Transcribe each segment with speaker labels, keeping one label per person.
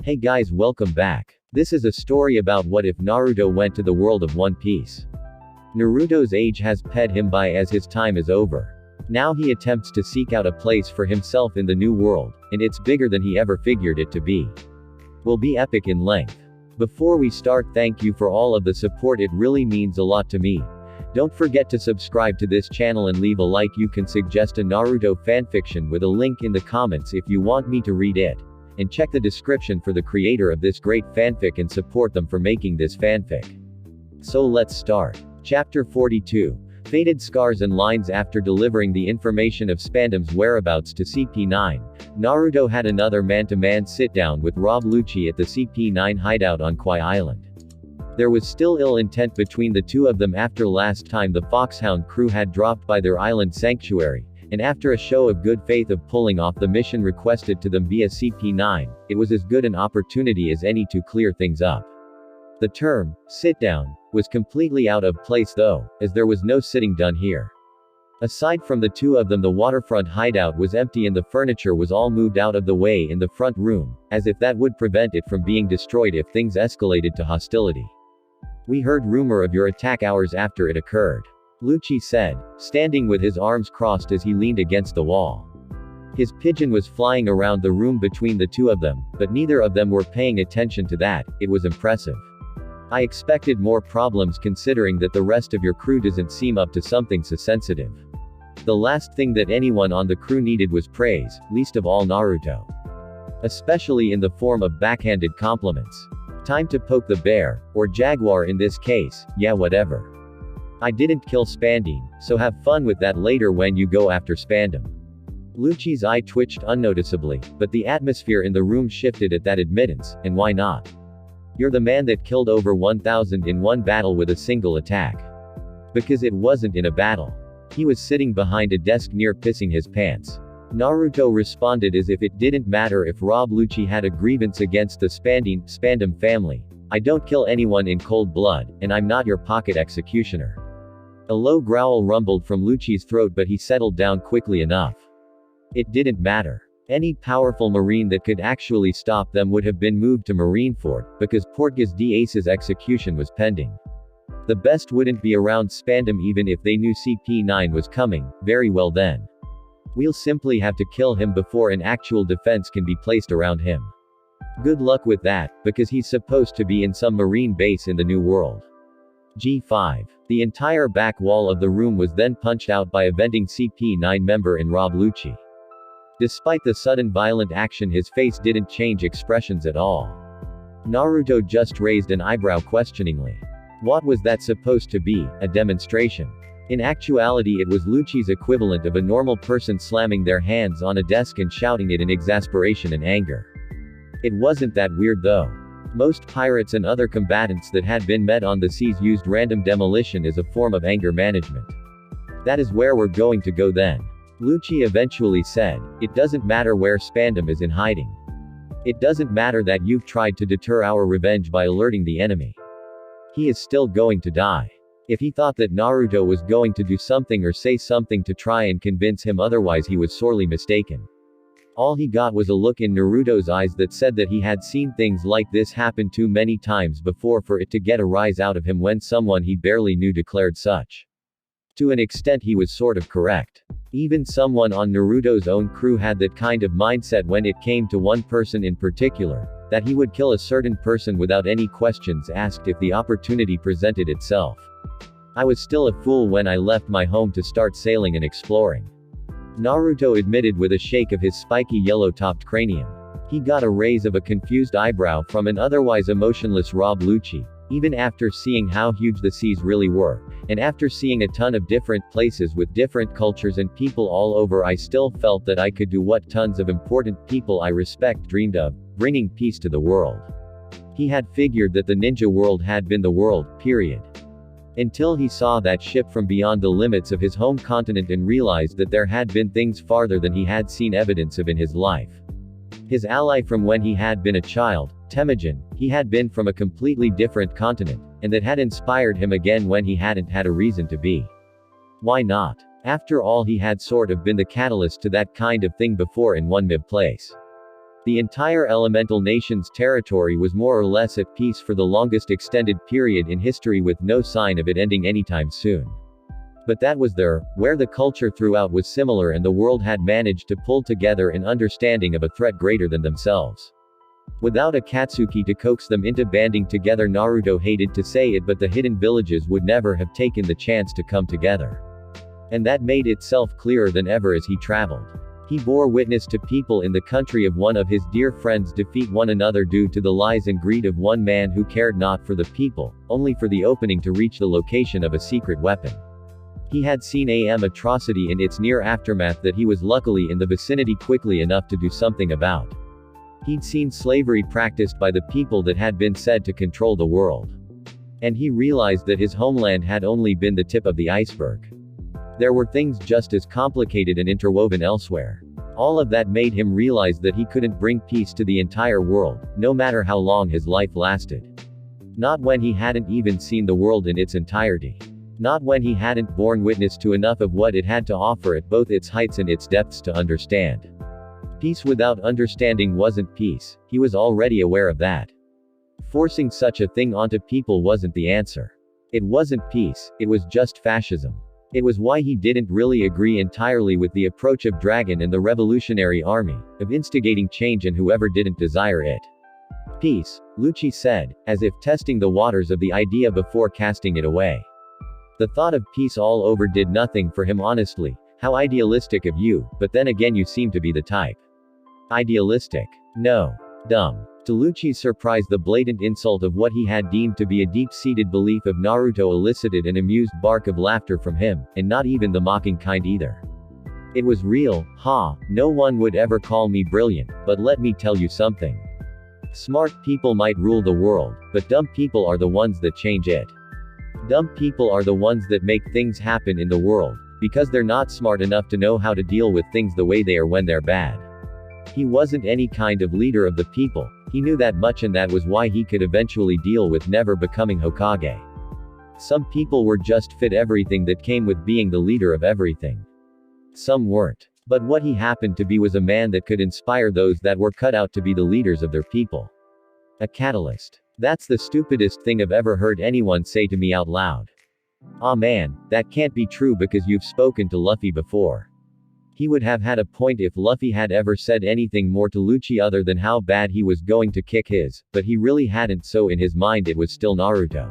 Speaker 1: Hey guys, welcome back. This is a story about what if Naruto went to the world of One Piece. Naruto's age has passed him by as his time is over. Now he attempts to seek out a place for himself in the new world, and it's bigger than he ever figured it to be. Will be epic in length. Before we start, thank you for all of the support, it really means a lot to me. Don't forget to subscribe to this channel and leave a like. You can suggest a Naruto fanfiction with a link in the comments if you want me to read it. And check the description for the creator of this great fanfic and support them for making this fanfic. So let's start. Chapter 42. Faded scars and lines. After delivering the information of Spandam's whereabouts to CP9, Naruto had another man-to-man sit-down with Rob Lucci at the CP9 hideout on Kwai Island. There was still ill intent between the two of them after last time the Foxhound crew had dropped by their island sanctuary, and after a show of good faith of pulling off the mission requested to them via CP9, it was as good an opportunity as any to clear things up. The term, sit-down, was completely out of place though, as there was no sitting done here. Aside from the two of them, the waterfront hideout was empty and the furniture was all moved out of the way in the front room, as if that would prevent it from being destroyed if things escalated to hostility. We heard rumor of your attack hours after it occurred, Lucci said, standing with his arms crossed as he leaned against the wall. His pigeon was flying around the room between the two of them, but neither of them were paying attention to that. It was impressive. I expected more problems considering that the rest of your crew doesn't seem up to something so sensitive. The last thing that anyone on the crew needed was praise, least of all Naruto. Especially in the form of backhanded compliments. Time to poke the bear, or jaguar in this case, yeah whatever. I didn't kill Spandam, so have fun with that later when you go after Spandam. Lucci's eye twitched unnoticeably, but the atmosphere in the room shifted at that admittance, and why not? You're the man that killed over 1,000 in one battle with a single attack. Because it wasn't in a battle. He was sitting behind a desk near pissing his pants. Naruto responded as if it didn't matter if Rob Lucci had a grievance against the Spandam family. I don't kill anyone in cold blood, and I'm not your pocket executioner. A low growl rumbled from Lucci's throat, but he settled down quickly enough. It didn't matter. Any powerful marine that could actually stop them would have been moved to Marineford, because Portgas d'Ace's execution was pending. The best wouldn't be around Spandam even if they knew CP9 was coming. Very well then. We'll simply have to kill him before an actual defense can be placed around him. Good luck with that, because he's supposed to be in some marine base in the New World. G5. The entire back wall of the room was then punched out by a vending CP9 member in Rob Lucci. Despite the sudden violent action, his face didn't change expressions at all. Naruto just raised an eyebrow questioningly. What was that supposed to be, a demonstration? In actuality it was Lucci's equivalent of a normal person slamming their hands on a desk and shouting it in exasperation and anger. It wasn't that weird though. Most pirates and other combatants that had been met on the seas used random demolition as a form of anger management. That is where we're going to go then. Lucci eventually said, it doesn't matter where Spandam is in hiding. It doesn't matter that you've tried to deter our revenge by alerting the enemy. He is still going to die. If he thought that Naruto was going to do something or say something to try and convince him otherwise, he was sorely mistaken. All he got was a look in Naruto's eyes that said that he had seen things like this happen too many times before for it to get a rise out of him when someone he barely knew declared such. To an extent he was sort of correct. Even someone on Naruto's own crew had that kind of mindset when it came to one person in particular, that he would kill a certain person without any questions asked if the opportunity presented itself. I was still a fool when I left my home to start sailing and exploring. Naruto admitted with a shake of his spiky yellow-topped cranium. He got a raise of a confused eyebrow from an otherwise emotionless Rob Lucci. Even after seeing how huge the seas really were, and after seeing a ton of different places with different cultures and people all over, I still felt that I could do what tons of important people I respect dreamed of, bringing peace to the world. He had figured that the ninja world had been the world, period. Until he saw that ship from beyond the limits of his home continent and realized that there had been things farther than he had seen evidence of in his life. His ally from when he had been a child, Temujin, he had been from a completely different continent, and that had inspired him again when he hadn't had a reason to be. Why not? After all, he had sort of been the catalyst to that kind of thing before in one place. The entire elemental nation's territory was more or less at peace for the longest extended period in history, with no sign of it ending anytime soon. But that was there, where the culture throughout was similar and the world had managed to pull together in understanding of a threat greater than themselves. Without Akatsuki to coax them into banding together, Naruto hated to say it, but the hidden villages would never have taken the chance to come together. And that made itself clearer than ever as he traveled. He bore witness to people in the country of one of his dear friends defeat one another due to the lies and greed of one man who cared not for the people, only for the opening to reach the location of a secret weapon. He had seen an atrocity in its near aftermath that he was luckily in the vicinity quickly enough to do something about. He'd seen slavery practiced by the people that had been said to control the world. And he realized that his homeland had only been the tip of the iceberg. There were things just as complicated and interwoven elsewhere. All of that made him realize that he couldn't bring peace to the entire world, no matter how long his life lasted. Not when he hadn't even seen the world in its entirety. Not when he hadn't borne witness to enough of what it had to offer at both its heights and its depths to understand. Peace without understanding wasn't peace, he was already aware of that. Forcing such a thing onto people wasn't the answer. It wasn't peace, it was just fascism. It was why he didn't really agree entirely with the approach of Dragon and the Revolutionary Army, of instigating change in whoever didn't desire it. Peace, Lucci said, as if testing the waters of the idea before casting it away. The thought of peace all over did nothing for him. Honestly, how idealistic of you, but then again you seem to be the type. Idealistic? No. Dumb. To Lucci's surprise, the blatant insult of what he had deemed to be a deep-seated belief of Naruto elicited an amused bark of laughter from him, and not even the mocking kind either. It was real. No one would ever call me brilliant, but let me tell you something. Smart people might rule the world, but dumb people are the ones that change it. Dumb people are the ones that make things happen in the world, because they're not smart enough to know how to deal with things the way they are when they're bad. He wasn't any kind of leader of the people, he knew that much, and that was why he could eventually deal with never becoming Hokage. Some people were just fit everything that came with being the leader of everything. Some weren't. But what he happened to be was a man that could inspire those that were cut out to be the leaders of their people. A catalyst. That's the stupidest thing I've ever heard anyone say to me out loud. Aw man, that can't be true because you've spoken to Luffy before. He would have had a point if Luffy had ever said anything more to Lucci other than how bad he was going to kick his, but he really hadn't, so in his mind it was still Naruto.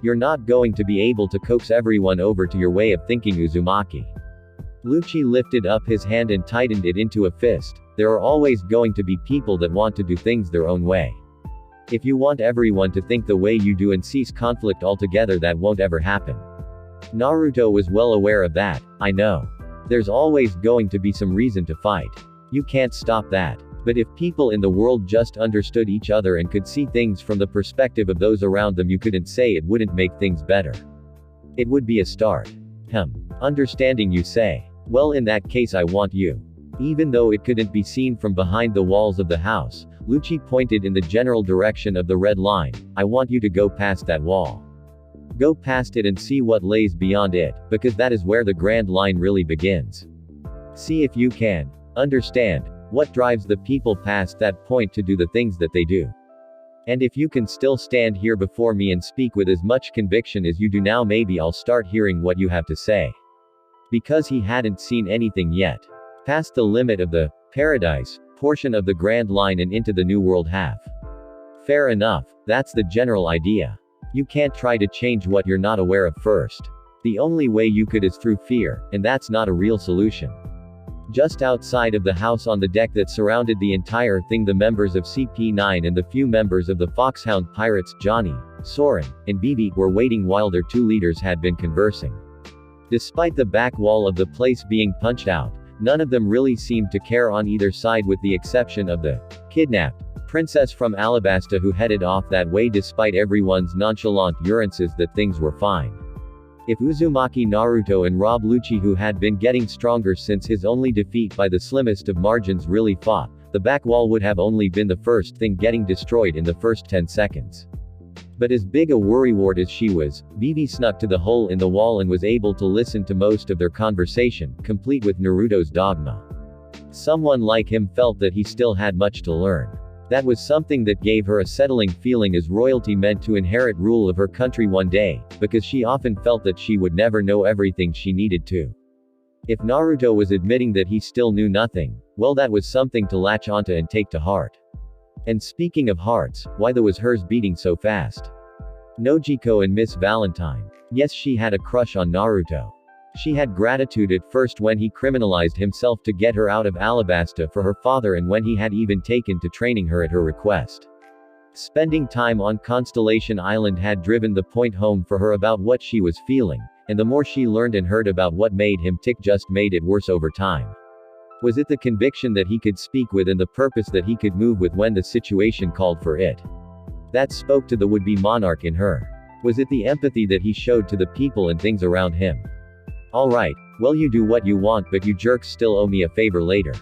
Speaker 1: You're not going to be able to coax everyone over to your way of thinking, Uzumaki. Lucci lifted up his hand and tightened it into a fist. There are always going to be people that want to do things their own way. If you want everyone to think the way you do and cease conflict altogether, that won't ever happen. Naruto was well aware of that. I know. There's always going to be some reason to fight. You can't stop that. But if people in the world just understood each other and could see things from the perspective of those around them, you couldn't say it wouldn't make things better. It would be a start. Understanding, you say? Well, in that case I want you. Even though it couldn't be seen from behind the walls of the house, Lucci pointed in the general direction of the red line. I want you to go past that wall. Go past it and see what lays beyond it, because that is where the grand line really begins. See if you can understand what drives the people past that point to do the things that they do. And if you can still stand here before me and speak with as much conviction as you do now, maybe I'll start hearing what you have to say. Because he hadn't seen anything yet. Past the limit of the paradise portion of the grand line and into the new world half. Fair enough, that's the general idea. You can't try to change what you're not aware of first. The only way you could is through fear, and that's not a real solution. Just outside of the house on the deck that surrounded the entire thing, the members of CP9 and the few members of the Foxhound Pirates, Johnny, Soren, and Vivi, were waiting while their two leaders had been conversing. Despite the back wall of the place being punched out, none of them really seemed to care on either side, with the exception of the kidnapped princess from Alabasta, who headed off that way despite everyone's nonchalant assurances that things were fine. If Uzumaki, Naruto and Rob Lucci, who had been getting stronger since his only defeat by the slimmest of margins, really fought, the back wall would have only been the first thing getting destroyed in the first 10 seconds. But as big a worrywart as she was, Vivi snuck to the hole in the wall and was able to listen to most of their conversation, complete with Naruto's dogma. Someone like him felt that he still had much to learn. That was something that gave her a settling feeling, as royalty meant to inherit rule of her country one day, because she often felt that she would never know everything she needed to. If Naruto was admitting that he still knew nothing, well, that was something to latch onto and take to heart. And speaking of hearts, why was hers beating so fast? Nojiko and Miss Valentine. Yes, she had a crush on Naruto. She had gratitude at first when he criminalized himself to get her out of Alabasta for her father, and when he had even taken to training her at her request. Spending time on Constellation Island had driven the point home for her about what she was feeling, and the more she learned and heard about what made him tick just made it worse over time. Was it the conviction that he could speak with and the purpose that he could move with when the situation called for it? That spoke to the would-be monarch in her. Was it the empathy that he showed to the people and things around him? Alright, well, you do what you want, but you jerks still owe me a favor later.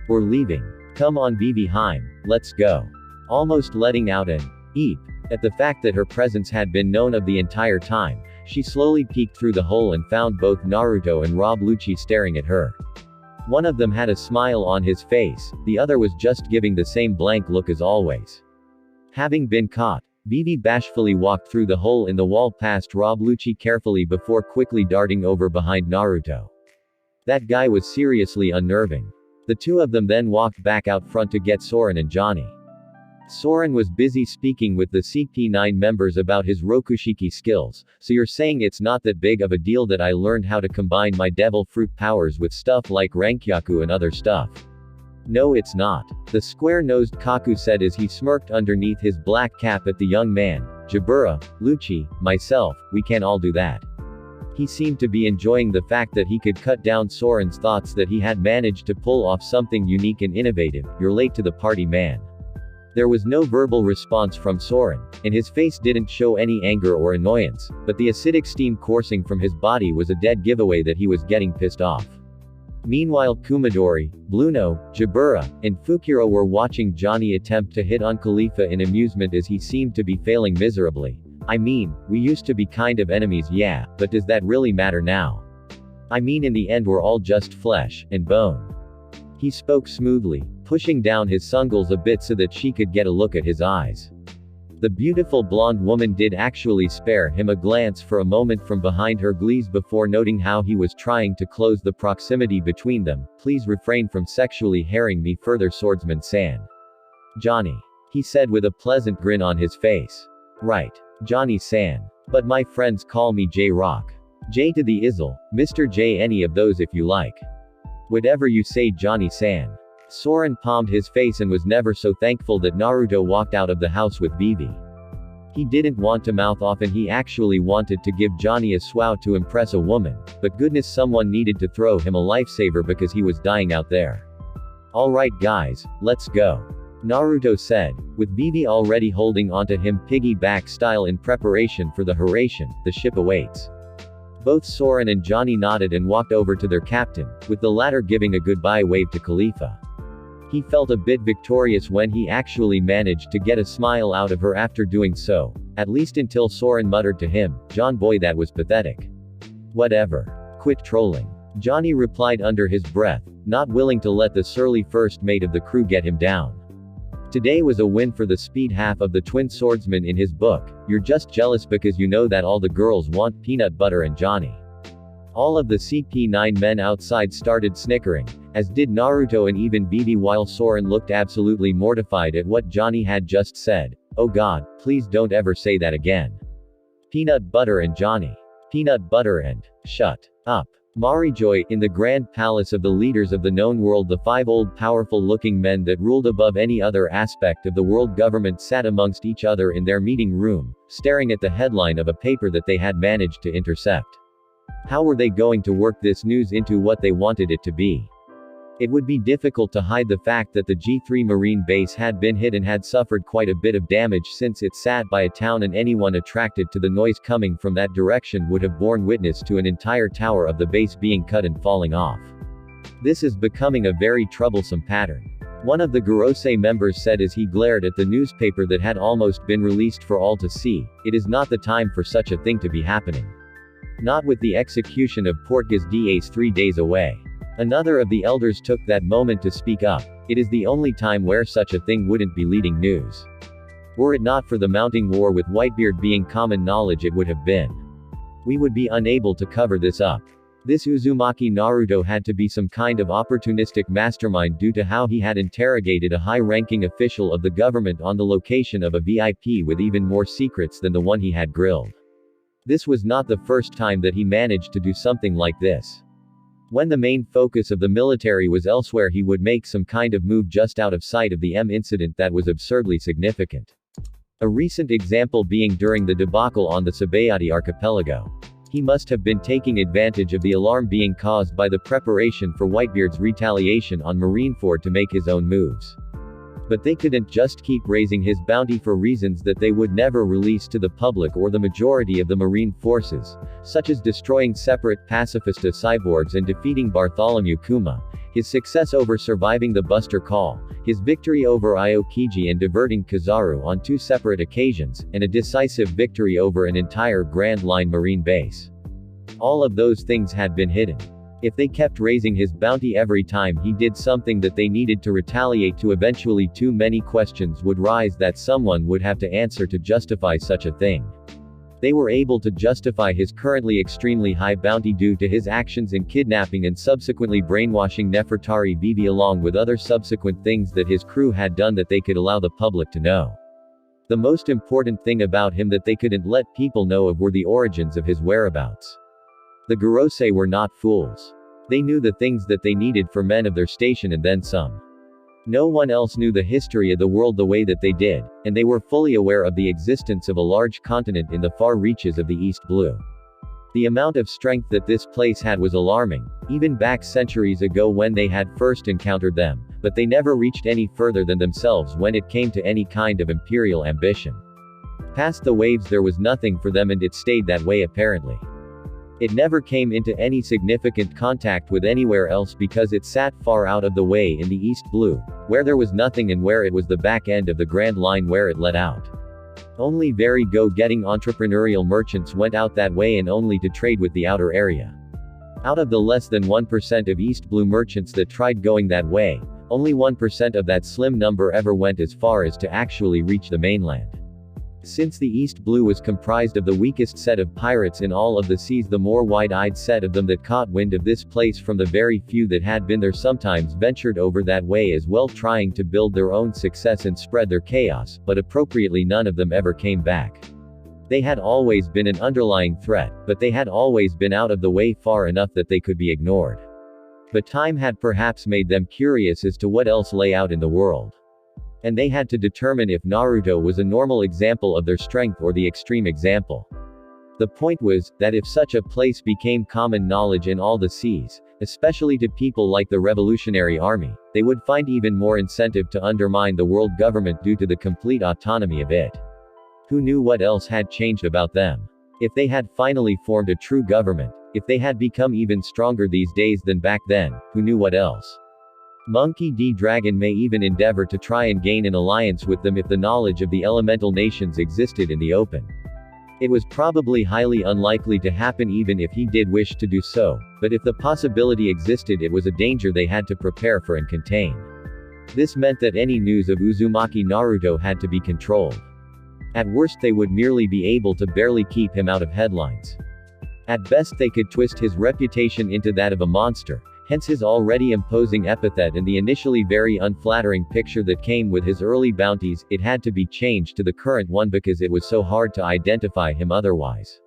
Speaker 1: We're leaving. Come on, Vivi Heim, let's go. Almost letting out an eep at the fact that her presence had been known of the entire time, she slowly peeked through the hole and found both Naruto and Rob Lucci staring at her. One of them had a smile on his face, the other was just giving the same blank look as always. Having been caught, Vivi bashfully walked through the hole in the wall past Rob Lucci carefully before quickly darting over behind Naruto. That guy was seriously unnerving. The two of them then walked back out front to get Soren and Johnny. Soren was busy speaking with the CP9 members about his Rokushiki skills. So you're saying it's not that big of a deal that I learned how to combine my devil fruit powers with stuff like Rankyaku and other stuff? No, it's not. The square-nosed Kaku said as he smirked underneath his black cap at the young man. Jabura, Lucci, myself, we can all do that. He seemed to be enjoying the fact that he could cut down Soren's thoughts that he had managed to pull off something unique and innovative. You're late to the party, man. There was no verbal response from Soren, and his face didn't show any anger or annoyance, but the acidic steam coursing from his body was a dead giveaway that he was getting pissed off. Meanwhile, Kumadori, Bluno, Jabura, and Fukuro were watching Johnny attempt to hit on Khalifa in amusement as he seemed to be failing miserably. I mean, we used to be kind of enemies, yeah, but does that really matter now? I mean, in the end we're all just flesh and bone. He spoke smoothly, pushing down his sungles a bit so that she could get a look at his eyes. The beautiful blonde woman did actually spare him a glance for a moment from behind her glees before noting how he was trying to close the proximity between them. Please refrain from sexually harrying me further, Swordsman-san. Johnny. He said with a pleasant grin on his face. Right. Johnny-san. But my friends call me J-Rock. J to the Izzle, Mr. J, any of those if you like. Whatever you say, Johnny-san. Soren palmed his face and was never so thankful that Naruto walked out of the house with Vivi. He didn't want to mouth off, and he actually wanted to give Johnny a swow to impress a woman, but goodness, someone needed to throw him a lifesaver because he was dying out there. Alright guys, let's go. Naruto said, with Vivi already holding onto him piggyback style in preparation for the Haration. The ship awaits. Both Soren and Johnny nodded and walked over to their captain, with the latter giving a goodbye wave to Khalifa. He felt a bit victorious when he actually managed to get a smile out of her after doing so, at least until Soren muttered to him, John boy, that was pathetic. Whatever. Quit trolling. Johnny replied under his breath, not willing to let the surly first mate of the crew get him down. Today was a win for the speed half of the twin swordsman in his book. You're just jealous because you know that all the girls want peanut butter and Johnny. All of the CP9 men outside started snickering, as did Naruto and even Vivi, while Soren looked absolutely mortified at what Johnny had just said. Oh god, please don't ever say that again. Peanut butter and Johnny. Peanut butter and shut up. Marijoy, in the grand palace of the leaders of the known world, the five old powerful-looking men that ruled above any other aspect of the world government sat amongst each other in their meeting room, staring at the headline of a paper that they had managed to intercept. How were they going to work this news into what they wanted it to be? It would be difficult to hide the fact that the G3 Marine base had been hit and had suffered quite a bit of damage, since it sat by a town, and anyone attracted to the noise coming from that direction would have borne witness to an entire tower of the base being cut and falling off. This is becoming a very troublesome pattern. One of the Gorosei members said as he glared at the newspaper that had almost been released for all to see, it is not the time for such a thing to be happening. Not with the execution of Portgas d'Ace 3 days away. Another of the elders took that moment to speak up. It is the only time where such a thing wouldn't be leading news. Were it not for the mounting war with Whitebeard being common knowledge, it would have been. We would be unable to cover this up. This Uzumaki Naruto had to be some kind of opportunistic mastermind due to how he had interrogated a high-ranking official of the government on the location of a VIP with even more secrets than the one he had grilled. This was not the first time that he managed to do something like this. When the main focus of the military was elsewhere, he would make some kind of move just out of sight of the incident that was absurdly significant. A recent example being during the debacle on the Sabayati archipelago. He must have been taking advantage of the alarm being caused by the preparation for Whitebeard's retaliation on Marineford to make his own moves. But they couldn't just keep raising his bounty for reasons that they would never release to the public or the majority of the marine forces, such as destroying separate pacifista cyborgs and defeating Bartholomew Kuma, his success over surviving the Buster Call, his victory over Aokiji and diverting Kizaru on 2 separate occasions, and a decisive victory over an entire Grand Line Marine base. All of those things had been hidden. If they kept raising his bounty every time he did something that they needed to retaliate to, eventually too many questions would rise that someone would have to answer to justify such a thing. They were able to justify his currently extremely high bounty due to his actions in kidnapping and subsequently brainwashing Nefertari Vivi, along with other subsequent things that his crew had done that they could allow the public to know. The most important thing about him that they couldn't let people know of were the origins of his whereabouts. The Gorosei were not fools. They knew the things that they needed for men of their station and then some. No one else knew the history of the world the way that they did, and they were fully aware of the existence of a large continent in the far reaches of the East Blue. The amount of strength that this place had was alarming, even back centuries ago when they had first encountered them, but they never reached any further than themselves when it came to any kind of imperial ambition. Past the waves there was nothing for them, and it stayed that way apparently. It never came into any significant contact with anywhere else because it sat far out of the way in the East Blue, where there was nothing and where it was the back end of the Grand Line where it led out. Only very go-getting entrepreneurial merchants went out that way, and only to trade with the outer area. Out of the less than 1% of East Blue merchants that tried going that way, only 1% of that slim number ever went as far as to actually reach the mainland. Since the East Blue was comprised of the weakest set of pirates in all of the seas, the more wide-eyed set of them that caught wind of this place from the very few that had been there sometimes ventured over that way as well, trying to build their own success and spread their chaos, but appropriately none of them ever came back. They had always been an underlying threat, but they had always been out of the way far enough that they could be ignored. But time had perhaps made them curious as to what else lay out in the world. And they had to determine if Naruto was a normal example of their strength or the extreme example. The point was, that if such a place became common knowledge in all the seas, especially to people like the Revolutionary Army, they would find even more incentive to undermine the world government due to the complete autonomy of it. Who knew what else had changed about them? If they had finally formed a true government, if they had become even stronger these days than back then, who knew what else? Monkey D. Dragon may even endeavor to try and gain an alliance with them if the knowledge of the elemental nations existed in the open. It was probably highly unlikely to happen even if he did wish to do so, but if the possibility existed, it was a danger they had to prepare for and contain. This meant that any news of Uzumaki Naruto had to be controlled. At worst they would merely be able to barely keep him out of headlines. At best they could twist his reputation into that of a monster, hence his already imposing epithet and the initially very unflattering picture that came with his early bounties. It had to be changed to the current one because it was so hard to identify him otherwise.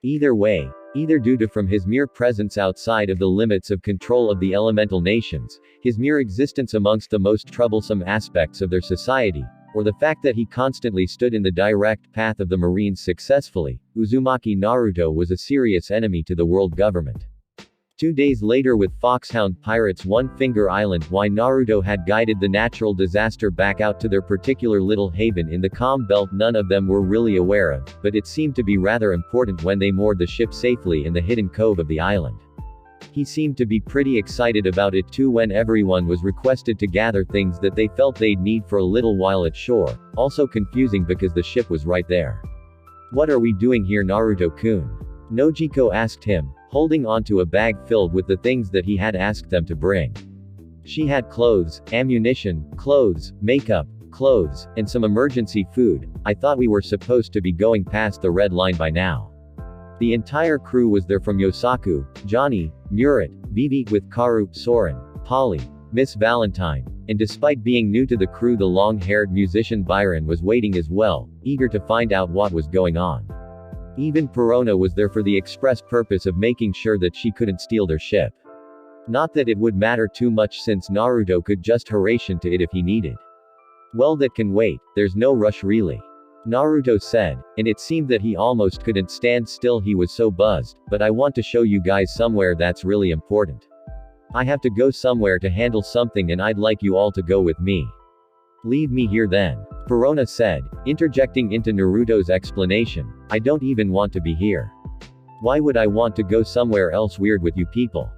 Speaker 1: Either way, either due to from his mere presence outside of the limits of control of the elemental nations, his mere existence amongst the most troublesome aspects of their society, or the fact that he constantly stood in the direct path of the Marines successfully, Uzumaki Naruto was a serious enemy to the world government. 2 days later, with Foxhound pirates One Finger Island, why Naruto had guided the natural disaster back out to their particular little haven in the calm belt none of them were really aware of, but it seemed to be rather important when they moored the ship safely in the hidden cove of the island. He seemed to be pretty excited about it too when everyone was requested to gather things that they felt they'd need for a little while at shore, also confusing because the ship was right there. "What are we doing here, Naruto-kun?" Nojiko asked him, holding onto a bag filled with the things that he had asked them to bring. She had clothes, ammunition, clothes, makeup, clothes, and some emergency food. I thought we were supposed to be going past the red line by now. The entire crew was there, from Yosaku, Johnny, Murat, Vivi, with Karu, Soren, Polly, Miss Valentine, and despite being new to the crew, the long-haired musician Byron was waiting as well, eager to find out what was going on. Even Perona was there for the express purpose of making sure that she couldn't steal their ship. Not that it would matter too much, since Naruto could just harass into it if he needed. Well, that can wait, there's no rush really, Naruto said, and it seemed that he almost couldn't stand still, he was so buzzed. But I want to show you guys somewhere that's really important. I have to go somewhere to handle something, and I'd like you all to go with me. Leave me here then, Perona said, interjecting into Naruto's explanation. I don't even want to be here. Why would I want to go somewhere else weird with you people?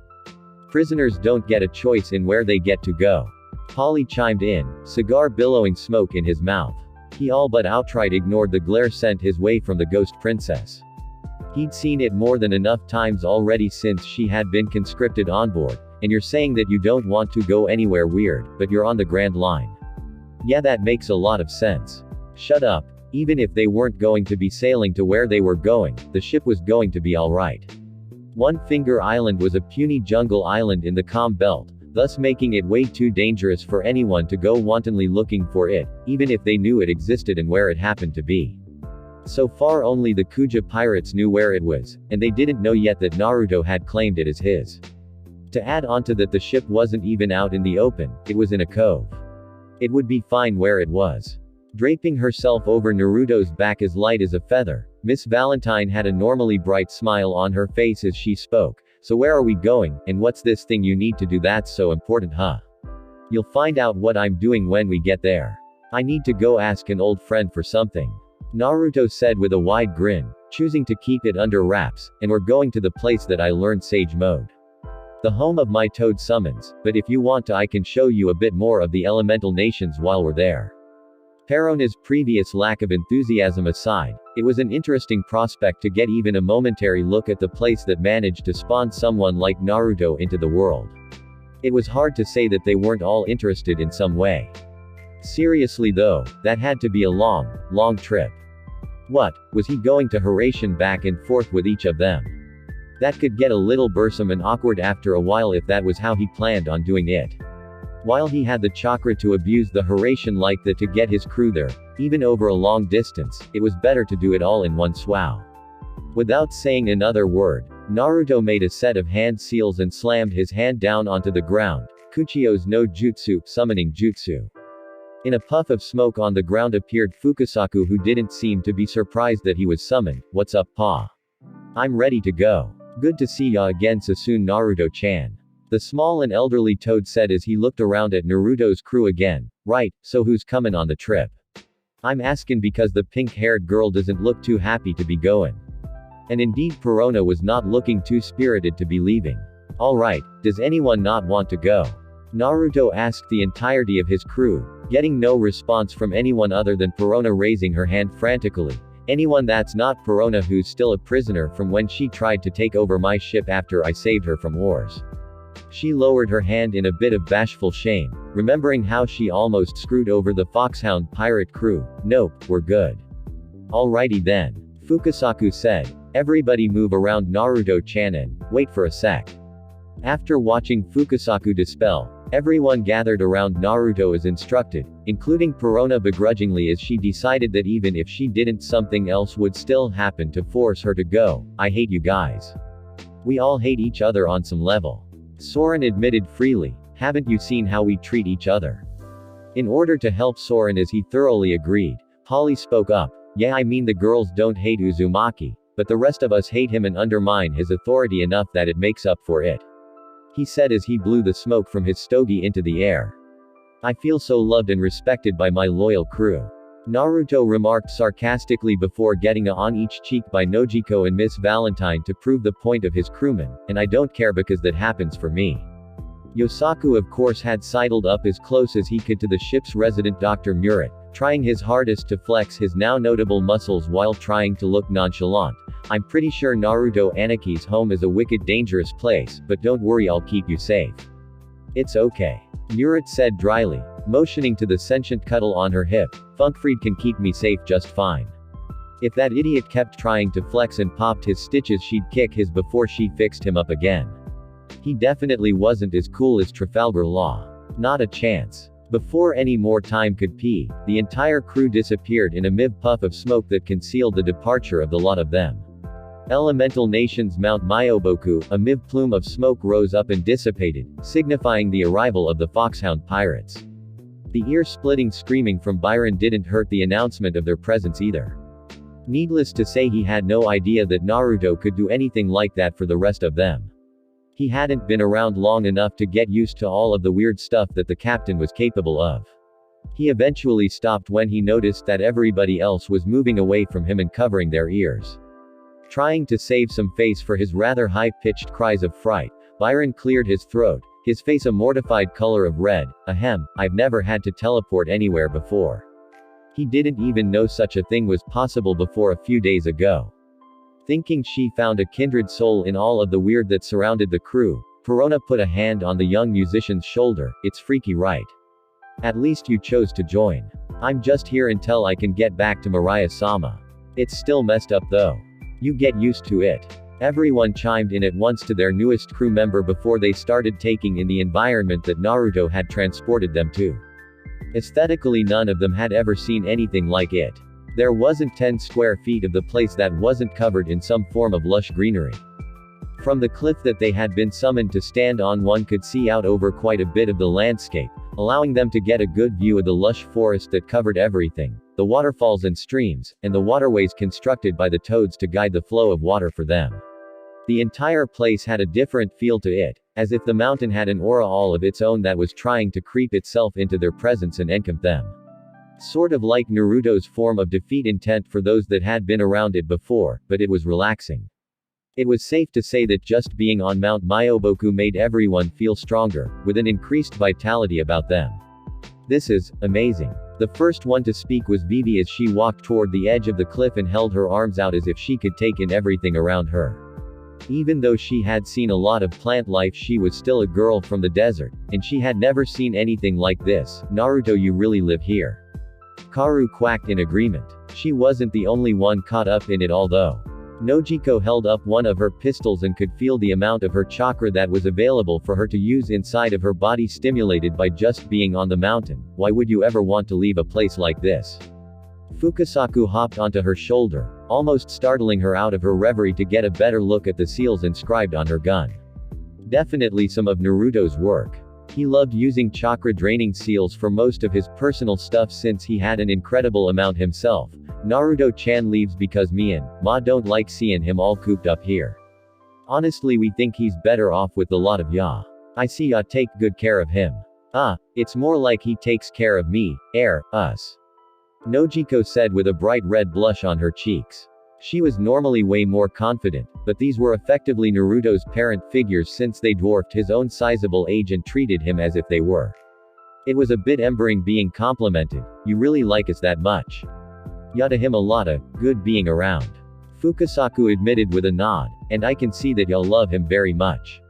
Speaker 1: Prisoners don't get a choice in where they get to go. Polly chimed in, cigar billowing smoke in his mouth. He all but outright ignored the glare sent his way from the ghost princess. He'd seen it more than enough times already since she had been conscripted on board. And you're saying that you don't want to go anywhere weird, but you're on the Grand Line. Yeah, that makes a lot of sense. Shut up. Even if they weren't going to be sailing to where they were going, the ship was going to be alright. One Finger Island was a puny jungle island in the calm belt, thus making it way too dangerous for anyone to go wantonly looking for it, even if they knew it existed and where it happened to be. So far only the Kuja pirates knew where it was, and they didn't know yet that Naruto had claimed it as his. To add onto that, the ship wasn't even out in the open, it was in a cove. It would be fine where it was. Draping herself over Naruto's back as light as a feather, Miss Valentine had a normally bright smile on her face as she spoke. So where are we going, and what's this thing you need to do that's so important, huh? You'll find out what I'm doing when we get there. I need to go ask an old friend for something, Naruto said with a wide grin, choosing to keep it under wraps, and we're going to the place that I learned Sage Mode. The home of my toad summons, but if you want to I can show you a bit more of the elemental nations while we're there. Perona's previous lack of enthusiasm aside, it was an interesting prospect to get even a momentary look at the place that managed to spawn someone like Naruto into the world. It was hard to say that they weren't all interested in some way. Seriously though, that had to be a long trip. What, was he going to Harassian back and forth with each of them? That could get a little bursome and awkward after a while if that was how he planned on doing it. While he had the chakra to abuse the Harassian like that to get his crew there, even over a long distance, it was better to do it all in one swow. Without saying another word, Naruto made a set of hand seals and slammed his hand down onto the ground, Kuchio's no jutsu, summoning jutsu. In a puff of smoke on the ground appeared Fukasaku, who didn't seem to be surprised that he was summoned. What's up, Pa? I'm ready to go. Good to see ya again Sassoon, Naruto-chan. The small and elderly toad said as he looked around at Naruto's crew again. Right, so who's coming on the trip? I'm asking because the pink-haired girl doesn't look too happy to be going. And indeed Perona was not looking too spirited to be leaving. Alright, does anyone not want to go? Naruto asked the entirety of his crew, getting no response from anyone other than Perona raising her hand frantically. Anyone that's not Perona, who's still a prisoner from when she tried to take over my ship after I saved her from wars. She lowered her hand in a bit of bashful shame, remembering how she almost screwed over the Foxhound pirate crew. Nope, we're good. Alrighty then, Fukasaku said. Everybody move around Naruto-chan and wait for a sec. After watching Fukasaku dispel, everyone gathered around Naruto as instructed, including Perona begrudgingly, as she decided that even if she didn't, something else would still happen to force her to go. I hate you guys. We all hate each other on some level. Soren admitted freely. Haven't you seen how we treat each other? In order to help Soren, as he thoroughly agreed, Polly spoke up. Yeah, I mean the girls don't hate Uzumaki, but the rest of us hate him and undermine his authority enough that it makes up for it, he said as he blew the smoke from his stogie into the air. I feel so loved and respected by my loyal crew, Naruto remarked sarcastically before getting a on each cheek by Nojiko and Miss Valentine to prove the point of his crewmen, and I don't care because that happens for me. Yosaku of course had sidled up as close as he could to the ship's resident Dr. Murat, trying his hardest to flex his now notable muscles while trying to look nonchalant, I'm pretty sure Naruto Anaki's home is a wicked dangerous place, but don't worry, I'll keep you safe. It's okay. Murat said dryly, motioning to the sentient cuddle on her hip. Funkfried can keep me safe just fine. If that idiot kept trying to flex and popped his stitches, she'd kick his before she fixed him up again. He definitely wasn't as cool as Trafalgar Law. Not a chance. Before any more time could pee, the entire crew disappeared in a miv puff of smoke that concealed the departure of the lot of them. Elemental Nation's Mount Myoboku, a miv plume of smoke rose up and dissipated, signifying the arrival of the Foxhound pirates. The ear-splitting screaming from Byron didn't hurt the announcement of their presence either. Needless to say, he had no idea that Naruto could do anything like that for the rest of them. He hadn't been around long enough to get used to all of the weird stuff that the captain was capable of. He eventually stopped when he noticed that everybody else was moving away from him and covering their ears. Trying to save some face for his rather high-pitched cries of fright, Byron cleared his throat, his face a mortified color of red. Ahem, I've never had to teleport anywhere before. He didn't even know such a thing was possible before a few days ago. Thinking she found a kindred soul in all of the weird that surrounded the crew, Perona put a hand on the young musician's shoulder. It's freaky, right? At least you chose to join. I'm just here until I can get back to Mariah-sama. It's still messed up though. You get used to it. Everyone chimed in at once to their newest crew member before they started taking in the environment that Naruto had transported them to. Aesthetically, none of them had ever seen anything like it. There wasn't 10 square feet of the place that wasn't covered in some form of lush greenery. From the cliff that they had been summoned to stand on, one could see out over quite a bit of the landscape, allowing them to get a good view of the lush forest that covered everything, the waterfalls and streams, and the waterways constructed by the toads to guide the flow of water for them. The entire place had a different feel to it, as if the mountain had an aura all of its own that was trying to creep itself into their presence and encamp them. Sort of like Naruto's form of defeat intent for those that had been around it before, but it was relaxing. It was safe to say that just being on Mount Myoboku made everyone feel stronger, with an increased vitality about them. This is amazing. The first one to speak was Vivi as she walked toward the edge of the cliff and held her arms out as if she could take in everything around her. Even though she had seen a lot of plant life, she was still a girl from the desert, and she had never seen anything like this. Naruto, you really live here. Karu quacked in agreement. She wasn't the only one caught up in it all though. Nojiko held up one of her pistols and could feel the amount of her chakra that was available for her to use inside of her body stimulated by just being on the mountain. Why would you ever want to leave a place like this? Fukasaku hopped onto her shoulder, almost startling her out of her reverie to get a better look at the seals inscribed on her gun. Definitely some of Naruto's work. He loved using chakra-draining seals for most of his personal stuff since he had an incredible amount himself. Naruto-chan leaves because me and Ma don't like seeing him all cooped up here. Honestly, we think he's better off with the lot of ya. I see ya take good care of him. It's more like he takes care of me, us. Nojiko said with a bright red blush on her cheeks. She was normally way more confident, but these were effectively Naruto's parent figures since they dwarfed his own sizable age and treated him as if they were. It was a bit embering being complimented. You really like us that much? Yeah, to him a lotta good being around. Fukasaku admitted with a nod, and I can see that y'all love him very much.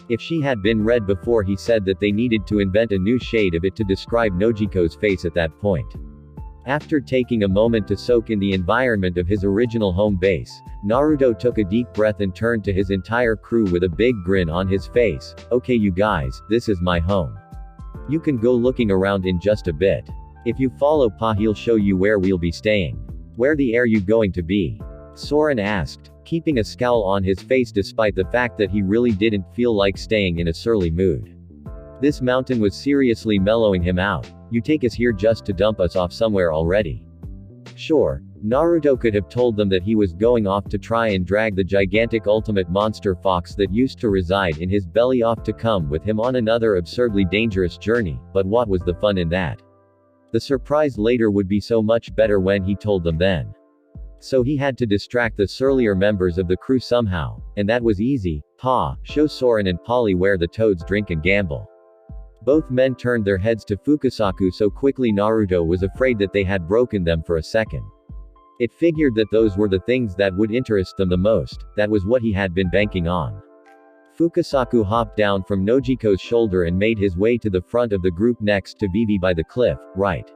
Speaker 1: If she had been read before, he said that they needed to invent a new shade of it to describe Nojiko's face at that point. After taking a moment to soak in the environment of his original home base, Naruto took a deep breath and turned to his entire crew with a big grin on his face. Okay you guys, this is my home. You can go looking around in just a bit. If you follow Pa, he'll show you where we'll be staying. Where the air you going to be? Soren asked, keeping a scowl on his face despite the fact that he really didn't feel like staying in a surly mood. This mountain was seriously mellowing him out. You take us here just to dump us off somewhere already? Sure. Naruto could have told them that he was going off to try and drag the gigantic ultimate monster fox that used to reside in his belly off to come with him on another absurdly dangerous journey, but what was the fun in that? The surprise later would be so much better when he told them then. So he had to distract the surlier members of the crew somehow, and that was easy. Pa, show Soren and Polly where the toads drink and gamble. Both men turned their heads to Fukasaku so quickly Naruto was afraid that they had broken them for a second. It figured that those were the things that would interest them the most, that was what he had been banking on. Fukasaku hopped down from Nojiko's shoulder and made his way to the front of the group next to Vivi by the cliff, right.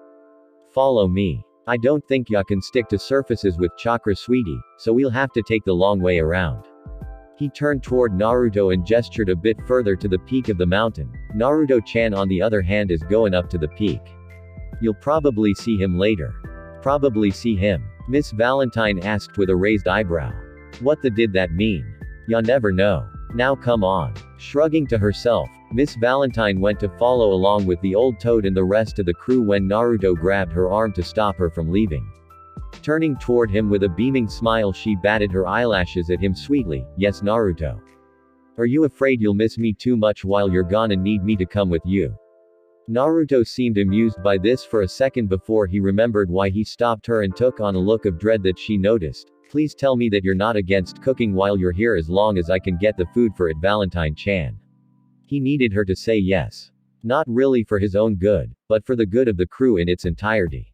Speaker 1: Follow me. I don't think ya can stick to surfaces with chakra, sweetie, so we'll have to take the long way around. He turned toward Naruto and gestured a bit further to the peak of the mountain. Naruto-chan on the other hand is going up to the peak. You'll probably see him later. Probably see him? Miss Valentine asked with a raised eyebrow. What the did that mean? Ya never know. Now come on. Shrugging to herself, Miss Valentine went to follow along with the old toad and the rest of the crew when Naruto grabbed her arm to stop her from leaving. Turning toward him with a beaming smile, she batted her eyelashes at him sweetly. Yes, Naruto. Are you afraid you'll miss me too much while you're gone and need me to come with you? Naruto seemed amused by this for a second before he remembered why he stopped her and took on a look of dread that she noticed. Please tell me that you're not against cooking while you're here as long as I can get the food for it, Valentine-chan. He needed her to say yes. Not really for his own good, but for the good of the crew in its entirety.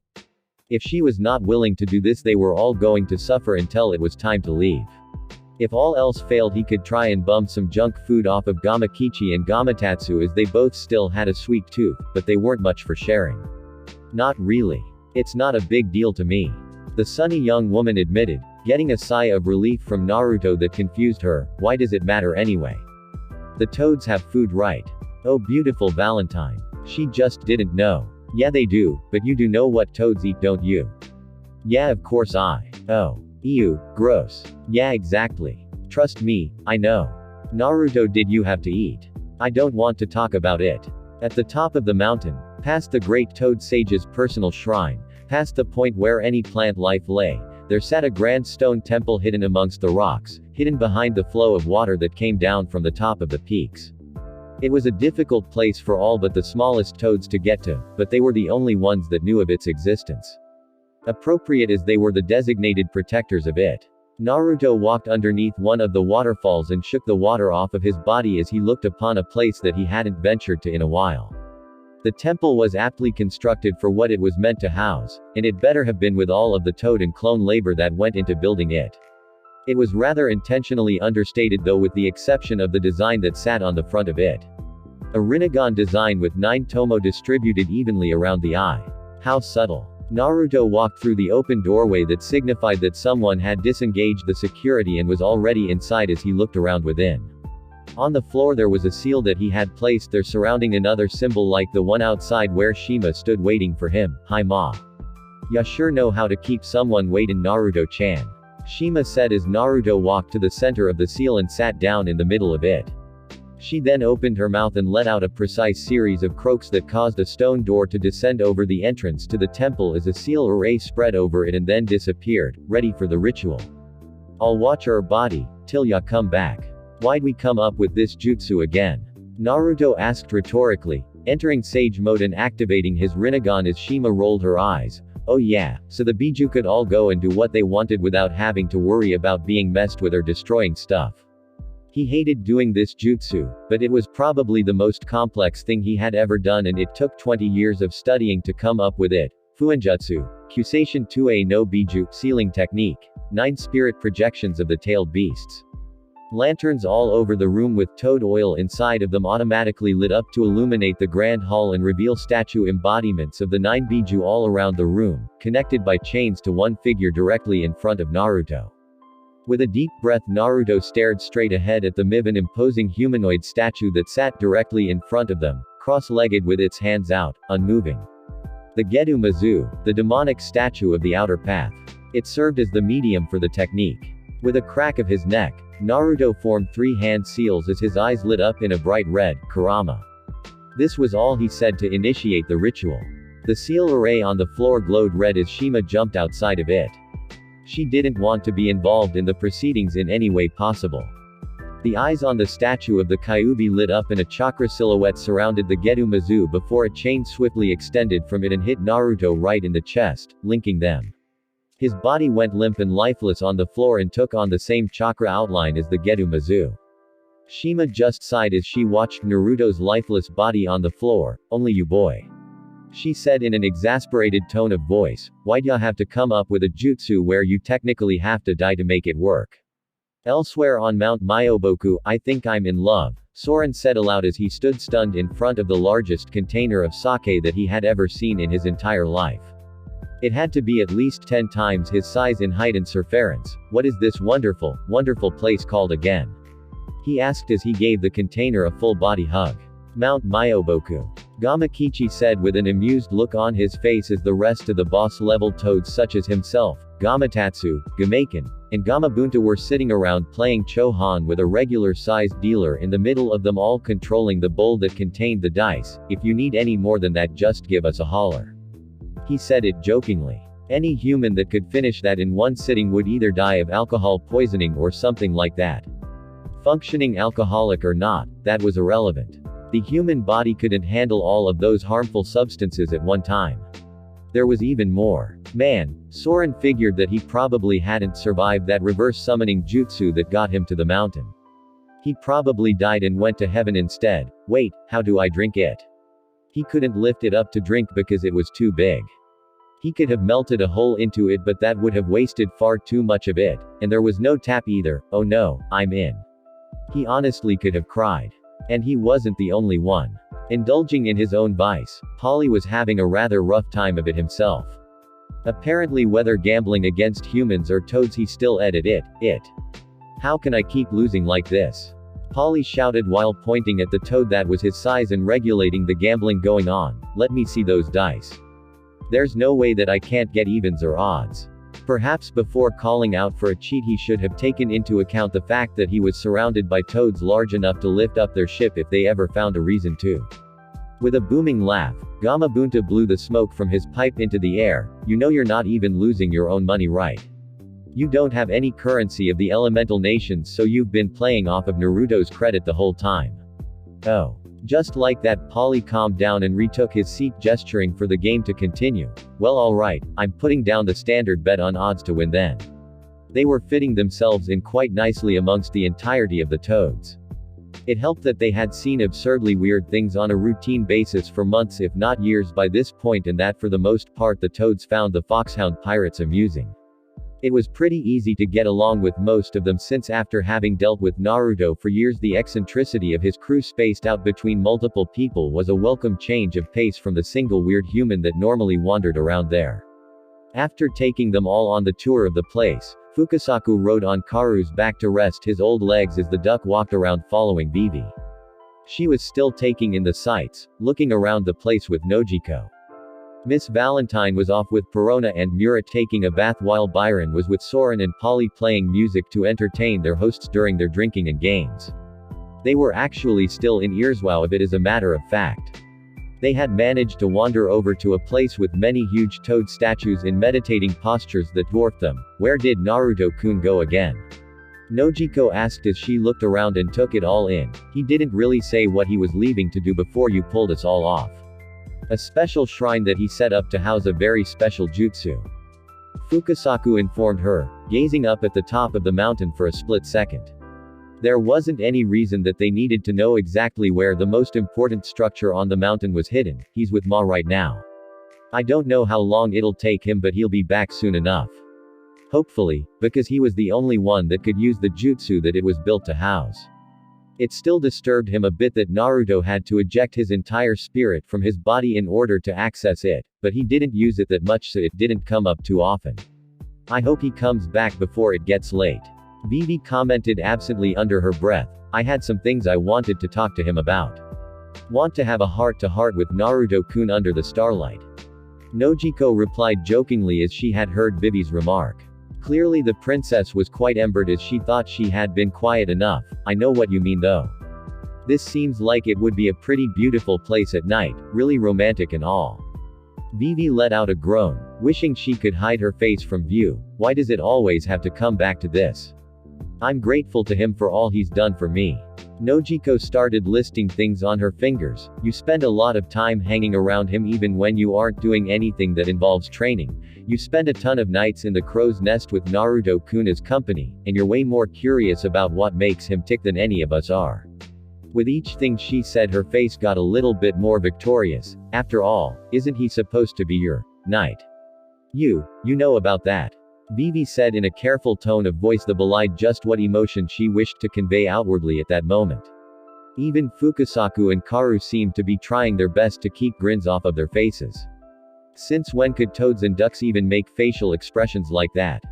Speaker 1: If she was not willing to do this, they were all going to suffer until it was time to leave. If all else failed, he could try and bum some junk food off of Gamakichi and Gamatatsu, as they both still had a sweet tooth, but they weren't much for sharing. Not really. It's not a big deal to me. The sunny young woman admitted, getting a sigh of relief from Naruto that confused her. Why does it matter anyway? The toads have food, right? Oh, beautiful Valentine. She just didn't know. Yeah, they do, but you do know what toads eat, don't you? Yeah, of course I. Oh. Ew, gross. Yeah, exactly. Trust me, I know. Naruto, did you have to eat? I don't want to talk about it. At the top of the mountain, past the great toad sage's personal shrine, past the point where any plant life lay, there sat a grand stone temple hidden amongst the rocks, hidden behind the flow of water that came down from the top of the peaks. It was a difficult place for all but the smallest toads to get to, but they were the only ones that knew of its existence. Appropriate as they were the designated protectors of it. Naruto walked underneath one of the waterfalls and shook the water off of his body as he looked upon a place that he hadn't ventured to in a while. The temple was aptly constructed for what it was meant to house, and it better have been with all of the toad and clone labor that went into building it. It was rather intentionally understated though, with the exception of the design that sat on the front of it. A Rinnegan design with 9 tomo distributed evenly around the eye. How subtle. Naruto walked through the open doorway that signified that someone had disengaged the security and was already inside as he looked around within. On the floor there was a seal that he had placed there surrounding another symbol like the one outside where Shima stood waiting for him. Hi ma. Ya sure know how to keep someone waitin', Naruto-chan. Shima said as Naruto walked to the center of the seal and sat down in the middle of it. She then opened her mouth and let out a precise series of croaks that caused a stone door to descend over the entrance to the temple as a seal array spread over it and then disappeared, ready for the ritual. I'll watch our body, till ya come back. Why'd we come up with this jutsu again? Naruto asked rhetorically, entering sage mode and activating his Rinnegan as Shima rolled her eyes. Oh yeah, so the Biju could all go and do what they wanted without having to worry about being messed with or destroying stuff. He hated doing this jutsu, but it was probably the most complex thing he had ever done and it took 20 years of studying to come up with it. Fuinjutsu, Kusation 2A no Biju, sealing technique. 9 spirit projections of the tailed beasts. Lanterns all over the room with toad oil inside of them automatically lit up to illuminate the grand hall and reveal statue embodiments of the 9 Biju all around the room, connected by chains to one figure directly in front of Naruto. With a deep breath, Naruto stared straight ahead at the an imposing humanoid statue that sat directly in front of them, cross-legged with its hands out, unmoving. The Gedu Mizu, the demonic statue of the outer path. It served as the medium for the technique. With a crack of his neck, Naruto formed 3 hand seals as his eyes lit up in a bright red, Kurama. This was all he said to initiate the ritual. The seal array on the floor glowed red as Shima jumped outside of it. She didn't want to be involved in the proceedings in any way possible. The eyes on the statue of the Kyuubi lit up and a chakra silhouette surrounded the Gedu Mizu before a chain swiftly extended from it and hit Naruto right in the chest, linking them. His body went limp and lifeless on the floor and took on the same chakra outline as the Gedu Mizu. Shima just sighed as she watched Naruto's lifeless body on the floor. Only you, boy. She said in an exasperated tone of voice, why'd ya have to come up with a jutsu where you technically have to die to make it work? Elsewhere on Mount Myoboku, I think I'm in love, Soren said aloud as he stood stunned in front of the largest container of sake that he had ever seen in his entire life. It had to be at least 10 times his size in height and circumference. What is this wonderful, wonderful place called again? He asked as he gave the container a full-body hug. Mount Myoboku. Gamakichi said with an amused look on his face as the rest of the boss-level toads such as himself, Gamatatsu, Gamaken, and Gamabunta were sitting around playing Chohan with a regular-sized dealer in the middle of them all controlling the bowl that contained the dice. If you need any more than that, just give us a holler. He said it jokingly. Any human that could finish that in one sitting would either die of alcohol poisoning or something like that. Functioning alcoholic or not, that was irrelevant. The human body couldn't handle all of those harmful substances at one time. There was even more. Man, Soren figured that he probably hadn't survived that reverse summoning jutsu that got him to the mountain. He probably died and went to heaven instead. Wait, how do I drink it? He couldn't lift it up to drink because it was too big. He could have melted a hole into it, but that would have wasted far too much of it, and there was no tap either. Oh no, I'm in. He honestly could have cried. And he wasn't the only one. Indulging in his own vice, Polly was having a rather rough time of it himself. Apparently, whether gambling against humans or toads, he still ate it. How can I keep losing like this? Polly shouted while pointing at the toad that was his size and regulating the gambling going on. Let me see those dice. There's no way that I can't get evens or odds. Perhaps before calling out for a cheat he should have taken into account the fact that he was surrounded by toads large enough to lift up their ship if they ever found a reason to. With a booming laugh, Gamabunta blew the smoke from his pipe into the air. You know you're not even losing your own money, right? You don't have any currency of the elemental nations, so you've been playing off of Naruto's credit the whole time. Oh. Just like that, Polly calmed down and retook his seat, gesturing for the game to continue. Well, alright, I'm putting down the standard bet on odds to win then. They were fitting themselves in quite nicely amongst the entirety of the toads. It helped that they had seen absurdly weird things on a routine basis for months if not years by this point, and that for the most part the toads found the foxhound pirates amusing. It was pretty easy to get along with most of them since after having dealt with Naruto for years the eccentricity of his crew spaced out between multiple people was a welcome change of pace from the single weird human that normally wandered around there. After taking them all on the tour of the place, Fukasaku rode on Karu's back to rest his old legs as the duck walked around following Vivi. She was still taking in the sights, looking around the place with Nojiko. Miss Valentine was off with Perona and Murat taking a bath while Byron was with Soren and Polly playing music to entertain their hosts during their drinking and games. They were actually still in earswow of it, as a matter of fact. They had managed to wander over to a place with many huge toad statues in meditating postures that dwarfed them. Where did Naruto-kun go again? Nojiko asked as she looked around and took it all in. He didn't really say what he was leaving to do before you pulled us all off. A special shrine that he set up to house a very special jutsu. Fukasaku informed her, gazing up at the top of the mountain for a split second. There wasn't any reason that they needed to know exactly where the most important structure on the mountain was hidden. He's with Ma right now. I don't know how long it'll take him, but he'll be back soon enough. Hopefully, because he was the only one that could use the jutsu that it was built to house. It still disturbed him a bit that Naruto had to eject his entire spirit from his body in order to access it, but he didn't use it that much, so it didn't come up too often. I hope he comes back before it gets late. Vivi commented absently under her breath. I had some things I wanted to talk to him about. Want to have a heart-to-heart with Naruto-kun under the starlight. Nojiko replied jokingly as she had heard Vivi's remark. Clearly the princess was quite embered as she thought she had been quiet enough. I know what you mean though. This seems like it would be a pretty beautiful place at night, really romantic and all. Vivi let out a groan, wishing she could hide her face from view. Why does it always have to come back to this? I'm grateful to him for all he's done for me. Nojiko started listing things on her fingers. You spend a lot of time hanging around him even when you aren't doing anything that involves training. You spend a ton of nights in the crow's nest with Naruto-kun as company, and you're way more curious about what makes him tick than any of us are. With each thing she said, her face got a little bit more victorious. After all, isn't he supposed to be your knight? You know about that. Vivi said in a careful tone of voice that belied just what emotion she wished to convey outwardly at that moment. Even Fukasaku and Karu seemed to be trying their best to keep grins off of their faces. Since when could toads and ducks even make facial expressions like that?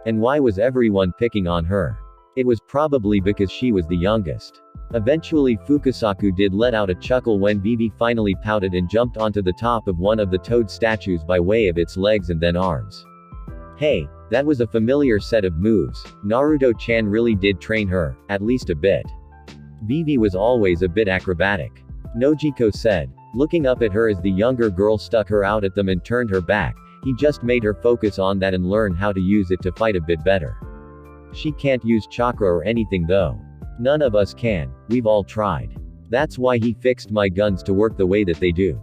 Speaker 1: And why was everyone picking on her? It was probably because she was the youngest. Eventually Fukasaku did let out a chuckle when Vivi finally pouted and jumped onto the top of one of the toad statues by way of its legs and then arms. Hey, that was a familiar set of moves. Naruto-chan really did train her, at least a bit. Vivi was always a bit acrobatic. Nojiko said, looking up at her as the younger girl stuck her out at them and turned her back. He just made her focus on that and learn how to use it to fight a bit better. She can't use chakra or anything though. None of us can, we've all tried. That's why he fixed my guns to work the way that they do.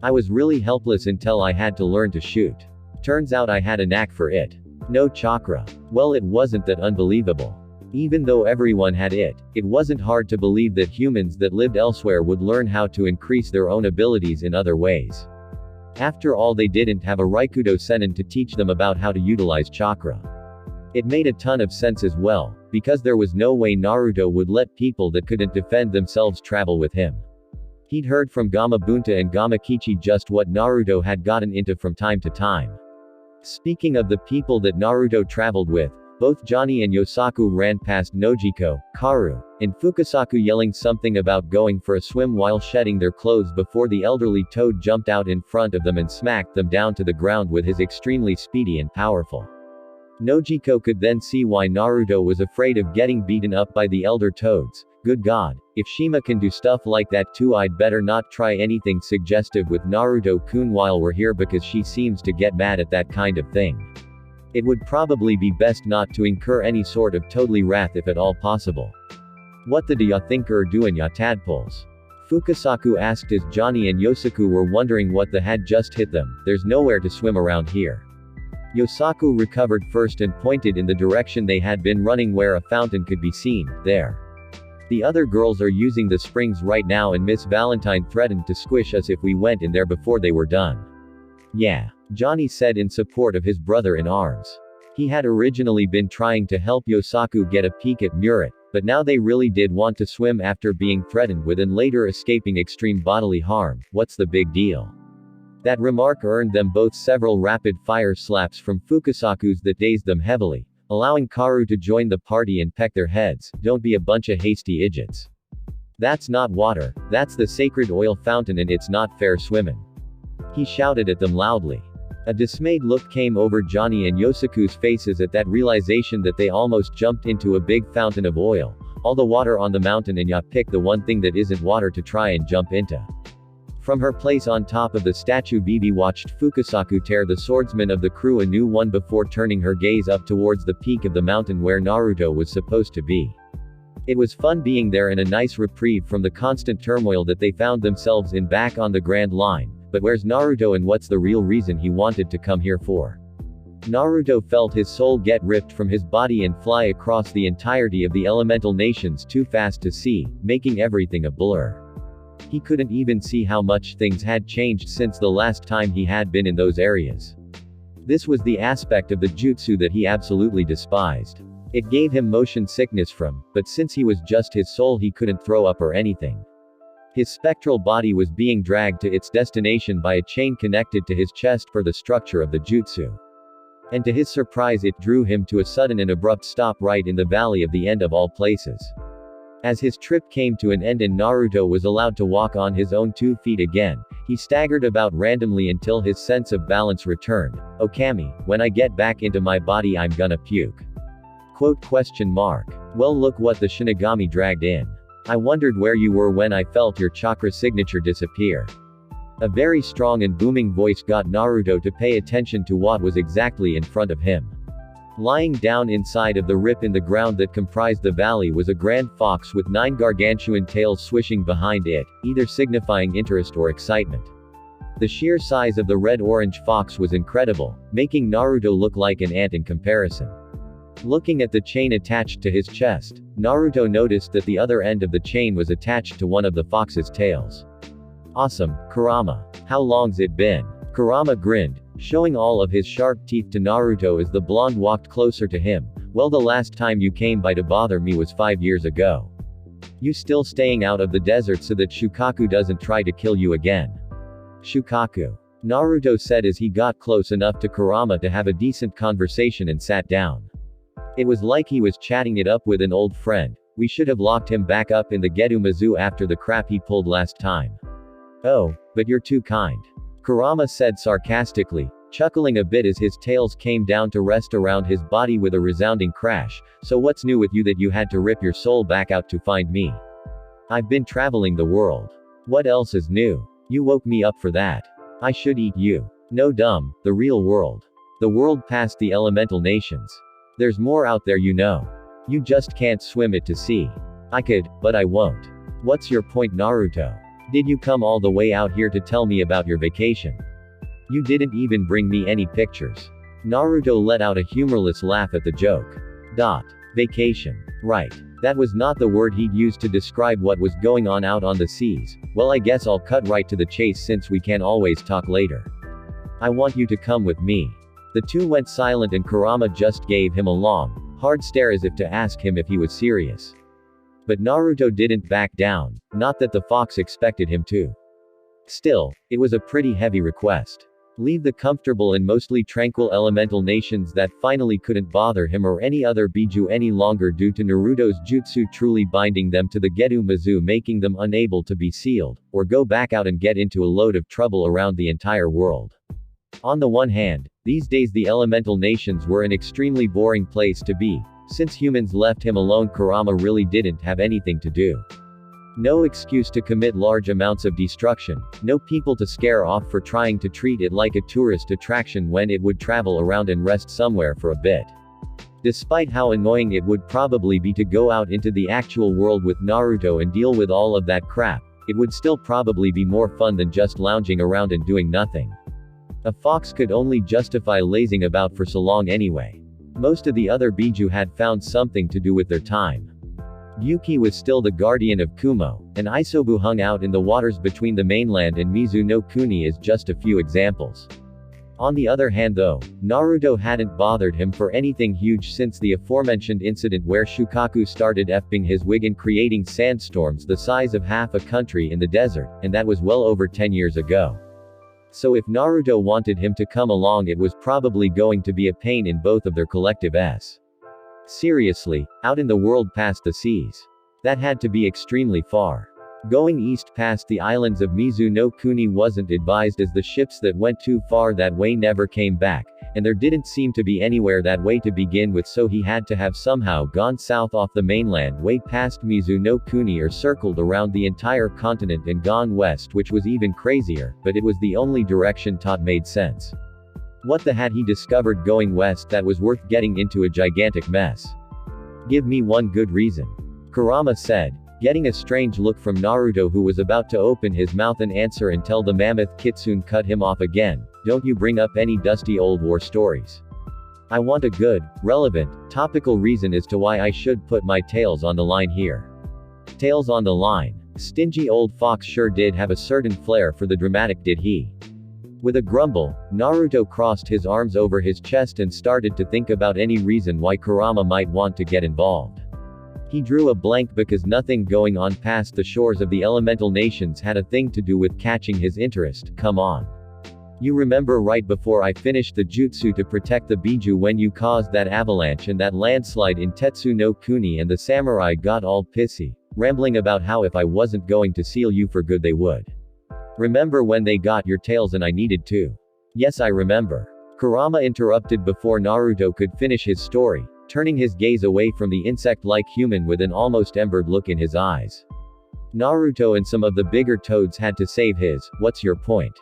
Speaker 1: I was really helpless until I had to learn to shoot. Turns out I had a knack for it. No chakra. Well, it wasn't that unbelievable. Even though everyone had it, it wasn't hard to believe that humans that lived elsewhere would learn how to increase their own abilities in other ways. After all, they didn't have a Raikudo Sennin to teach them about how to utilize chakra. It made a ton of sense as well, because there was no way Naruto would let people that couldn't defend themselves travel with him. He'd heard from Gamabunta and Gamakichi just what Naruto had gotten into from time to time. Speaking of the people that Naruto traveled with, both Johnny and Yosaku ran past Nojiko, Karu, and Fukasaku yelling something about going for a swim while shedding their clothes before the elderly toad jumped out in front of them and smacked them down to the ground with his extremely speedy and powerful. Nojiko could then see why Naruto was afraid of getting beaten up by the elder toads. Good God, if Shima can do stuff like that too, I'd better not try anything suggestive with Naruto-kun while we're here, because she seems to get mad at that kind of thing. It would probably be best not to incur any sort of toadly wrath if at all possible. What the do ya think er doin' ya tadpoles? Fukasaku asked as Johnny and Yosaku were wondering what the had just hit them. There's nowhere to swim around here. Yosaku recovered first and pointed in the direction they had been running, where a fountain could be seen. There. The other girls are using the springs right now, and Miss Valentine threatened to squish us if we went in there before they were done. Yeah. Johnny said in support of his brother-in-arms. He had originally been trying to help Yosaku get a peek at Murat, but now they really did want to swim after being threatened with and later escaping extreme bodily harm. What's the big deal? That remark earned them both several rapid-fire slaps from Fukasaku's that dazed them heavily, allowing Karu to join the party and peck their heads. Don't be a bunch of hasty idiots. That's not water, that's the sacred oil fountain, and it's not fair swimming. He shouted at them loudly. A dismayed look came over Johnny and Yosaku's faces at that realization that they almost jumped into a big fountain of oil. All the water on the mountain, and ya pick the one thing that isn't water to try and jump into. From her place on top of the statue, Vivi watched Fukasaku tear the swordsman of the crew a new one before turning her gaze up towards the peak of the mountain where Naruto was supposed to be. It was fun being there and a nice reprieve from the constant turmoil that they found themselves in back on the Grand Line. But where's Naruto, and what's the real reason he wanted to come here for? Naruto felt his soul get ripped from his body and fly across the entirety of the elemental nations too fast to see, making everything a blur. He couldn't even see how much things had changed since the last time he had been in those areas. This was the aspect of the jutsu that he absolutely despised. It gave him motion sickness but since he was just his soul, he couldn't throw up or anything. His spectral body was being dragged to its destination by a chain connected to his chest for the structure of the jutsu. And to his surprise, it drew him to a sudden and abrupt stop right in the valley of the end of all places. As his trip came to an end and Naruto was allowed to walk on his own 2 feet again, he staggered about randomly until his sense of balance returned. Okami, when I get back into my body I'm gonna puke. Quote question mark. Well, look what the Shinigami dragged in. I wondered where you were when I felt your chakra signature disappear. A very strong and booming voice got Naruto to pay attention to what was exactly in front of him. Lying down inside of the rip in the ground that comprised the valley was a grand fox with 9 gargantuan tails swishing behind it, either signifying interest or excitement. The sheer size of the red-orange fox was incredible, making Naruto look like an ant in comparison. Looking at the chain attached to his chest, Naruto noticed that the other end of the chain was attached to one of the fox's tails. Awesome, Kurama. How long's it been? Kurama grinned, showing all of his sharp teeth to Naruto as the blonde walked closer to him. Well, the last time you came by to bother me was 5 years ago. You still staying out of the desert so that Shukaku doesn't try to kill you again? Shukaku. Naruto said as he got close enough to Kurama to have a decent conversation and sat down. It was like he was chatting it up with an old friend. We should have locked him back up in the Getumazu after the crap he pulled last time. Oh, but you're too kind. Kurama said sarcastically, chuckling a bit as his tails came down to rest around his body with a resounding crash. So what's new with you that you had to rip your soul back out to find me? I've been traveling the world. What else is new? You woke me up for that. I should eat you. No dumb, the real world. The world past the elemental nations. There's more out there, you know. You just can't swim it to see. I could, but I won't. What's your point, Naruto? Did you come all the way out here to tell me about your vacation? You didn't even bring me any pictures. Naruto let out a humorless laugh at the joke. Vacation. Right. That was not the word he'd used to describe what was going on out on the seas. Well, I guess I'll cut right to the chase since we can always talk later. I want you to come with me. The two went silent and Kurama just gave him a long, hard stare as if to ask him if he was serious. But Naruto didn't back down, not that the fox expected him to. Still, it was a pretty heavy request. Leave the comfortable and mostly tranquil elemental nations that finally couldn't bother him or any other Biju any longer due to Naruto's jutsu truly binding them to the Getumazu, making them unable to be sealed, or go back out and get into a load of trouble around the entire world. On the one hand, these days the elemental nations were an extremely boring place to be. Since humans left him alone, Kurama really didn't have anything to do. No excuse to commit large amounts of destruction, no people to scare off for trying to treat it like a tourist attraction when it would travel around and rest somewhere for a bit. Despite how annoying it would probably be to go out into the actual world with Naruto and deal with all of that crap, it would still probably be more fun than just lounging around and doing nothing. A fox could only justify lazing about for so long anyway. Most of the other Biju had found something to do with their time. Yuki was still the guardian of Kumo, and Isobu hung out in the waters between the mainland and Mizu no Kuni as just a few examples. On the other hand though, Naruto hadn't bothered him for anything huge since the aforementioned incident where Shukaku started effing his wig and creating sandstorms the size of half a country in the desert, and that was well over 10 years ago. So if Naruto wanted him to come along, it was probably going to be a pain in both of their collective s. Seriously, out in the world past the seas. That had to be extremely far. Going east past the islands of Mizu no Kuni wasn't advised as the ships that went too far that way never came back, and there didn't seem to be anywhere that way to begin with, so he had to have somehow gone south off the mainland way past Mizu no Kuni or circled around the entire continent and gone west, which was even crazier, but it was the only direction Tot made sense. What the had he discovered going west that was worth getting into a gigantic mess? Give me one good reason. Kurama said, getting a strange look from Naruto, who was about to open his mouth and answer until the mammoth kitsune cut him off again. Don't you bring up any dusty old war stories. I want a good, relevant, topical reason as to why I should put my tails on the line here. Tails on the line. Stingy old fox sure did have a certain flair for the dramatic, did he? With a grumble, Naruto crossed his arms over his chest and started to think about any reason why Kurama might want to get involved. He drew a blank because nothing going on past the shores of the elemental nations had a thing to do with catching his interest. Come on. You remember right before I finished the jutsu to protect the Biju when you caused that avalanche and that landslide in Tetsu no Kuni and the samurai got all pissy, rambling about how if I wasn't going to seal you for good they would. Remember when they got your tails and I needed to? Yes, I remember. Kurama interrupted before Naruto could finish his story, turning his gaze away from the insect-like human with an almost embered look in his eyes. Naruto and some of the bigger toads had to save his. What's your point?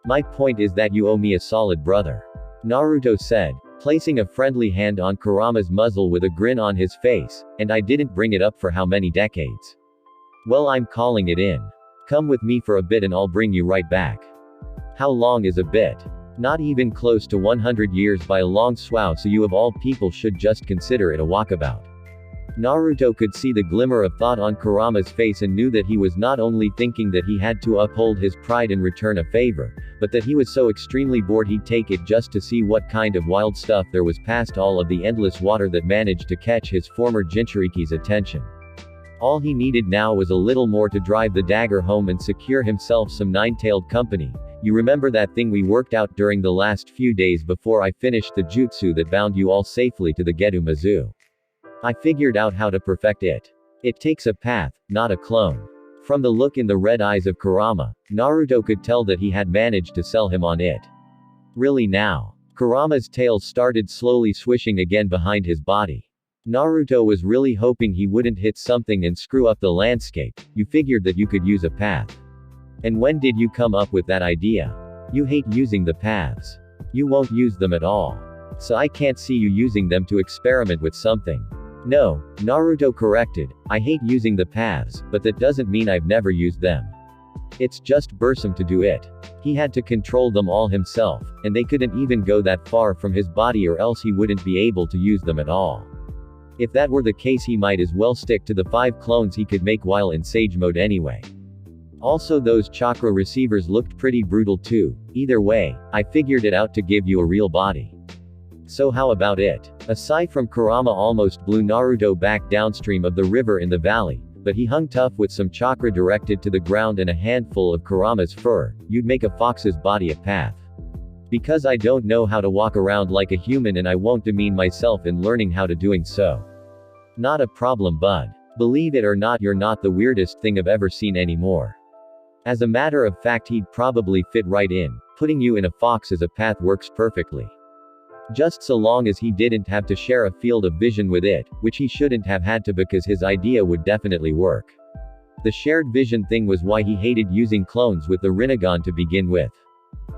Speaker 1: My point is that you owe me a solid brother. Naruto said, placing a friendly hand on Kurama's muzzle with a grin on his face, and I didn't bring it up for how many decades? Well, I'm calling it in. Come with me for a bit and I'll bring you right back. How long is a bit? Not even close to 100 years by a long swath, so you of all people should just consider it a walkabout. Naruto could see the glimmer of thought on Kurama's face and knew that he was not only thinking that he had to uphold his pride and return a favor, but that he was so extremely bored he'd take it just to see what kind of wild stuff there was past all of the endless water that managed to catch his former Jinchuriki's attention. All he needed now was a little more to drive the dagger home and secure himself some nine-tailed company. You remember that thing we worked out during the last few days before I finished the jutsu that bound you all safely to the Gedo Mizu? I figured out how to perfect it. It takes a path, not a clone. From the look in the red eyes of Kurama, Naruto could tell that he had managed to sell him on it. Really now? Kurama's tail started slowly swishing again behind his body. Naruto was really hoping he wouldn't hit something and screw up the landscape. You figured that you could use a path. And when did you come up with that idea? You hate using the paths. You won't use them at all. So I can't see you using them to experiment with something. No, Naruto corrected, I hate using the paths, but that doesn't mean I've never used them. It's just bursome to do it. He had to control them all himself, and they couldn't even go that far from his body or else he wouldn't be able to use them at all. If that were the case, he might as well stick to the 5 clones he could make while in Sage mode anyway. Also, those chakra receivers looked pretty brutal too. Either way, I figured it out to give you a real body. So how about it? A sigh from Kurama almost blew Naruto back downstream of the river in the valley, but he hung tough with some chakra directed to the ground and a handful of Kurama's fur. You'd make a fox's body a path. Because I don't know how to walk around like a human and I won't demean myself in learning how to doing so. Not a problem, bud. Believe it or not, you're not the weirdest thing I've ever seen anymore. As a matter of fact, he'd probably fit right in. Putting you in a fox as a path works perfectly. Just so long as he didn't have to share a field of vision with it, which he shouldn't have had to because his idea would definitely work. The shared vision thing was why he hated using clones with the Rinnegan to begin with.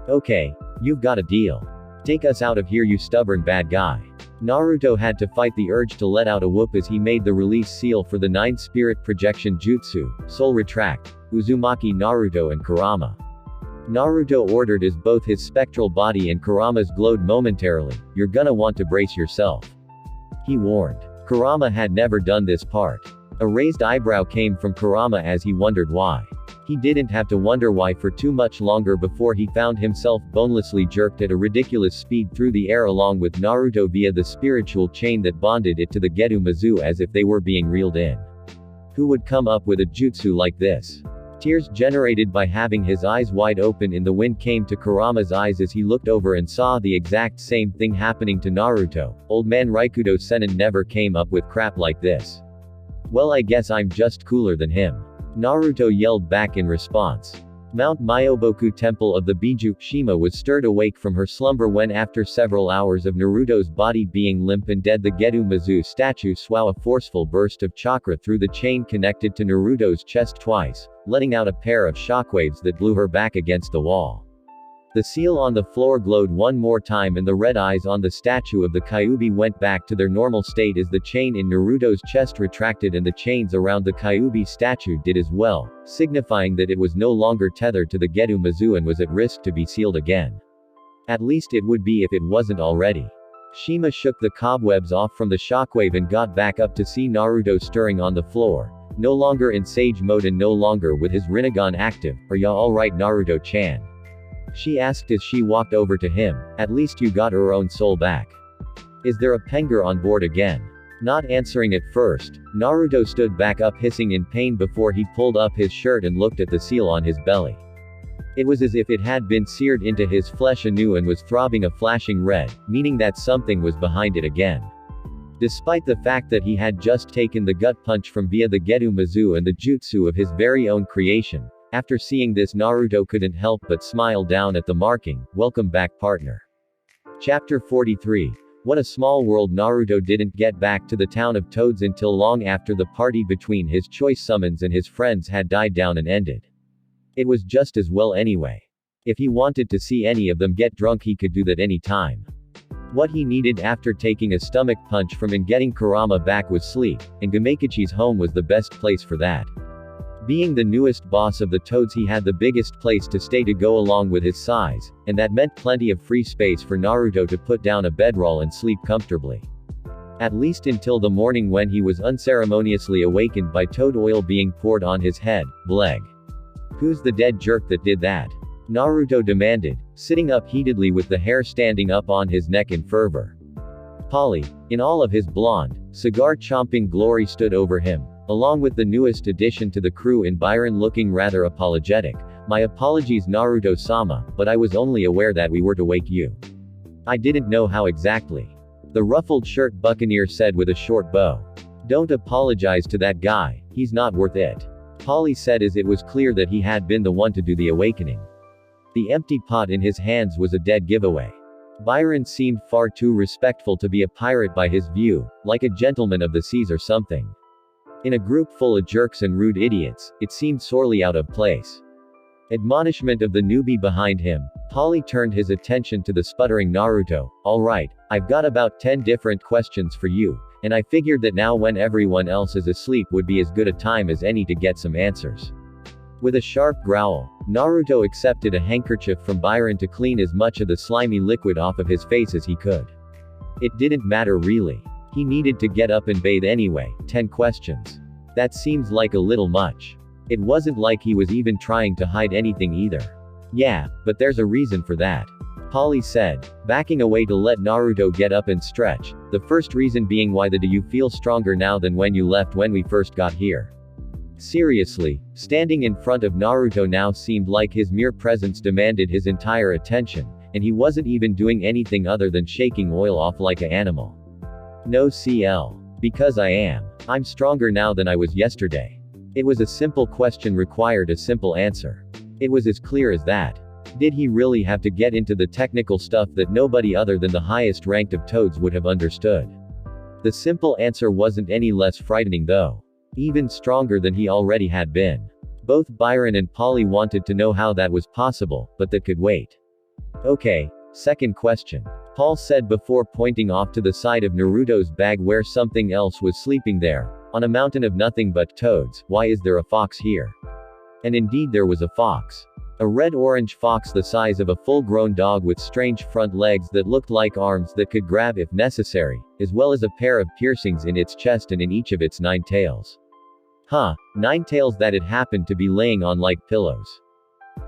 Speaker 1: Okay, you've got a deal. Take us out of here, you stubborn bad guy. Naruto had to fight the urge to let out a whoop as he made the release seal for the 9 spirit projection jutsu, Soul Retract, Uzumaki Naruto and Kurama. Naruto ordered as both his spectral body and Kurama's glowed momentarily. You're gonna want to brace yourself. He warned. Kurama had never done this part. A raised eyebrow came from Kurama as he wondered why. He didn't have to wonder why for too much longer before he found himself bonelessly jerked at a ridiculous speed through the air along with Naruto via the spiritual chain that bonded it to the Gedo Mizu as if they were being reeled in. Who would come up with a jutsu like this? Tears generated by having his eyes wide open in the wind came to Kurama's eyes as he looked over and saw the exact same thing happening to Naruto. Old man Raikudo Sennin never came up with crap like this. Well, I guess I'm just cooler than him. Naruto yelled back in response. Mount Myoboku Temple of the Biju Shima was stirred awake from her slumber when after several hours of Naruto's body being limp and dead, the Gedo Mizu statue swung a forceful burst of chakra through the chain connected to Naruto's chest twice, letting out a pair of shockwaves that blew her back against the wall. The seal on the floor glowed one more time and the red eyes on the statue of the Kyuubi went back to their normal state as the chain in Naruto's chest retracted and the chains around the Kyuubi statue did as well, signifying that it was no longer tethered to the Gedo Mizu and was at risk to be sealed again. At least it would be if it wasn't already. Shima shook the cobwebs off from the shockwave and got back up to see Naruto stirring on the floor, no longer in Sage mode and no longer with his Rinnegan active. Are ya alright, Naruto-chan? She asked as she walked over to him. At least you got her own soul back. Is there a Penger on board again? Not answering at first, Naruto stood back up hissing in pain before he pulled up his shirt and looked at the seal on his belly. It was as if it had been seared into his flesh anew and was throbbing a flashing red, meaning that something was behind it again. Despite the fact that he had just taken the gut punch from via the Gedo Mizu and the jutsu of his very own creation, after seeing this Naruto couldn't help but smile down at the marking, "Welcome back, partner." Chapter 43. What a small world. Naruto didn't get back to the town of Toads until long after the party between his choice summons and his friends had died down and ended. It was just as well anyway. If he wanted to see any of them get drunk, he could do that any time. What he needed after taking a stomach punch from and getting Kurama back was sleep, and Gamekichi's home was the best place for that. Being the newest boss of the Toads, he had the biggest place to stay to go along with his size, and that meant plenty of free space for Naruto to put down a bedroll and sleep comfortably. At least until the morning when he was unceremoniously awakened by toad oil being poured on his head. Bleg. Who's the dead jerk that did that? Naruto demanded, sitting up heatedly with the hair standing up on his neck in fervor. Polly, in all of his blonde, cigar-chomping glory, stood over him, along with the newest addition to the crew in Byron, looking rather apologetic. My apologies, Naruto-sama, but I was only aware that we were to wake you. I didn't know how exactly. The ruffled shirt buccaneer said with a short bow. Don't apologize to that guy, he's not worth it. Polly said, as it was clear that he had been the one to do the awakening. The empty pot in his hands was a dead giveaway. Byron seemed far too respectful to be a pirate by his view, like a gentleman of the seas or something. In a group full of jerks and rude idiots, it seemed sorely out of place. Admonishment of the newbie behind him, Polly turned his attention to the sputtering Naruto. Alright, I've got about 10 different questions for you, and I figured that now when everyone else is asleep would be as good a time as any to get some answers. With a sharp growl, Naruto accepted a handkerchief from Byron to clean as much of the slimy liquid off of his face as he could. It didn't matter really. He needed to get up and bathe anyway. 10 questions. That seems like a little much. It wasn't like he was even trying to hide anything either. Yeah, but there's a reason for that. Polly said, backing away to let Naruto get up and stretch. The first reason being, why do you feel stronger now than when you left when we first got here? Seriously, standing in front of Naruto now seemed like his mere presence demanded his entire attention, and he wasn't even doing anything other than shaking oil off like an animal. No CL. Because I am. I'm stronger now than I was yesterday. It was a simple question, required a simple answer. It was as clear as that. Did he really have to get into the technical stuff that nobody other than the highest ranked of Toads would have understood? The simple answer wasn't any less frightening though. Even stronger than he already had been. Both Byron and Polly wanted to know how that was possible, but that could wait. Okay, second question. Paul said before pointing off to the side of Naruto's bag where something else was sleeping there. On a mountain of nothing but toads, why is there a fox here? And indeed there was a fox. A red-orange fox the size of a full-grown dog with strange front legs that looked like arms that could grab if necessary, as well as a pair of piercings in its chest and in each of its 9 tails. Huh, 9 tails that it happened to be laying on like pillows.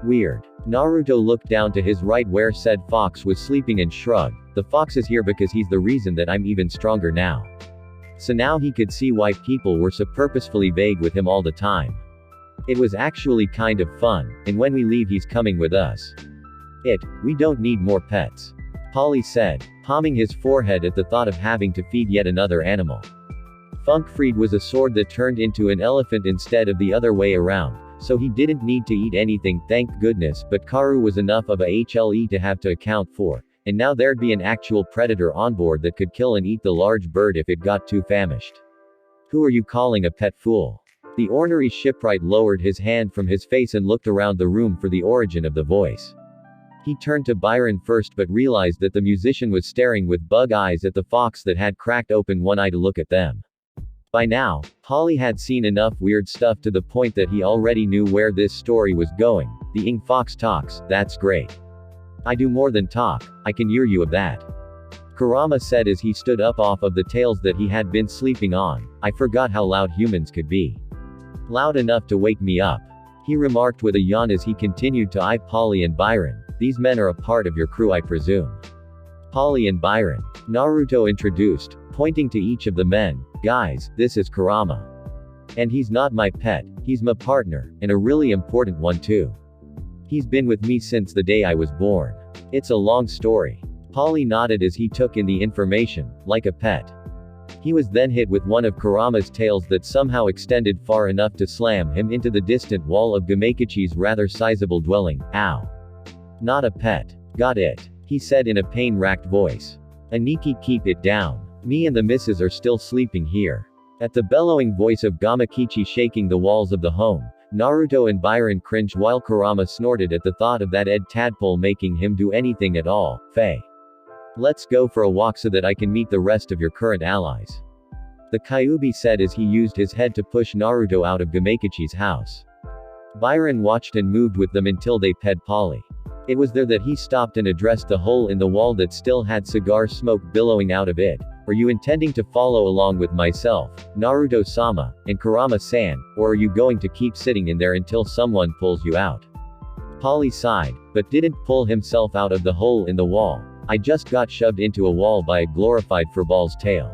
Speaker 1: Weird. Naruto looked down to his right where said fox was sleeping and shrugged. The fox is here because he's the reason that I'm even stronger now. So now he could see why people were so purposefully vague with him all the time. It was actually kind of fun, and when we leave he's coming with us. We don't need more pets. Polly said, palming his forehead at the thought of having to feed yet another animal. Funkfried was a sword that turned into an elephant instead of the other way around, so he didn't need to eat anything, thank goodness, but Karu was enough of a HLE to have to account for, and now there'd be an actual predator on board that could kill and eat the large bird if it got too famished. Who are you calling a pet, fool? The ornery shipwright lowered his hand from his face and looked around the room for the origin of the voice. He turned to Byron first but realized that the musician was staring with bug eyes at the fox that had cracked open one eye to look at them. By now, Polly had seen enough weird stuff to the point that he already knew where this story was going. The Ing Fox talks, that's great. I do more than talk, I can hear you of that. Kurama said as he stood up off of the tails that he had been sleeping on. I forgot how loud humans could be. Loud enough to wake me up. He remarked with a yawn as he continued to eye Polly and Byron. These men are a part of your crew, I presume. Polly and Byron. Naruto introduced, pointing to each of the men. Guys, this is Kurama. And he's not my pet, he's my partner, and a really important one too. He's been with me since the day I was born. It's a long story. Polly nodded as he took in the information, like a pet. He was then hit with one of Kurama's tails that somehow extended far enough to slam him into the distant wall of Gamekichi's rather sizable dwelling. Ow. Not a pet. Got it. He said in a pain-racked voice. Aniki, keep it down. Me and the missus are still sleeping here. At the bellowing voice of Gamekichi shaking the walls of the home, Naruto and Byron cringed while Kurama snorted at the thought of that Ed tadpole making him do anything at all. Faye. Let's go for a walk so that I can meet the rest of your current allies. the Kyuubi said as he used his head to push Naruto out of Gamekichi's house. Byron watched and moved with them until they ped Polly. It was there that he stopped and addressed the hole in the wall that still had cigar smoke billowing out of it. Are you intending to follow along with myself, Naruto-sama, and Kurama-san, or are you going to keep sitting in there until someone pulls you out? Polly sighed, but didn't pull himself out of the hole in the wall. I just got shoved into a wall by a glorified furball's tail.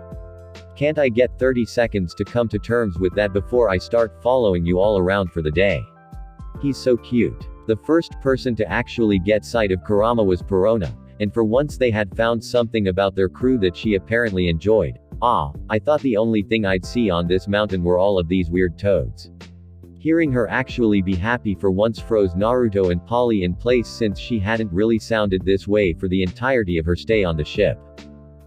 Speaker 1: Can't I get 30 seconds to come to terms with that before I start following you all around for the day? He's so cute. The first person to actually get sight of Kurama was Perona, and for once they had found something about their crew that she apparently enjoyed. Ah, I thought the only thing I'd see on this mountain were all of these weird toads. Hearing her actually be happy for once froze Naruto and Polly in place, since she hadn't really sounded this way for the entirety of her stay on the ship.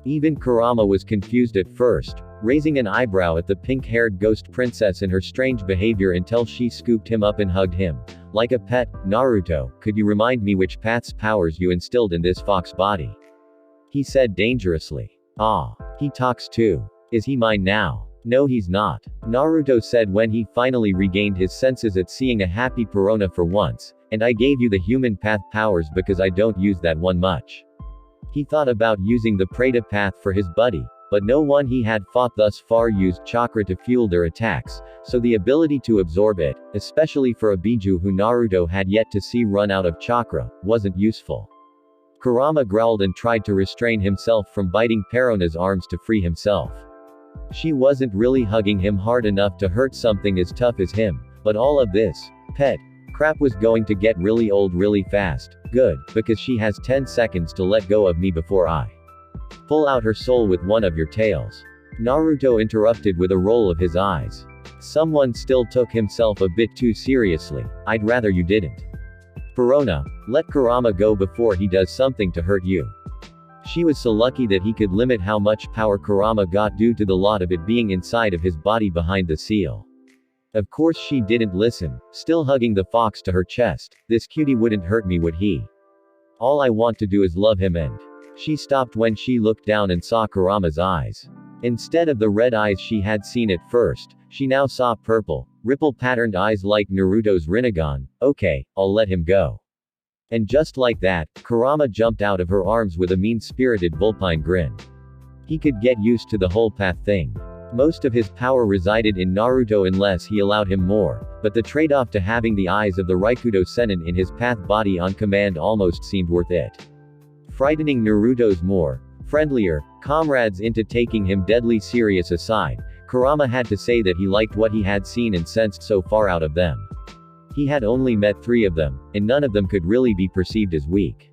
Speaker 1: Even Kurama was confused at first, raising an eyebrow at the pink-haired ghost princess and her strange behavior until she scooped him up and hugged him. Like a pet. Naruto, could you remind me which path's powers you instilled in this fox body? He said dangerously. Ah. He talks too. Is he mine now? No, he's not. Naruto said when he finally regained his senses at seeing a happy Perona for once, and I gave you the human path powers because I don't use that one much. He thought about using the Preta path for his buddy, but no one he had fought thus far used chakra to fuel their attacks, so the ability to absorb it, especially for a Biju who Naruto had yet to see run out of chakra, wasn't useful. Kurama growled and tried to restrain himself from biting Perona's arms to free himself. She wasn't really hugging him hard enough to hurt something as tough as him, but all of this pet crap was going to get really old really fast. Good, because she has 10 seconds to let go of me before I pull out her soul with one of your tails. Naruto interrupted with a roll of his eyes. Someone still took himself a bit too seriously. I'd rather you didn't. Perona, let Kurama go before he does something to hurt you. She was so lucky that he could limit how much power Kurama got due to the lot of it being inside of his body behind the seal. Of course she didn't listen, still hugging the fox to her chest. This cutie wouldn't hurt me, would he? All I want to do is love him. And she stopped when she looked down and saw Kurama's eyes. Instead of the red eyes she had seen at first, she now saw purple, ripple-patterned eyes like Naruto's Rinnegan. Okay, I'll let him go. And just like that, Kurama jumped out of her arms with a mean-spirited vulpine grin. He could get used to the whole path thing. Most of his power resided in Naruto unless he allowed him more, but the trade-off to having the eyes of the Raikudo Sennin in his path body on command almost seemed worth it. Frightening Naruto's more friendlier comrades into taking him deadly serious aside, Kurama had to say that he liked what he had seen and sensed so far out of them. He had only met 3 of them, and none of them could really be perceived as weak.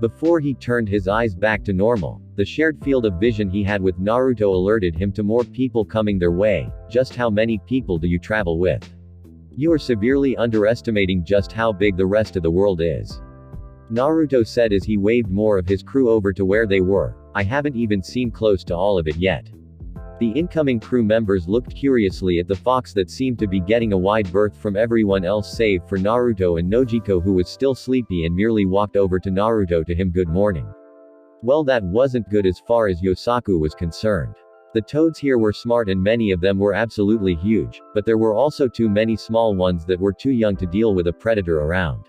Speaker 1: Before he turned his eyes back to normal, the shared field of vision he had with Naruto alerted him to more people coming their way. Just how many people do you travel with? You are severely underestimating just how big the rest of the world is. Naruto said as he waved more of his crew over to where they were. I haven't even seen close to all of it yet. The incoming crew members looked curiously at the fox that seemed to be getting a wide berth from everyone else save for Naruto and Nojiko, who was still sleepy and merely walked over to Naruto to him good morning. Well, that wasn't good as far as Yosaku was concerned. The toads here were smart and many of them were absolutely huge, but there were also too many small ones that were too young to deal with a predator around.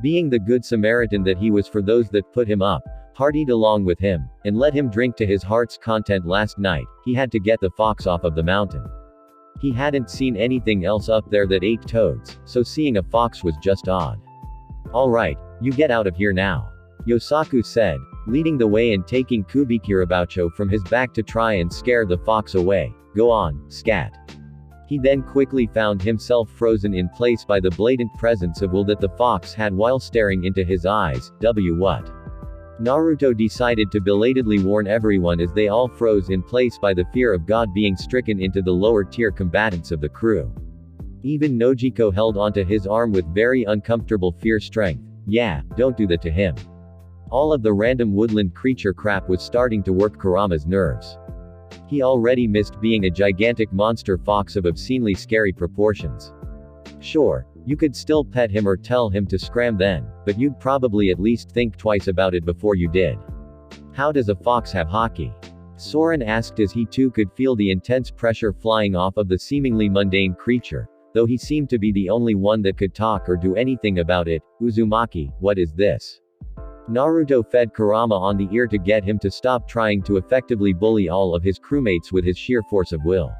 Speaker 1: Being the good Samaritan that he was for those that put him up, partied along with him, and let him drink to his heart's content last night, he had to get the fox off of the mountain. He hadn't seen anything else up there that ate toads, so seeing a fox was just odd. Alright, you get out of here now. Yosaku said, leading the way and taking Kubikirabacho from his back to try and scare the fox away. Go on, scat. He then quickly found himself frozen in place by the blatant presence of will that the fox had while staring into his eyes. What? Naruto decided to belatedly warn everyone as they all froze in place by the fear of God being stricken into the lower tier combatants of the crew. Even Nojiko held onto his arm with very uncomfortable fear strength. Yeah, don't do that to him. All of the random woodland creature crap was starting to work Kurama's nerves. He already missed being a gigantic monster fox of obscenely scary proportions. Sure, you could still pet him or tell him to scram then, but you'd probably at least think twice about it before you did. How does a fox have hockey? Soren asked as he too could feel the intense pressure flying off of the seemingly mundane creature, though he seemed to be the only one that could talk or do anything about it. Uzumaki, what is this? Naruto fed Kurama on the ear to get him to stop trying to effectively bully all of his crewmates with his sheer force of will.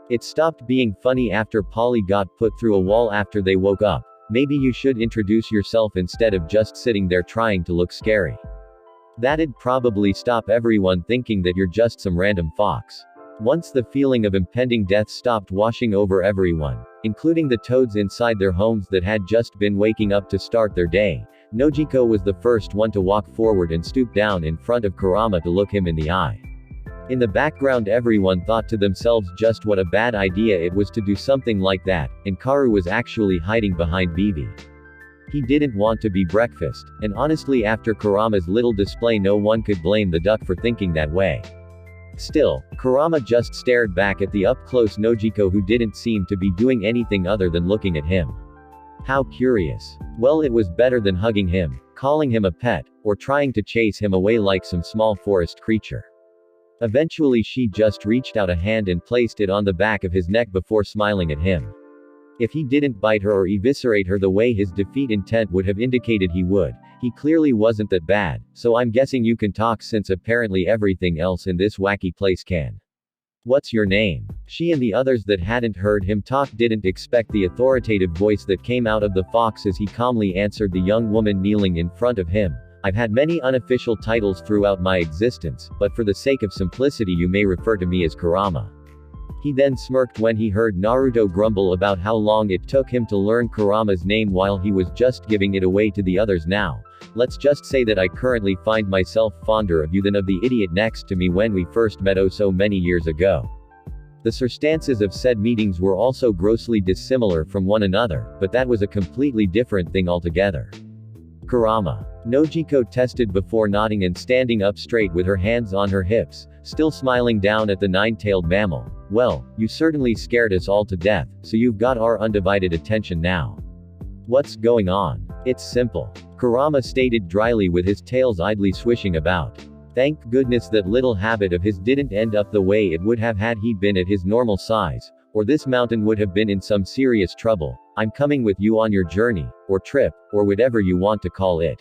Speaker 1: It stopped being funny after Polly got put through a wall after they woke up. Maybe you should introduce yourself instead of just sitting there trying to look scary. That'd probably stop everyone thinking that you're just some random fox. Once the feeling of impending death stopped washing over everyone, including the toads inside their homes that had just been waking up to start their day, Nojiko was the first one to walk forward and stoop down in front of Kurama to look him in the eye. In the background everyone thought to themselves just what a bad idea it was to do something like that, and Karu was actually hiding behind Vivi. He didn't want to be breakfast, and honestly after Kurama's little display no one could blame the duck for thinking that way. Still, Kurama just stared back at the up-close Nojiko who didn't seem to be doing anything other than looking at him. How curious. Well, it was better than hugging him, calling him a pet, or trying to chase him away like some small forest creature. Eventually she just reached out a hand and placed it on the back of his neck before smiling at him. If he didn't bite her or eviscerate her the way his defeat intent would have indicated he would, he clearly wasn't that bad, so I'm guessing you can talk since apparently everything else in this wacky place can. What's your name? She and the others that hadn't heard him talk didn't expect the authoritative voice that came out of the fox as he calmly answered the young woman kneeling in front of him. I've had many unofficial titles throughout my existence, but for the sake of simplicity you may refer to me as Kurama. He then smirked when he heard Naruto grumble about how long it took him to learn Kurama's name while he was just giving it away to the others now. Let's just say that I currently find myself fonder of you than of the idiot next to me when we first met oh so many years ago. The circumstances of said meetings were also grossly dissimilar from one another, but that was a completely different thing altogether. Kurama. Nojiko tested before nodding and standing up straight with her hands on her hips, still smiling down at the nine-tailed mammal. Well, you certainly scared us all to death, so you've got our undivided attention now. What's going on? It's simple. Kurama stated dryly with his tails idly swishing about. Thank goodness that little habit of his didn't end up the way it would have had he been at his normal size, or this mountain would have been in some serious trouble. I'm coming with you on your journey, or trip, or whatever you want to call it.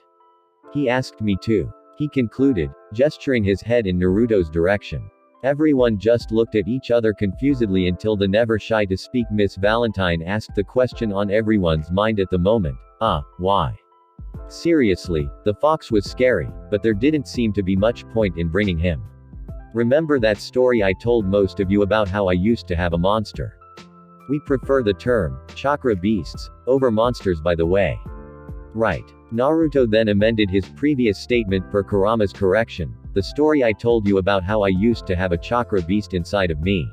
Speaker 1: He asked me to. He concluded, gesturing his head in Naruto's direction. Everyone just looked at each other confusedly until the never shy to speak Miss Valentine asked the question on everyone's mind at the moment. Why? Seriously, the fox was scary, but there didn't seem to be much point in bringing him. Remember that story I told most of you about how I used to have a monster? We prefer the term, chakra beasts, over monsters by the way. Right. Naruto then amended his previous statement per Kurama's correction. The story I told you about how I used to have a chakra beast inside of me.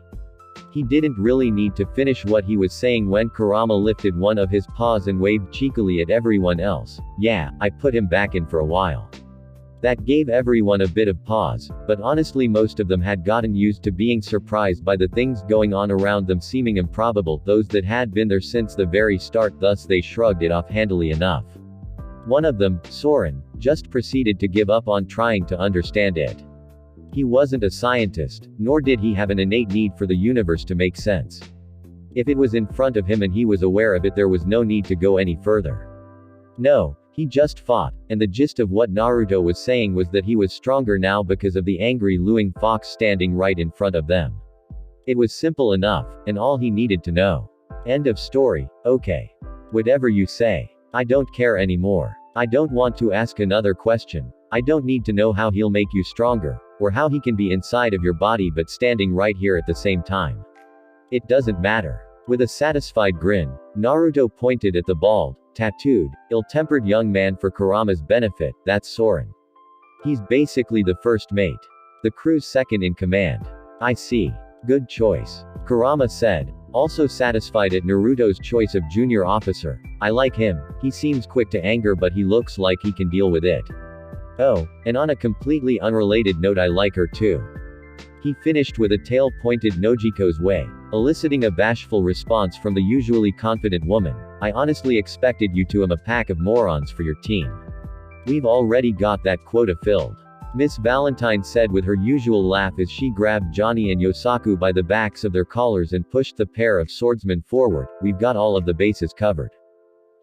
Speaker 1: He didn't really need to finish what he was saying when Kurama lifted one of his paws and waved cheekily at everyone else. Yeah, I put him back in for a while. That gave everyone a bit of pause, but honestly most of them had gotten used to being surprised by the things going on around them seeming improbable, those that had been there since the very start, thus they shrugged it off handily enough. One of them, Soren, just proceeded to give up on trying to understand it. He wasn't a scientist, nor did he have an innate need for the universe to make sense. If it was in front of him and he was aware of it, there was no need to go any further. No, he just fought, and the gist of what Naruto was saying was that he was stronger now because of the angry looing fox standing right in front of them. It was simple enough, and all he needed to know. End of story. Okay. Whatever you say. I don't care anymore. I don't want to ask another question. I don't need to know how he'll make you stronger, or how he can be inside of your body but standing right here at the same time. It doesn't matter. With a satisfied grin, Naruto pointed at the bald, tattooed, ill-tempered young man for Kurama's benefit. That's Soren. He's basically the first mate. The crew's second in command. I see. Good choice. Kurama said, also satisfied at Naruto's choice of junior officer. I like him. He seems quick to anger but he looks like he can deal with it. Oh, and on a completely unrelated note, I like her too. He finished with a tail pointed Nojiko's way, eliciting a bashful response from the usually confident woman. I honestly expected you to am a pack of morons for your team. We've already got that quota filled. Miss Valentine said with her usual laugh as she grabbed Johnny and Yosaku by the backs of their collars and pushed the pair of swordsmen forward. We've got all of the bases covered.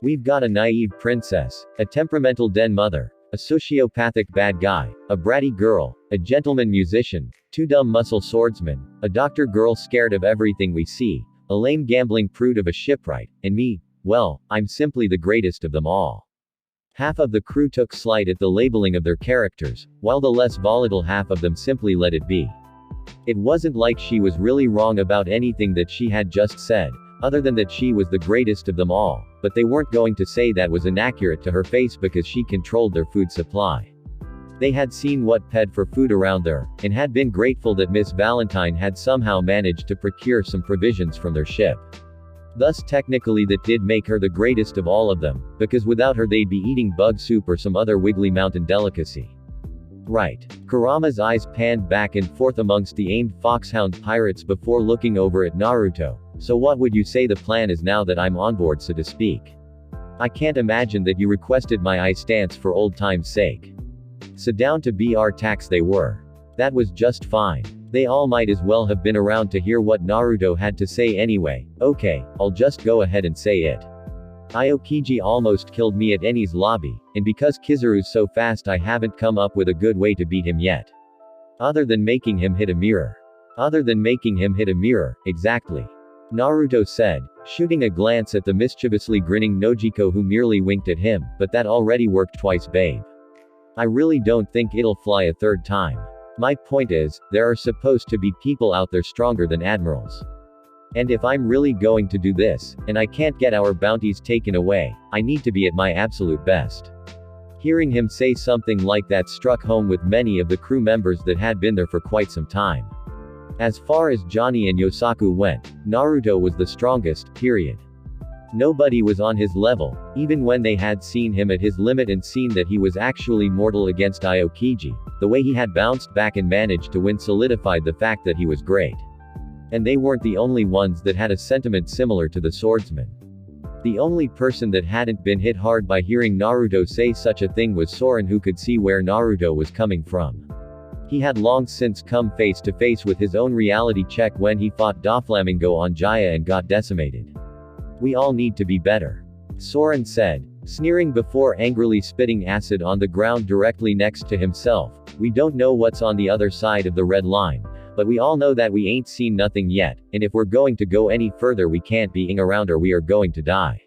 Speaker 1: We've got a naive princess, a temperamental den mother, a sociopathic bad guy, a bratty girl, a gentleman musician, two dumb muscle swordsmen, a doctor girl scared of everything we see, a lame gambling prude of a shipwright, and me, well, I'm simply the greatest of them all. Half of the crew took slight at the labeling of their characters, while the less volatile half of them simply let it be. It wasn't like she was really wrong about anything that she had just said, other than that she was the greatest of them all, but they weren't going to say that was inaccurate to her face because she controlled their food supply. They had seen what paid for food around there, and had been grateful that Miss Valentine had somehow managed to procure some provisions from their ship. Thus technically that did make her the greatest of all of them, because without her they'd be eating bug soup or some other wiggly mountain delicacy. Right. Kurama's eyes panned back and forth amongst the aimed foxhound pirates before looking over at Naruto. So what would you say the plan is now that I'm on board, so to speak? I can't imagine that you requested my eye stance for old time's sake. So down to BR tax they were. That was just fine. They all might as well have been around to hear what Naruto had to say anyway. Okay, I'll just go ahead and say it. Aokiji almost killed me at Eni's lobby, and because Kizaru's so fast I haven't come up with a good way to beat him yet. Other than making him hit a mirror. Exactly. Naruto said, shooting a glance at the mischievously grinning Nojiko who merely winked at him, but that already worked twice, babe. I really don't think it'll fly a third time. My point is, there are supposed to be people out there stronger than admirals. And if I'm really going to do this, and I can't get our bounties taken away, I need to be at my absolute best. Hearing him say something like that struck home with many of the crew members that had been there for quite some time. As far as Johnny and Yosaku went, Naruto was the strongest, period. Nobody was on his level, even when they had seen him at his limit and seen that he was actually mortal against Aokiji. The way he had bounced back and managed to win solidified the fact that he was great. And they weren't the only ones that had a sentiment similar to the swordsman. The only person that hadn't been hit hard by hearing Naruto say such a thing was Soren, who could see where Naruto was coming from. He had long since come face to face with his own reality check when he fought Doflamingo on Jaya and got decimated. We all need to be better. Soren said, sneering before angrily spitting acid on the ground directly next to himself. We don't know what's on the other side of the red line, but we all know that we ain't seen nothing yet, and if we're going to go any further we can't be ing around or we are going to die.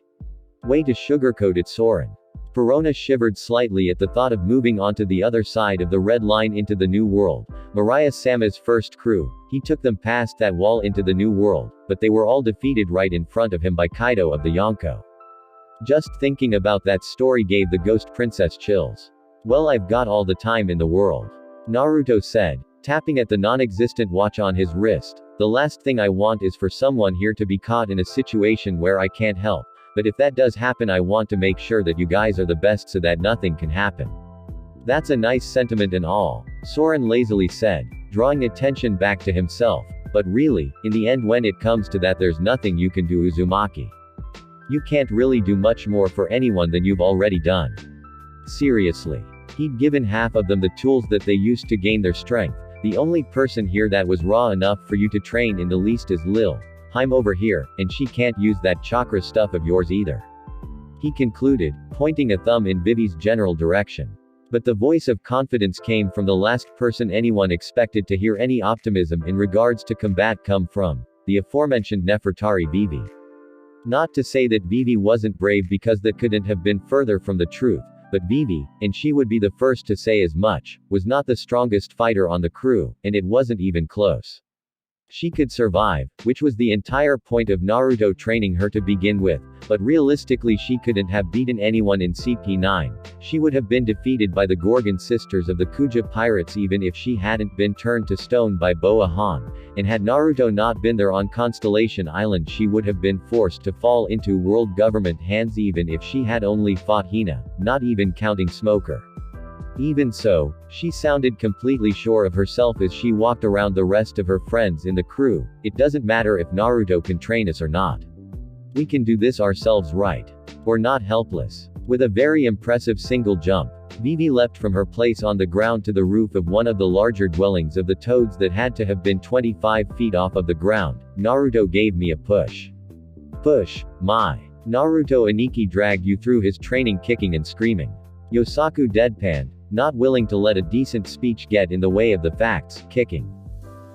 Speaker 1: Way to sugarcoat it, Soren. Perona shivered slightly at the thought of moving onto the other side of the red line into the new world. Mariah Sama's first crew, he took them past that wall into the new world, but they were all defeated right in front of him by Kaido of the Yonko. Just thinking about that story gave the ghost princess chills. Well, I've got all the time in the world. Naruto said, tapping at the non-existent watch on his wrist. The last thing I want is for someone here to be caught in a situation where I can't help. But if that does happen, I want to make sure that you guys are the best so that nothing can happen. That's a nice sentiment and all, Soren lazily said, drawing attention back to himself. But really, in the end when it comes to that there's nothing you can do, Uzumaki. You can't really do much more for anyone than you've already done. Seriously. He'd given half of them the tools that they used to gain their strength. The only person here that was raw enough for you to train in the least is Lil. I'm over here, and she can't use that chakra stuff of yours either. He concluded, pointing a thumb in Vivi's general direction. But the voice of confidence came from the last person anyone expected to hear any optimism in regards to combat come from, the aforementioned Nefertari Vivi. Not to say that Vivi wasn't brave, because that couldn't have been further from the truth, but Vivi, and she would be the first to say as much, was not the strongest fighter on the crew, and it wasn't even close. She could survive, which was the entire point of Naruto training her to begin with, but realistically she couldn't have beaten anyone in CP9. She would have been defeated by the Gorgon sisters of the Kuja pirates even if she hadn't been turned to stone by Boa Han, and had Naruto not been there on Constellation Island she would have been forced to fall into world government hands even if she had only fought Hina, not even counting Smoker. Even so, she sounded completely sure of herself as she walked around the rest of her friends in the crew. It doesn't matter if Naruto can train us or not. We can do this ourselves, right? We're not helpless. With a very impressive single jump, Vivi leapt from her place on the ground to the roof of one of the larger dwellings of the toads that had to have been 25 feet off of the ground. Naruto gave me a push. Push, my. Naruto Aniki dragged you through his training kicking and screaming. Yosaku deadpanned, not willing to let a decent speech get in the way of the facts, kicking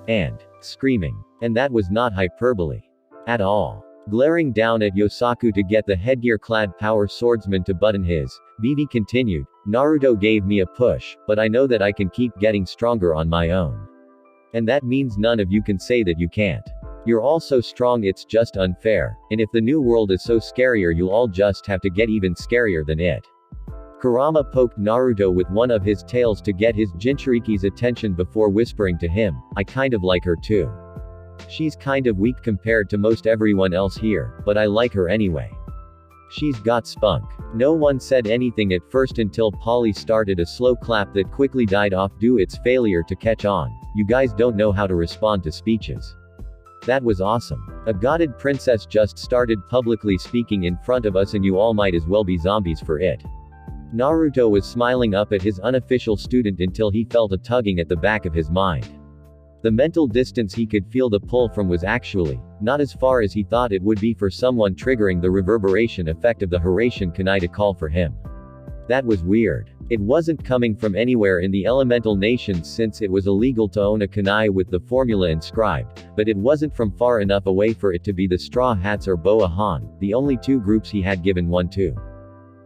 Speaker 1: and screaming. And that was not hyperbole at all. Glaring down at Yosaku to get the headgear-clad power swordsman to button his, Vivi continued, Naruto gave me a push, but I know that I can keep getting stronger on my own. And that means none of you can say that you can't. You're all so strong it's just unfair, and if the new world is so scarier you'll all just have to get even scarier than it. Kurama poked Naruto with one of his tails to get his Jinchuriki's attention before whispering to him, I kind of like her too. She's kind of weak compared to most everyone else here, but I like her anyway. She's got spunk. No one said anything at first until Polly started a slow clap that quickly died off due to its failure to catch on. You guys don't know how to respond to speeches. That was awesome. A godded princess just started publicly speaking in front of us and you all might as well be zombies for it. Naruto was smiling up at his unofficial student until he felt a tugging at the back of his mind. The mental distance he could feel the pull from was actually not as far as he thought it would be for someone triggering the reverberation effect of the Hiraishin kunai to call for him. That was weird. It wasn't coming from anywhere in the elemental nations since it was illegal to own a kunai with the formula inscribed, but it wasn't from far enough away for it to be the Straw Hats or Boa Han, the only two groups he had given one to.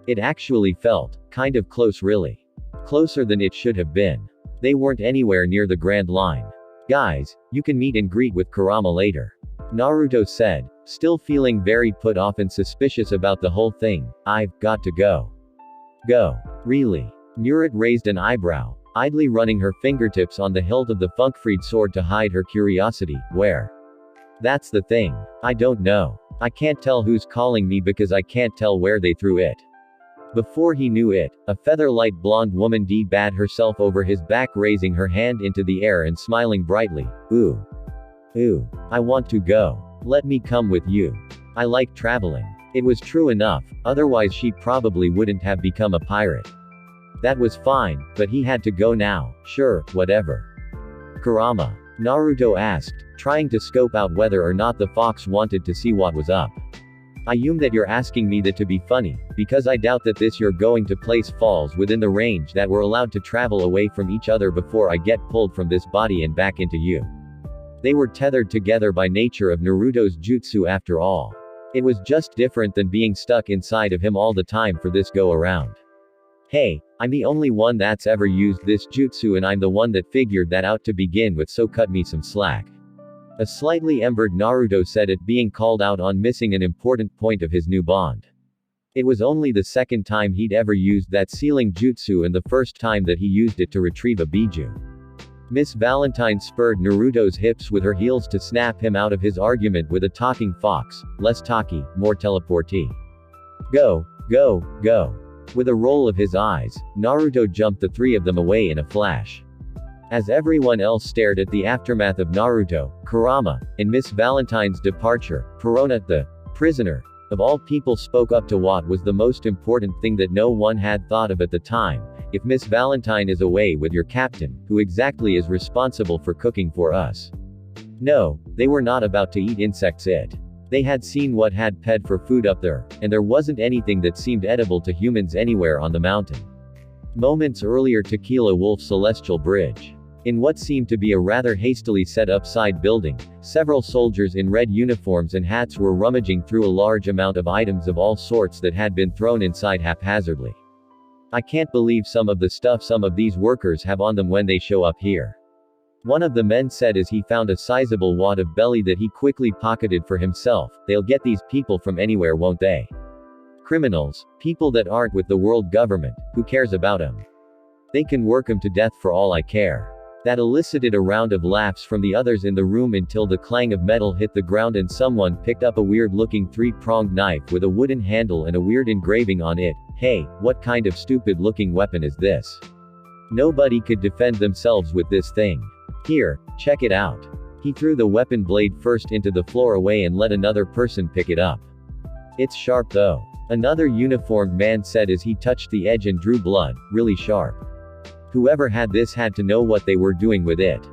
Speaker 1: It actually felt kind of close, really. Closer than it should have been. They weren't anywhere near the Grand Line. Guys, you can meet and greet with Kurama later. Naruto said, still feeling very put off and suspicious about the whole thing. I've got to go. Go. Really? Murit raised an eyebrow, idly running her fingertips on the hilt of the Funkfried sword to hide her curiosity. Where? That's the thing. I don't know. I can't tell who's calling me because I can't tell where they threw it. Before he knew it, a feather-light blonde woman bade herself over his back, raising her hand into the air and smiling brightly. Ooh. Ooh. I want to go. Let me come with you. I like traveling. It was true enough, otherwise she probably wouldn't have become a pirate. That was fine, but he had to go now. Sure, whatever. Kurama. Naruto asked, trying to scope out whether or not the fox wanted to see what was up. I assume that you're asking me that to be funny, because I doubt that this you're going to place falls within the range that we're allowed to travel away from each other before I get pulled from this body and back into you. They were tethered together by nature of Naruto's jutsu after all. It was just different than being stuck inside of him all the time for this go around. Hey, I'm the only one that's ever used this jutsu and I'm the one that figured that out to begin with, so cut me some slack. A slightly embered Naruto said it, being called out on missing an important point of his new bond. It was only the second time he'd ever used that sealing jutsu and the first time that he used it to retrieve a biju. Miss Valentine spurred Naruto's hips with her heels to snap him out of his argument with a talking fox. Less talky, more teleportee. Go, go, go. With a roll of his eyes, Naruto jumped the three of them away in a flash. As everyone else stared at the aftermath of Naruto, Kurama, and Miss Valentine's departure, Perona, the prisoner, of all people, spoke up to what was the most important thing that no one had thought of at the time. If Miss Valentine is away with your captain, who exactly is responsible for cooking for us? No, they were not about to eat insects. They had seen what had ped for food up there, and there wasn't anything that seemed edible to humans anywhere on the mountain. Moments earlier, Tequila Wolf Celestial Bridge. In what seemed to be a rather hastily set up side building, several soldiers in red uniforms and hats were rummaging through a large amount of items of all sorts that had been thrown inside haphazardly. I can't believe some of the stuff some of these workers have on them when they show up here. One of the men said as he found a sizable wad of belly that he quickly pocketed for himself. They'll get these people from anywhere, won't they? Criminals, people that aren't with the world government, who cares about them? They can work 'em to death for all I care. That elicited a round of laughs from the others in the room until the clang of metal hit the ground and someone picked up a weird-looking three-pronged knife with a wooden handle and a weird engraving on it. Hey, what kind of stupid-looking weapon is this? Nobody could defend themselves with this thing. Here, check it out. He threw the weapon blade first into the floor away and let another person pick it up. It's sharp though. Another uniformed man said as he touched the edge and drew blood, really sharp. Whoever had this had to know what they were doing with it.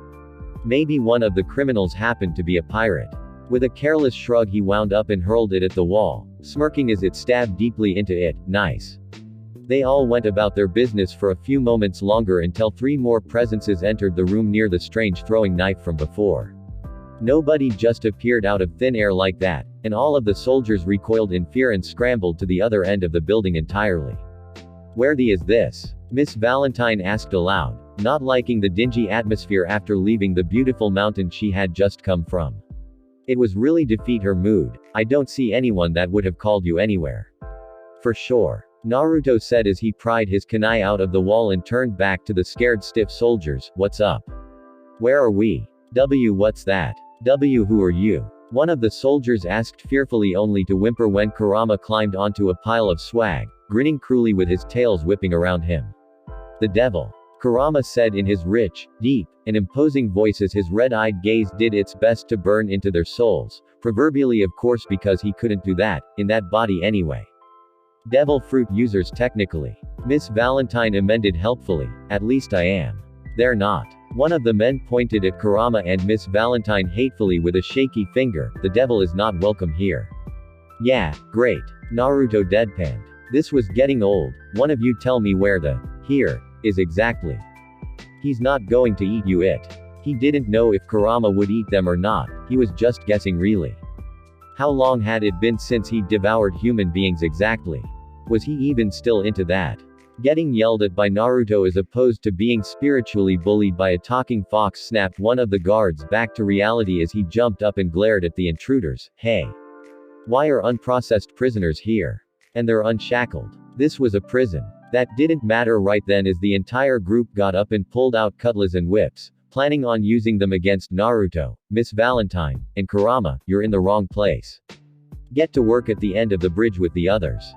Speaker 1: Maybe one of the criminals happened to be a pirate. With a careless shrug he wound up and hurled it at the wall, smirking as it stabbed deeply into it. Nice. They all went about their business for a few moments longer until 3 more presences entered the room near the strange throwing knife from before. Nobody just appeared out of thin air like that, and all of the soldiers recoiled in fear and scrambled to the other end of the building entirely. Where the is this? Miss Valentine asked aloud, not liking the dingy atmosphere after leaving the beautiful mountain she had just come from. It was really defeat her mood. I don't see anyone that would have called you anywhere. For sure. Naruto said as he pried his kunai out of the wall and turned back to the scared stiff soldiers. What's up? Where are we? What's that? Who are you? One of the soldiers asked fearfully only to whimper when Kurama climbed onto a pile of swag, grinning cruelly with his tails whipping around him. The devil. Kurama said in his rich, deep, and imposing voice as his red-eyed gaze did its best to burn into their souls, proverbially of course because he couldn't do that, in that body anyway. Devil fruit users technically. Miss Valentine amended helpfully, at least I am. They're not. One of the men pointed at Kurama and Miss Valentine hatefully with a shaky finger. The devil is not welcome here. Yeah, great. Naruto deadpanned. This was getting old. One of you tell me where the here is exactly. He's not going to eat you it. He didn't know if Kurama would eat them or not. He was just guessing really. How long had it been since he devoured human beings exactly? Was he even still into that? Getting yelled at by Naruto as opposed to being spiritually bullied by a talking fox snapped one of the guards back to reality as he jumped up and glared at the intruders. Hey! Why are unprocessed prisoners here? And they're unshackled. This was a prison. That didn't matter right then as the entire group got up and pulled out cutlass and whips, planning on using them against Naruto, Miss Valentine, and Kurama. You're in the wrong place. Get to work at the end of the bridge with the others.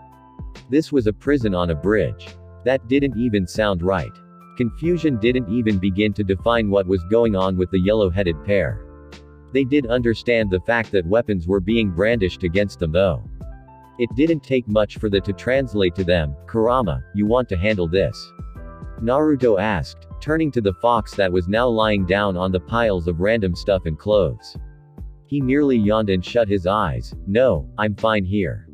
Speaker 1: This was a prison on a bridge. That didn't even sound right. Confusion didn't even begin to define what was going on with the yellow-headed pair. They did understand the fact that weapons were being brandished against them though. It didn't take much for that to translate to them. Kurama, you want to handle this? Naruto asked, turning to the fox that was now lying down on the piles of random stuff and clothes. He merely yawned and shut his eyes. No, I'm fine here.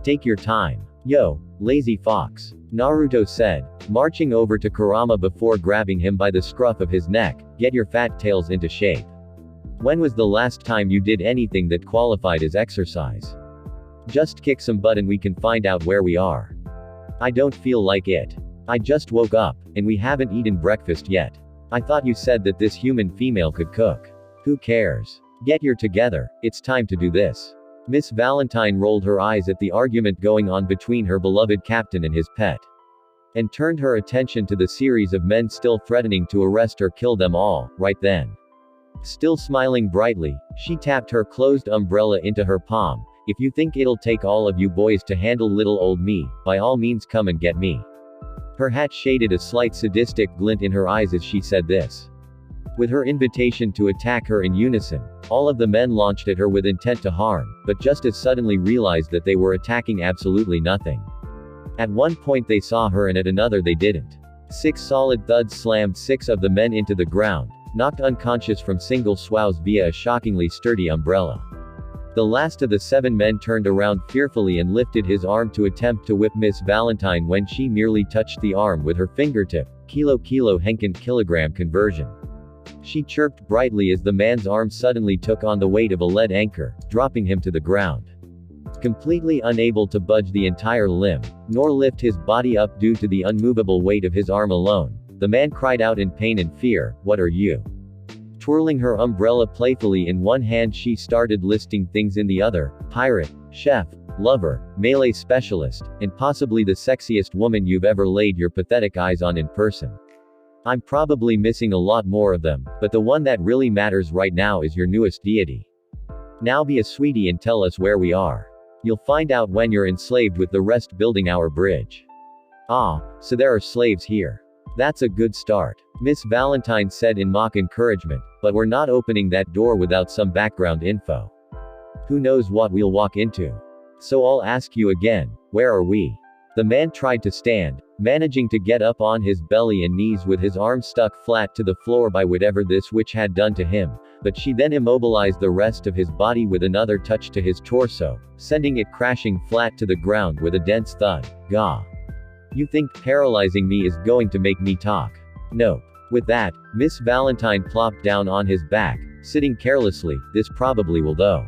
Speaker 1: Take your time. Yo, lazy fox. Naruto said, marching over to Kurama before grabbing him by the scruff of his neck. Get your fat tails into shape. When was the last time you did anything that qualified as exercise? Just kick some butt and we can find out where we are. I don't feel like it. I just woke up, and we haven't eaten breakfast yet. I thought you said that this human female could cook. Who cares? Get your together, it's time to do this. Miss Valentine rolled her eyes at the argument going on between her beloved captain and his pet. And turned her attention to the series of men still threatening to arrest or kill them all, right then. Still smiling brightly, she tapped her closed umbrella into her palm. If you think it'll take all of you boys to handle little old me, by all means come and get me. Her hat shaded a slight sadistic glint in her eyes as she said this. With her invitation to attack her in unison, all of the men launched at her with intent to harm, but just as suddenly realized that they were attacking absolutely nothing. At one point they saw her and at another they didn't. 6 solid thuds slammed 6 of the men into the ground, knocked unconscious from single swouts via a shockingly sturdy umbrella. The last of the 7 men turned around fearfully and lifted his arm to attempt to whip Miss Valentine when she merely touched the arm with her fingertip. Kilo Henkin kilogram conversion. She chirped brightly as the man's arm suddenly took on the weight of a lead anchor, dropping him to the ground. Completely unable to budge the entire limb, nor lift his body up due to the unmovable weight of his arm alone, the man cried out in pain and fear, "What are you?" Twirling her umbrella playfully in one hand she started listing things in the other: pirate, chef, lover, melee specialist, and possibly the sexiest woman you've ever laid your pathetic eyes on in person. I'm probably missing a lot more of them, but the one that really matters right now is your newest deity. Now be a sweetie and tell us where we are. You'll find out when you're enslaved with the rest building our bridge. Ah, so there are slaves here. That's a good start. Miss Valentine said in mock encouragement, but we're not opening that door without some background info. Who knows what we'll walk into? So I'll ask you again, Where are we? The man tried to stand, managing to get up on his belly and knees with his arms stuck flat to the floor by whatever this witch had done to him, but she then immobilized the rest of his body with another touch to his torso, sending it crashing flat to the ground with a dense thud. Gah. You think paralyzing me is going to make me talk? Nope. With that, Miss Valentine plopped down on his back, sitting carelessly. This probably will though.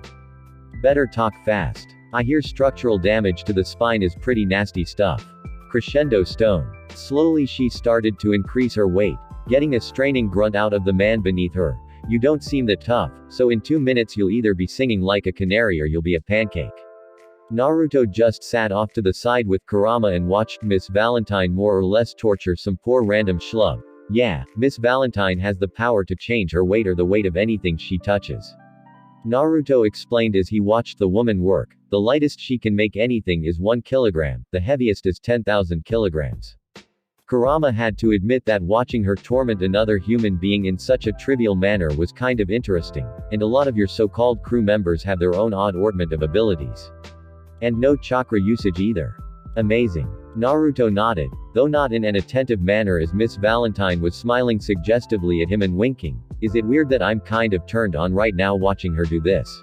Speaker 1: Better talk fast. I hear structural damage to the spine is pretty nasty stuff. Crescendo stone. Slowly she started to increase her weight, getting a straining grunt out of the man beneath her. You don't seem that tough, so in 2 minutes you'll either be singing like a canary or you'll be a pancake. Naruto just sat off to the side with Kurama and watched Miss Valentine more or less torture some poor random schlub. Yeah, Miss Valentine has the power to change her weight or the weight of anything she touches. Naruto explained as he watched the woman work. The lightest she can make anything is 1 kilogram, the heaviest is 10,000 kilograms. Kurama had to admit that watching her torment another human being in such a trivial manner was kind of interesting, and a lot of your so-called crew members have their own odd assortment of abilities. And no chakra usage either. Amazing. Naruto nodded, though not in an attentive manner as Miss Valentine was smiling suggestively at him and winking. Is it weird that I'm kind of turned on right now watching her do this?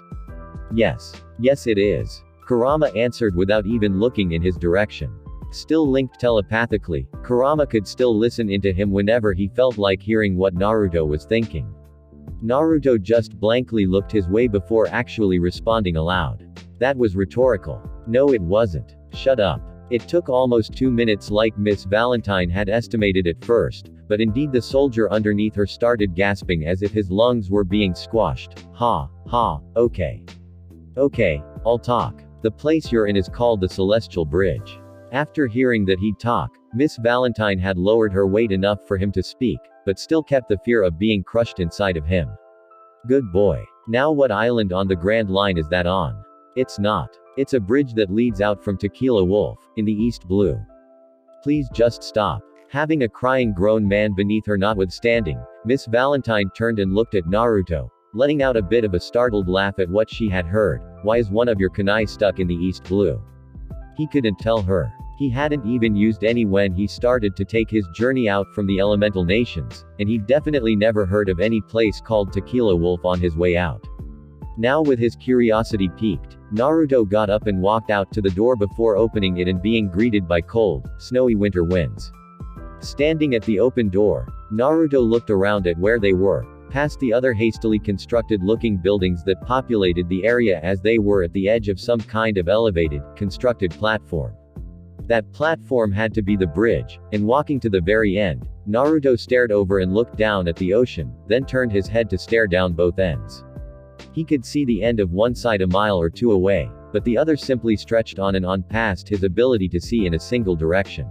Speaker 1: Yes. Yes it is. Kurama answered without even looking in his direction. Still linked telepathically, Kurama could still listen into him whenever he felt like hearing what Naruto was thinking. Naruto just blankly looked his way before actually responding aloud. That was rhetorical. No it wasn't. Shut up. It took almost 2 minutes like Miss Valentine had estimated at first, but indeed the soldier underneath her started gasping as if his lungs were being squashed. Okay. Okay, I'll talk. The place you're in is called the Celestial Bridge. After hearing that he'd talk, Miss Valentine had lowered her weight enough for him to speak, but still kept the fear of being crushed inside of him. Good boy. Now what island on the Grand Line is that on? It's not. It's a bridge that leads out from Tequila Wolf, in the East Blue. Please just stop. Having a crying grown man beneath her notwithstanding, Miss Valentine turned and looked at Naruto, letting out a bit of a startled laugh at what she had heard. Why is one of your kunai stuck in the East Blue? He couldn't tell her. He hadn't even used any when he started to take his journey out from the elemental nations, and he definitely never heard of any place called Tequila Wolf on his way out. Now with his curiosity piqued, Naruto got up and walked out to the door before opening it and being greeted by cold, snowy winter winds. Standing at the open door, Naruto looked around at where they were, past the other hastily constructed looking buildings that populated the area as they were at the edge of some kind of elevated, constructed platform. That platform had to be the bridge, and walking to the very end, Naruto stared over and looked down at the ocean, then turned his head to stare down both ends. He could see the end of one side a mile or two away, but the other simply stretched on and on past his ability to see in a single direction.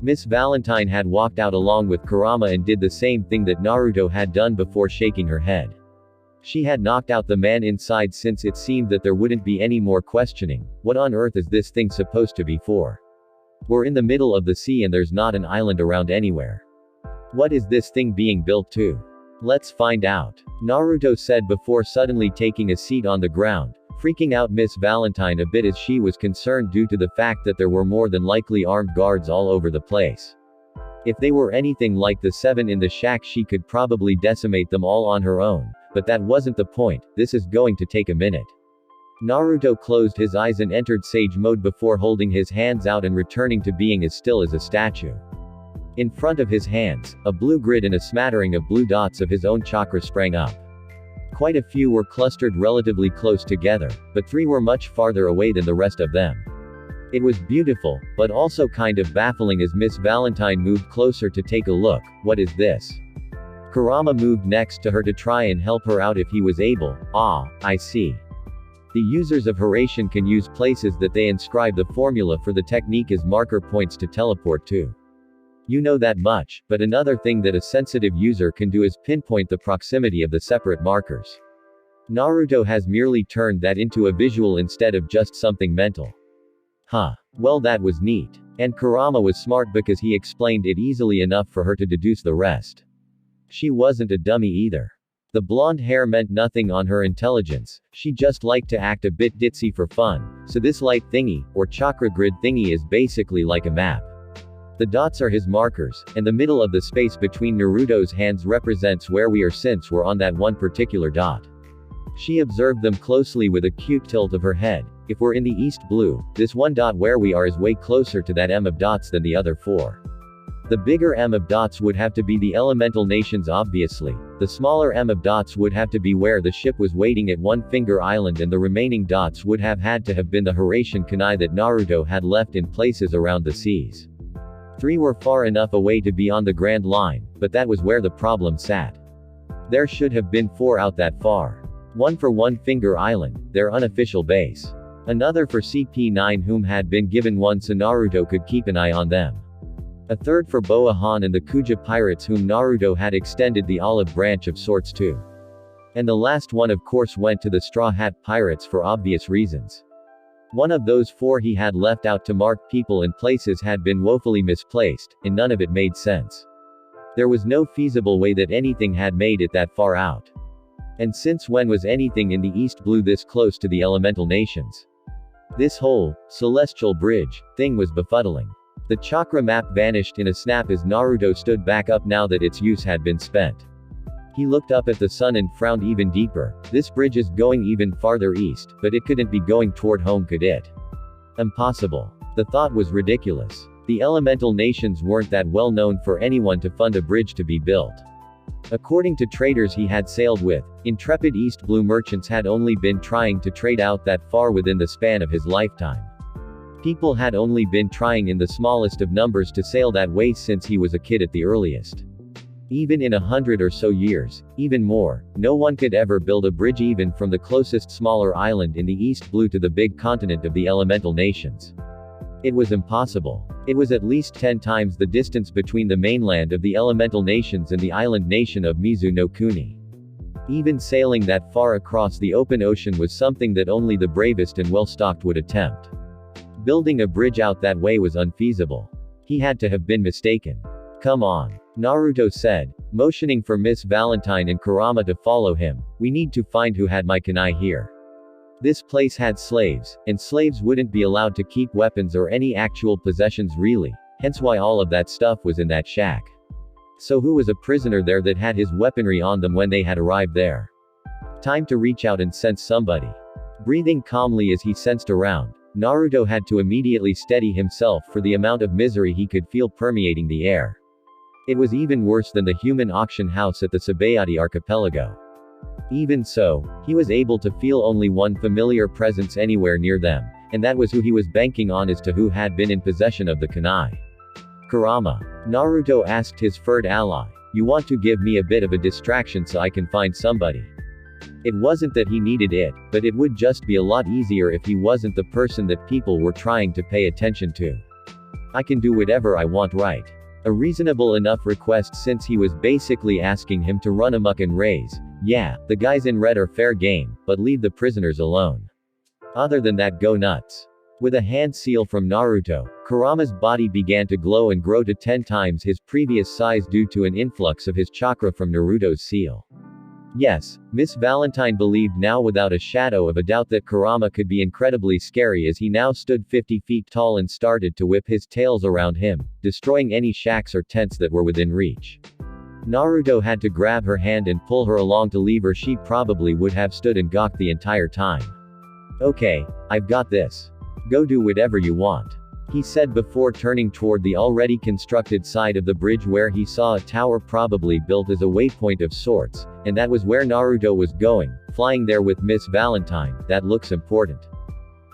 Speaker 1: Miss Valentine had walked out along with Kurama and did the same thing that Naruto had done before, shaking her head. She had knocked out the man inside since it seemed that there wouldn't be any more questioning. What on earth is this thing supposed to be for? We're in the middle of the sea and there's not an island around anywhere. What is this thing being built to? Let's find out, Naruto said before suddenly taking a seat on the ground, freaking out Miss Valentine a bit as she was concerned due to the fact that there were more than likely armed guards all over the place. If they were anything like the 7 in the shack, she could probably decimate them all on her own, but that wasn't the point. This is going to take a minute. Naruto closed his eyes and entered sage mode before holding his hands out and returning to being as still as a statue. In front of his hands, a blue grid and a smattering of blue dots of his own chakra sprang up. Quite a few were clustered relatively close together, but 3 were much farther away than the rest of them. It was beautiful, but also kind of baffling as Miss Valentine moved closer to take a look. What is this? Kurama moved next to her to try and help her out if he was able. Ah, I see. The users of Hiraishin can use places that they inscribe the formula for the technique as marker points to teleport to. You know that much, but another thing that a sensitive user can do is pinpoint the proximity of the separate markers. Naruto has merely turned that into a visual instead of just something mental. Huh. Well, that was neat. And Kurama was smart because he explained it easily enough for her to deduce the rest. She wasn't a dummy either. The blonde hair meant nothing on her intelligence, she just liked to act a bit ditzy for fun, so this light thingy, or chakra grid thingy is basically like a map. The dots are his markers, and the middle of the space between Naruto's hands represents where we are since we're on that one particular dot. She observed them closely with a cute tilt of her head. If we're in the East Blue, this one dot where we are is way closer to that M of dots than the other four. The bigger M of dots would have to be the elemental nations obviously. The smaller M of dots would have to be where the ship was waiting at One Finger Island, and the remaining dots would have had to have been the Hiraishin kunai that Naruto had left in places around the seas. 3 were far enough away to be on the Grand Line, but that was where the problem sat. There should have been 4 out that far. One for One Finger Island, their unofficial base. Another for CP9 whom had been given one so Naruto could keep an eye on them. A third for Boa-han and the Kuja pirates whom Naruto had extended the olive branch of sorts to. And the last one of course went to the Straw Hat pirates for obvious reasons. One of those 4 he had left out to mark people in places had been woefully misplaced, and none of it made sense. There was no feasible way that anything had made it that far out. And since when was anything in the East Blue this close to the elemental nations? This whole celestial bridge thing was befuddling. The chakra map vanished in a snap as Naruto stood back up now that its use had been spent. He looked up at the sun and frowned even deeper. This bridge is going even farther east, but it couldn't be going toward home, could it? Impossible. The thought was ridiculous. The elemental nations weren't that well known for anyone to fund a bridge to be built. According to traders he had sailed with, intrepid East Blue merchants had only been trying to trade out that far within the span of his lifetime. People had only been trying in the smallest of numbers to sail that way since he was a kid at the earliest. Even in 100 or so years, even more, no one could ever build a bridge even from the closest smaller island in the East Blue to the big continent of the elemental nations. It was impossible. It was at least 10 times the distance between the mainland of the elemental nations and the island nation of Mizu no Kuni. Even sailing that far across the open ocean was something that only the bravest and well-stocked would attempt. Building a bridge out that way was unfeasible. He had to have been mistaken. Come on, Naruto said, motioning for Miss Valentine and Kurama to follow him. We need to find who had my kunai here. This place had slaves, and slaves wouldn't be allowed to keep weapons or any actual possessions really, hence why all of that stuff was in that shack. So who was a prisoner there that had his weaponry on them when they had arrived there? Time to reach out and sense somebody. Breathing calmly as he sensed around, Naruto had to immediately steady himself for the amount of misery he could feel permeating the air. It was even worse than the human auction house at the Sabayati archipelago. Even so, he was able to feel only one familiar presence anywhere near them, and that was who he was banking on as to who had been in possession of the kunai. Kurama. Naruto asked his furred ally, you want to give me a bit of a distraction so I can find somebody? It wasn't that he needed it, but it would just be a lot easier if he wasn't the person that people were trying to pay attention to. I can do whatever I want, right? A reasonable enough request since he was basically asking him to run amok and raise. Yeah, the guys in red are fair game, but leave the prisoners alone. Other than that, go nuts. With a hand seal from Naruto, Kurama's body began to glow and grow to 10 times his previous size due to an influx of his chakra from Naruto's seal. Yes, Miss Valentine believed now without a shadow of a doubt that Kurama could be incredibly scary as he now stood 50 feet tall and started to whip his tails around him, destroying any shacks or tents that were within reach. Naruto had to grab her hand and pull her along to leave, or she probably would have stood and gawked the entire time. Okay, I've got this. Go do whatever you want, he said before turning toward the already constructed side of the bridge where he saw a tower probably built as a waypoint of sorts, and that was where Naruto was going, flying there with Miss Valentine. That looks important.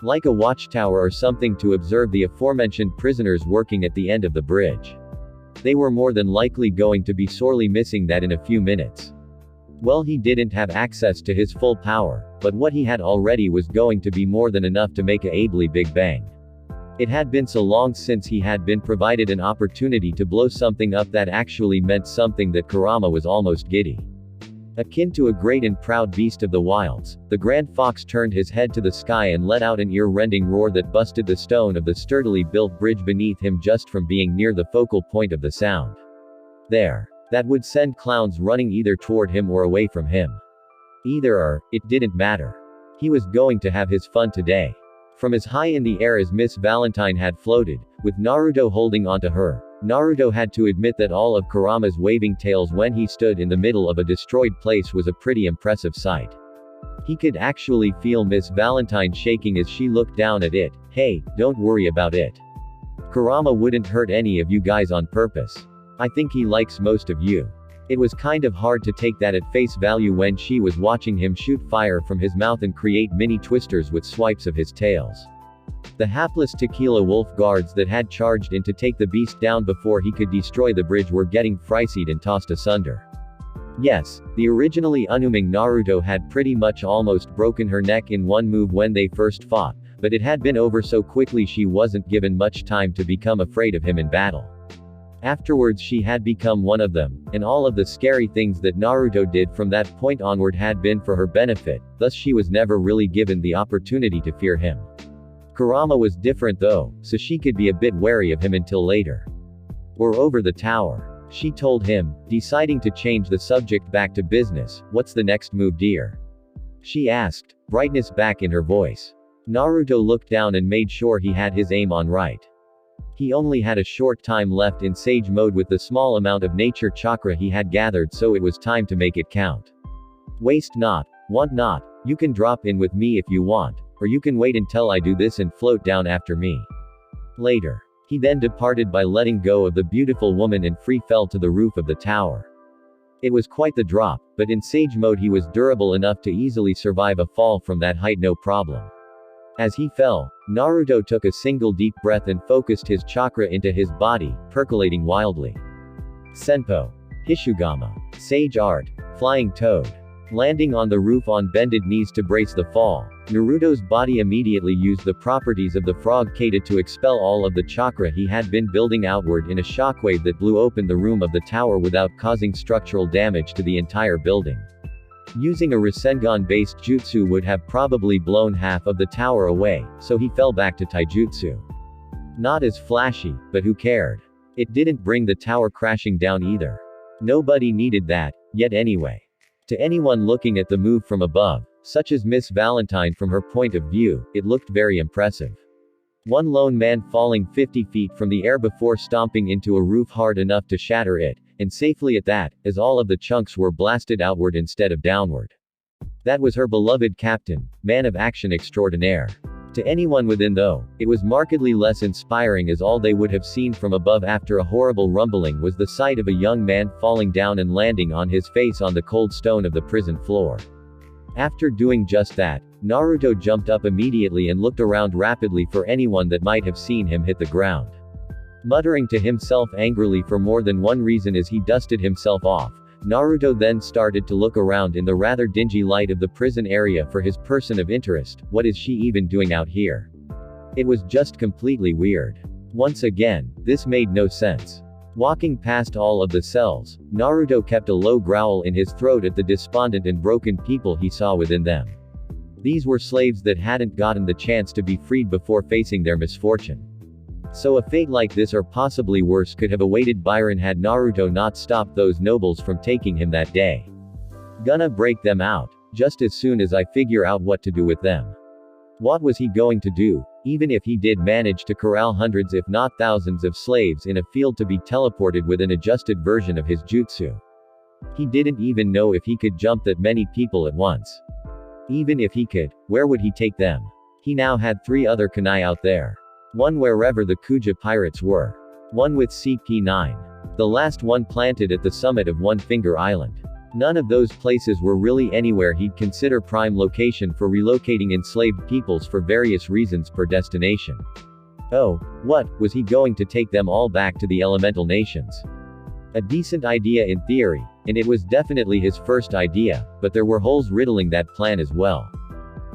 Speaker 1: Like a watchtower or something to observe the aforementioned prisoners working at the end of the bridge. They were more than likely going to be sorely missing that in a few minutes. Well, he didn't have access to his full power, but what he had already was going to be more than enough to make a ably big bang. It had been so long since he had been provided an opportunity to blow something up that actually meant something that Kurama was almost giddy. Akin to a great and proud beast of the wilds, the Grand Fox turned his head to the sky and let out an ear-rending roar that busted the stone of the sturdily built bridge beneath him just from being near the focal point of the sound. There. that would send clowns running either toward him or away from him. Either or, it didn't matter. He was going to have his fun today. From as high in the air as Miss Valentine had floated, with Naruto holding onto her, Naruto had to admit that all of Kurama's waving tails when he stood in the middle of a destroyed place was a pretty impressive sight. He could actually feel Miss Valentine shaking as she looked down at it. Hey, don't worry about it. Kurama wouldn't hurt any of you guys on purpose. I think he likes most of you. It was kind of hard to take that at face value when she was watching him shoot fire from his mouth and create mini twisters with swipes of his tails. The hapless Tequila Wolf guards that had charged in to take the beast down before he could destroy the bridge were getting fricied and tossed asunder. Yes, the originally unassuming Naruto had pretty much almost broken her neck in one move when they first fought, but it had been over so quickly she wasn't given much time to become afraid of him in battle. Afterwards she had become one of them, and all of the scary things that Naruto did from that point onward had been for her benefit, thus she was never really given the opportunity to fear him. Kurama was different though, so she could be a bit wary of him until later. We're over the tower, she told him, deciding to change the subject back to business. What's the next move, dear? She asked, brightness back in her voice. Naruto looked down and made sure he had his aim on right. He only had a short time left in Sage mode with the small amount of nature chakra he had gathered, so it was time to make it count. Waste not, want not, you can drop in with me if you want, or you can wait until I do this and float down after me. Later. He then departed by letting go of the beautiful woman and free fell to the roof of the tower. It was quite the drop, but in Sage mode he was durable enough to easily survive a fall from that height no problem. As he fell, Naruto took a single deep breath and focused his chakra into his body, percolating wildly. Senpo. Hishugama. Sage Art. Flying Toad. Landing on the roof on bended knees to brace the fall, Naruto's body immediately used the properties of the frog Kata to expel all of the chakra he had been building outward in a shockwave that blew open the room of the tower without causing structural damage to the entire building. Using a Rasengan-based jutsu would have probably blown half of the tower away, so he fell back to taijutsu. Not as flashy, but who cared? It didn't bring the tower crashing down either. Nobody needed that, yet anyway. To anyone looking at the move from above, such as Miss Valentine from her point of view, it looked very impressive. One lone man falling 50 feet from the air before stomping into a roof hard enough to shatter it, and safely at that, as all of the chunks were blasted outward instead of downward. That was her beloved captain, man of action extraordinaire. To anyone within though, it was markedly less inspiring, as all they would have seen from above after a horrible rumbling was the sight of a young man falling down and landing on his face on the cold stone of the prison floor. After doing just that, Naruto jumped up immediately and looked around rapidly for anyone that might have seen him hit the ground. Muttering to himself angrily for more than one reason as he dusted himself off, Naruto then started to look around in the rather dingy light of the prison area for his person of interest. What is she even doing out here? It was just completely weird. Once again, this made no sense. Walking past all of the cells, Naruto kept a low growl in his throat at the despondent and broken people he saw within them. These were slaves that hadn't gotten the chance to be freed before facing their misfortune. So a fate like this or possibly worse could have awaited Byron had Naruto not stopped those nobles from taking him that day. Gonna break them out, just as soon as I figure out what to do with them. What was he going to do, even if he did manage to corral hundreds if not thousands of slaves in a field to be teleported with an adjusted version of his jutsu? He didn't even know if he could jump that many people at once. Even if he could, where would he take them? He now had 3 other kunai out there. One wherever the Kuja pirates were. One with CP9. The last one planted at the summit of One Finger Island. None of those places were really anywhere he'd consider prime location for relocating enslaved peoples for various reasons per destination. Oh, what, was he going to take them all back to the elemental nations? A decent idea in theory, and it was definitely his first idea, but there were holes riddling that plan as well.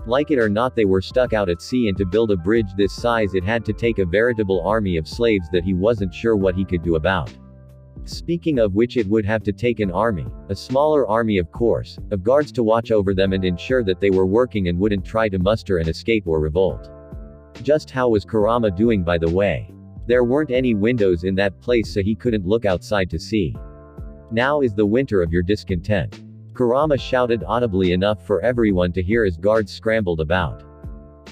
Speaker 1: Like it or not, they were stuck out at sea, and to build a bridge this size it had to take a veritable army of slaves that he wasn't sure what he could do about. Speaking of which, it would have to take an army, a smaller army of course, of guards to watch over them and ensure that they were working and wouldn't try to muster an escape or revolt. Just how was Kurama doing, by the way? There weren't any windows in that place, so he couldn't look outside to see. Now is the winter of your discontent. Kurama shouted audibly enough for everyone to hear as guards scrambled about.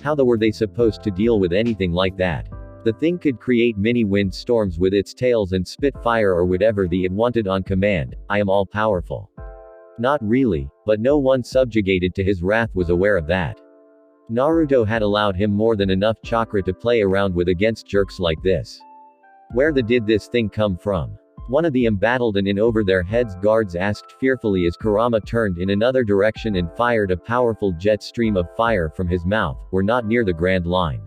Speaker 1: How were they supposed to deal with anything like that? The thing could create mini wind storms with its tails and spit fire or whatever it wanted on command. I am all powerful. Not really, but no one subjugated to his wrath was aware of that. Naruto had allowed him more than enough chakra to play around with against jerks like this. Where did this thing come from? One of the embattled and in over their heads guards asked fearfully as Kurama turned in another direction and fired a powerful jet stream of fire from his mouth. We're not near the Grand Line.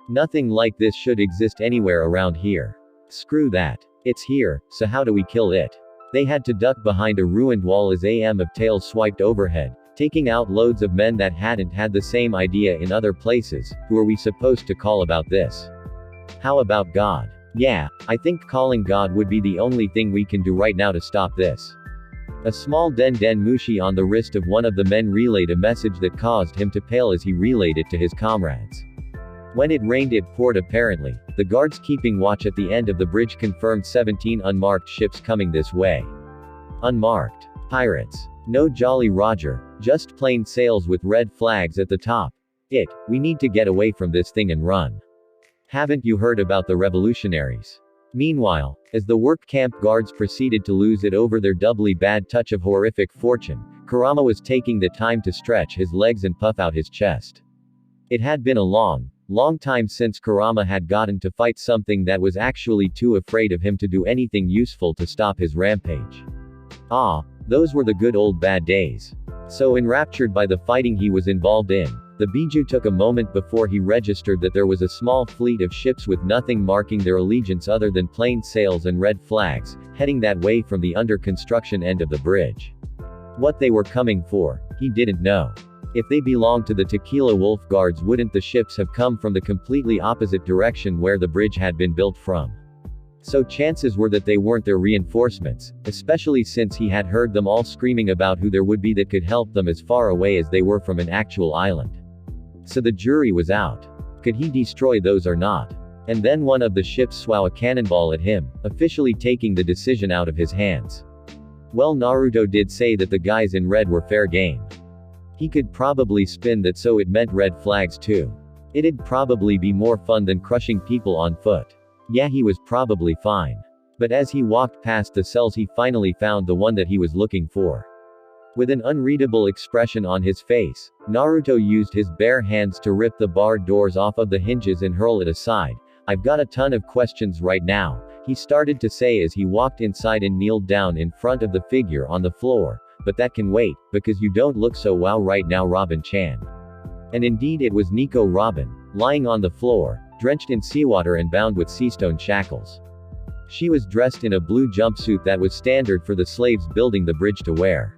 Speaker 1: Nothing like this should exist anywhere around here. Screw that. It's here, so how do we kill it? They had to duck behind a ruined wall as of tails swiped overhead, taking out loads of men that hadn't had the same idea in other places. Who are we supposed to call about this? How about God? Yeah, I think calling God would be the only thing we can do right now to stop this. A small den mushi on the wrist of one of the men relayed a message that caused him to pale as he relayed it to his comrades. When it rained it poured apparently. The guards keeping watch at the end of the bridge confirmed 17 unmarked ships coming this way. Unmarked. Pirates. No Jolly Roger, just plain sails with red flags at the top. We need to get away from this thing and run. Haven't you heard about the revolutionaries? Meanwhile, as the work camp guards proceeded to lose it over their doubly bad touch of horrific fortune, Kurama was taking the time to stretch his legs and puff out his chest. It had been a long time since Kurama had gotten to fight something that was actually too afraid of him to do anything useful to stop his rampage. Those were the good old bad days. So enraptured by the fighting he was involved in, the Biju took a moment before he registered that there was a small fleet of ships with nothing marking their allegiance other than plain sails and red flags, heading that way from the under construction end of the bridge. What they were coming for, he didn't know. If they belonged to the Tequila Wolf Guards, wouldn't the ships have come from the completely opposite direction where the bridge had been built from? So chances were that they weren't their reinforcements, especially since he had heard them all screaming about who there would be that could help them as far away as they were from an actual island. So the jury was out. Could he destroy those or not? And then one of the ships swung a cannonball at him, officially taking the decision out of his hands. Well, Naruto did say that the guys in red were fair game. He could probably spin that so it meant red flags too. It'd probably be more fun than crushing people on foot. Yeah, he was probably fine. But as he walked past the cells he finally found the one that he was looking for. With an unreadable expression on his face, Naruto used his bare hands to rip the barred doors off of the hinges and hurl it aside. I've got a ton of questions right now, he started to say as he walked inside and kneeled down in front of the figure on the floor. But that can wait, because you don't look so wow right now, Robin-chan. And indeed it was Nico Robin, lying on the floor, drenched in seawater and bound with seastone shackles. She was dressed in a blue jumpsuit that was standard for the slaves building the bridge to wear.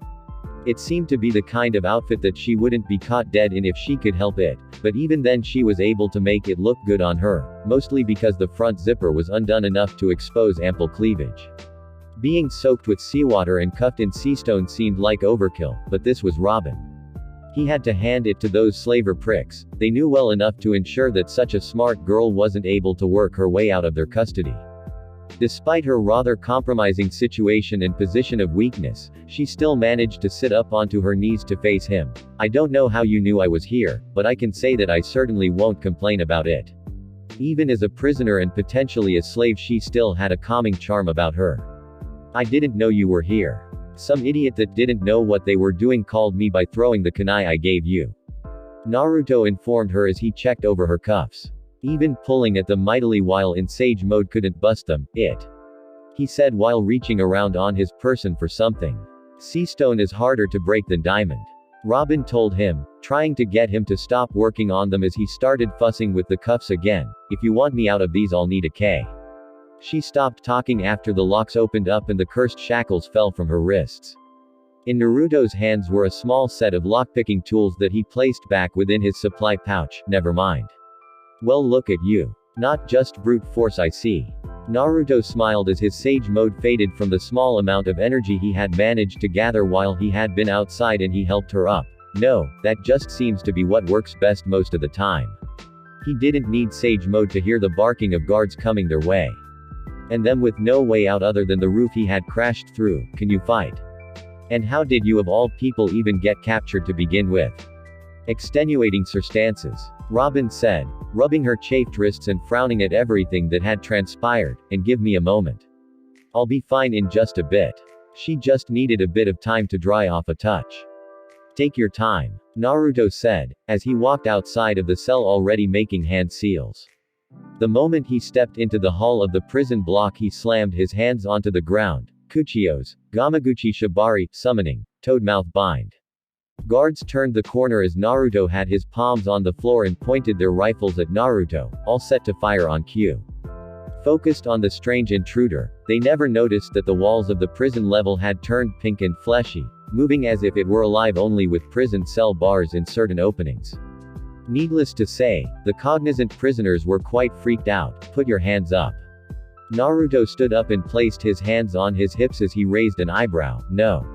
Speaker 1: It seemed to be the kind of outfit that she wouldn't be caught dead in if she could help it, but even then she was able to make it look good on her, mostly because the front zipper was undone enough to expose ample cleavage. Being soaked with seawater and cuffed in seastone seemed like overkill, but this was Robin. He had to hand it to those slaver pricks. They knew well enough to ensure that such a smart girl wasn't able to work her way out of their custody. Despite her rather compromising situation and position of weakness, she still managed to sit up onto her knees to face him. I don't know how you knew I was here, but I can say that I certainly won't complain about it. Even as a prisoner and potentially a slave, she still had a calming charm about her. I didn't know you were here. Some idiot that didn't know what they were doing called me by throwing the kunai I gave you. Naruto informed her as he checked over her cuffs. Even pulling at them mightily while in sage mode couldn't bust them, he said while reaching around on his person for something. Seastone is harder to break than diamond. Robin told him, trying to get him to stop working on them as he started fussing with the cuffs again. If you want me out of these, I'll need a K. She stopped talking after the locks opened up and the cursed shackles fell from her wrists. In Naruto's hands were a small set of lockpicking tools that he placed back within his supply pouch. Never mind. Well, look at you. Not just brute force, I see. Naruto smiled as his sage mode faded from the small amount of energy he had managed to gather while he had been outside, and he helped her up. No, that just seems to be what works best most of the time. He didn't need sage mode to hear the barking of guards coming their way. And them with no way out other than the roof he had crashed through. Can you fight? And how did you of all people even get captured to begin with? Extenuating circumstances, Robin said, rubbing her chafed wrists and frowning at everything that had transpired, and give me a moment. I'll be fine in just a bit. She just needed a bit of time to dry off a touch. Take your time, Naruto said, as he walked outside of the cell already making hand seals. The moment he stepped into the hull of the prison block he slammed his hands onto the ground. Kuchios, Gamaguchi Shibari, summoning, Toadmouth bind. Guards turned the corner as Naruto had his palms on the floor and pointed their rifles at Naruto, all set to fire on cue. Focused on the strange intruder, they never noticed that the walls of the prison level had turned pink and fleshy, moving as if it were alive only with prison cell bars in certain openings. Needless to say, the cognizant prisoners were quite freaked out. Put your hands up. Naruto stood up and placed his hands on his hips as he raised an eyebrow. No.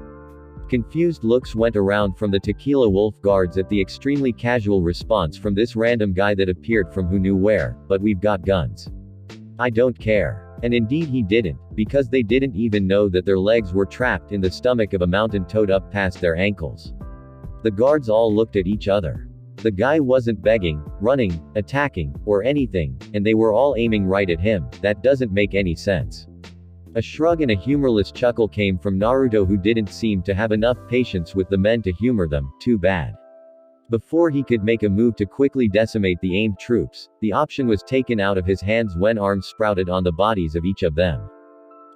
Speaker 1: Confused looks went around from the Tequila Wolf guards at the extremely casual response from this random guy that appeared from who knew where, but we've got guns. I don't care. And indeed he didn't, because they didn't even know that their legs were trapped in the stomach of a mountain toad up past their ankles. The guards all looked at each other. The guy wasn't begging, running, attacking, or anything, and they were all aiming right at him. That doesn't make any sense. A shrug and a humorless chuckle came from Naruto, who didn't seem to have enough patience with the men to humor them. Too bad. Before he could make a move to quickly decimate the aimed troops, the option was taken out of his hands when arms sprouted on the bodies of each of them.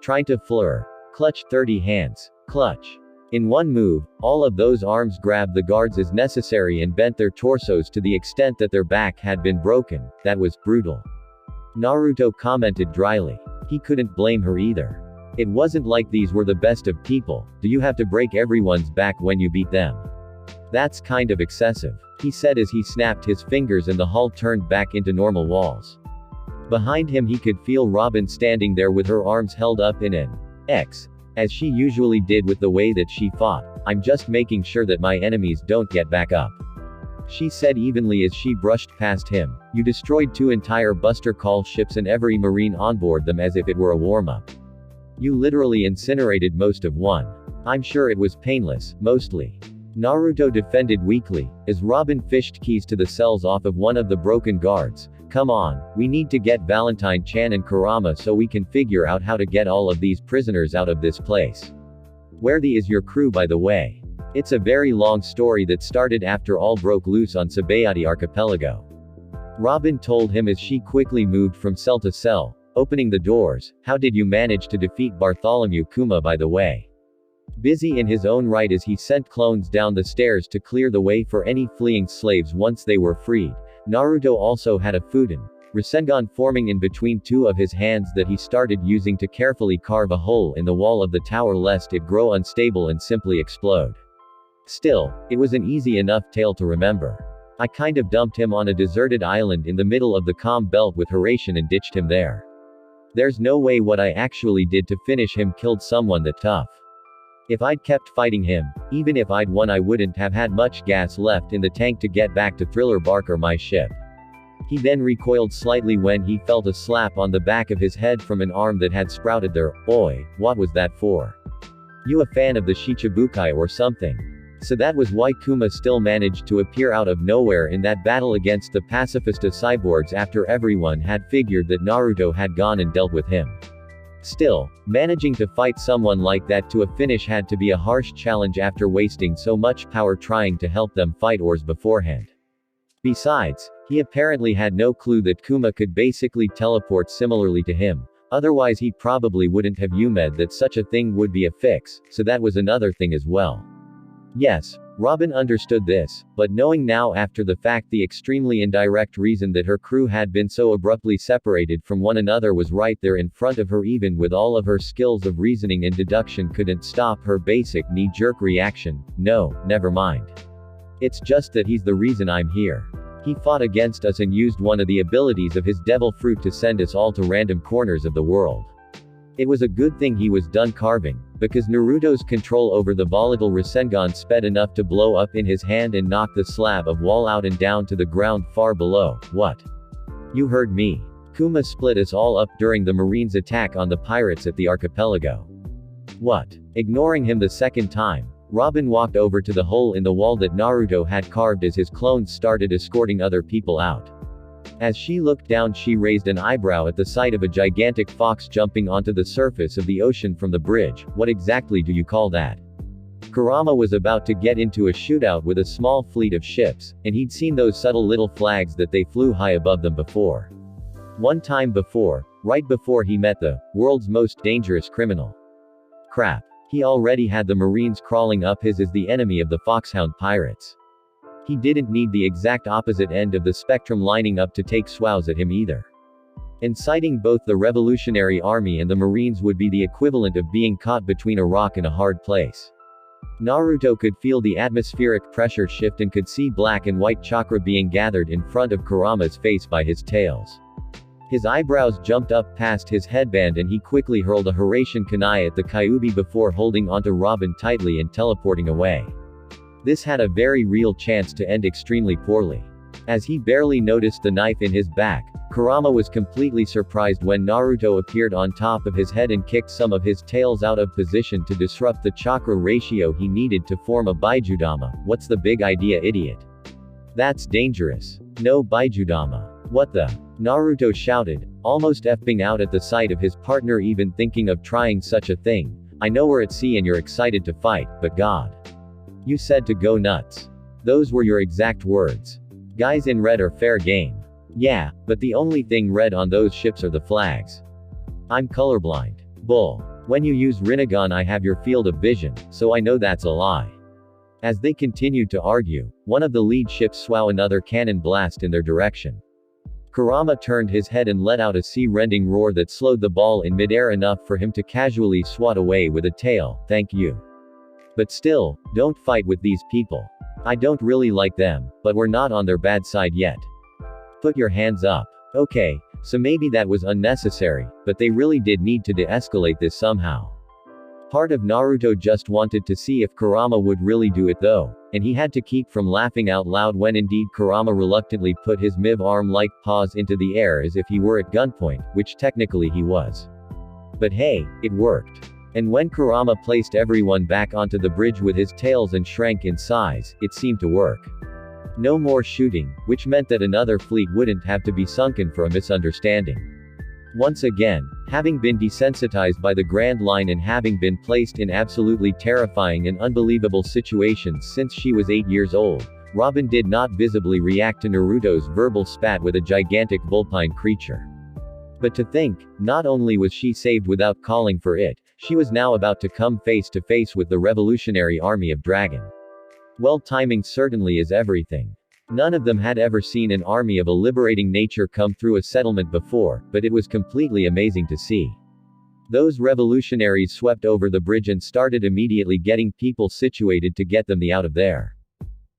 Speaker 1: Trying to fleur. Clutch 30 hands. Clutch. In one move, all of those arms grabbed the guards as necessary and bent their torsos to the extent that their back had been broken. That was brutal. Naruto commented dryly. He couldn't blame her either. It wasn't like these were the best of people. Do you have to break everyone's back when you beat them? That's kind of excessive, he said as he snapped his fingers and the hull turned back into normal walls. Behind him he could feel Robin standing there with her arms held up in an X, as she usually did with the way that she fought. I'm just making sure that my enemies don't get back up, she said evenly as she brushed past him. You destroyed 2 entire Buster Call ships and every Marine on board them as if it were a warm-up. You literally incinerated most of one. I'm sure it was painless, mostly. Naruto defended weakly, as Robin fished keys to the cells off of one of the broken guards. Come on, we need to get Valentine-chan and Kurama so we can figure out how to get all of these prisoners out of this place. Where is your crew, by the way? It's a very long story that started after all broke loose on Sabayati Archipelago. Robin told him as she quickly moved from cell to cell, opening the doors. How did you manage to defeat Bartholomew Kuma, by the way? Busy in his own right as he sent clones down the stairs to clear the way for any fleeing slaves once they were freed, Naruto also had a Fudan Rasengan forming in between 2 of his hands that he started using to carefully carve a hole in the wall of the tower lest it grow unstable and simply explode. Still, it was an easy enough tale to remember. I kind of dumped him on a deserted island in the middle of the calm belt with Horatian and ditched him there. There's no way what I actually did to finish him killed someone that tough. If I'd kept fighting him, even if I'd won, I wouldn't have had much gas left in the tank to get back to Thriller Bark or my ship. He then recoiled slightly when he felt a slap on the back of his head from an arm that had sprouted there. Oi, what was that for? You a fan of the Shichibukai or something? So that was why Kuma still managed to appear out of nowhere in that battle against the pacifista cyborgs after everyone had figured that Naruto had gone and dealt with him. Still, managing to fight someone like that to a finish had to be a harsh challenge after wasting so much power trying to help them fight Ors beforehand. Besides, he apparently had no clue that Kuma could basically teleport similarly to him, otherwise he probably wouldn't have UMED that such a thing would be a fix, so that was another thing as well. Yes, Robin understood this, but knowing now after the fact the extremely indirect reason that her crew had been so abruptly separated from one another was right there in front of her, even with all of her skills of reasoning and deduction couldn't stop her basic knee-jerk reaction. No, never mind. It's just that he's the reason I'm here. He fought against us and used one of the abilities of his devil fruit to send us all to random corners of the world. It was a good thing he was done carving, because Naruto's control over the volatile Rasengan sped enough to blow up in his hand and knock the slab of wall out and down to the ground far below. What? You heard me. Kuma split us all up during the Marines' attack on the pirates at the archipelago. What? Ignoring him the second time, Robin walked over to the hole in the wall that Naruto had carved as his clones started escorting other people out. As she looked down, she raised an eyebrow at the sight of a gigantic fox jumping onto the surface of the ocean from the bridge. What exactly do you call that? Kurama was about to get into a shootout with a small fleet of ships, and he'd seen those subtle little flags that they flew high above them before. One time before, right before he met the world's most dangerous criminal. Crap. He already had the Marines crawling up his as the enemy of the Foxhound pirates. He didn't need the exact opposite end of the spectrum lining up to take swaws at him either. Inciting both the Revolutionary Army and the Marines would be the equivalent of being caught between a rock and a hard place. Naruto could feel the atmospheric pressure shift and could see black and white chakra being gathered in front of Kurama's face by his tails. His eyebrows jumped up past his headband and he quickly hurled a Hiraishin Kunai at the Kyuubi before holding onto Robin tightly and teleporting away. This had a very real chance to end extremely poorly. As he barely noticed the knife in his back, Kurama was completely surprised when Naruto appeared on top of his head and kicked some of his tails out of position to disrupt the chakra ratio he needed to form a Baijudama. What's the big idea, idiot? That's dangerous. No Baijudama. What the? Naruto shouted, almost effing out at the sight of his partner even thinking of trying such a thing. I know we're at sea and you're excited to fight, but God. You said to go nuts. Those were your exact words. Guys in red are fair game. Yeah, but the only thing red on those ships are the flags. I'm colorblind. Bull. When you use Rinnegan I have your field of vision, so I know that's a lie. As they continued to argue, one of the lead ships swung another cannon blast in their direction. Kurama turned his head and let out a sea-rending roar that slowed the ball in midair enough for him to casually swat away with a tail. Thank you. But still, don't fight with these people. I don't really like them, but we're not on their bad side yet. Put your hands up. Okay, so maybe that was unnecessary, but they really did need to de-escalate this somehow. Part of Naruto just wanted to see if Kurama would really do it though, and he had to keep from laughing out loud when indeed Kurama reluctantly put his MIV arm-like paws into the air as if he were at gunpoint, which technically he was. But hey, it worked. And when Kurama placed everyone back onto the bridge with his tails and shrank in size, it seemed to work. No more shooting, which meant that another fleet wouldn't have to be sunken for a misunderstanding. Once again, having been desensitized by the Grand Line and having been placed in absolutely terrifying and unbelievable situations since she was 8 years old, Robin did not visibly react to Naruto's verbal spat with a gigantic vulpine creature. But to think, not only was she saved without calling for it, she was now about to come face to face with the Revolutionary Army of Dragon. Well, timing certainly is everything. None of them had ever seen an army of a liberating nature come through a settlement before, but it was completely amazing to see. Those revolutionaries swept over the bridge and started immediately getting people situated to get them out of there.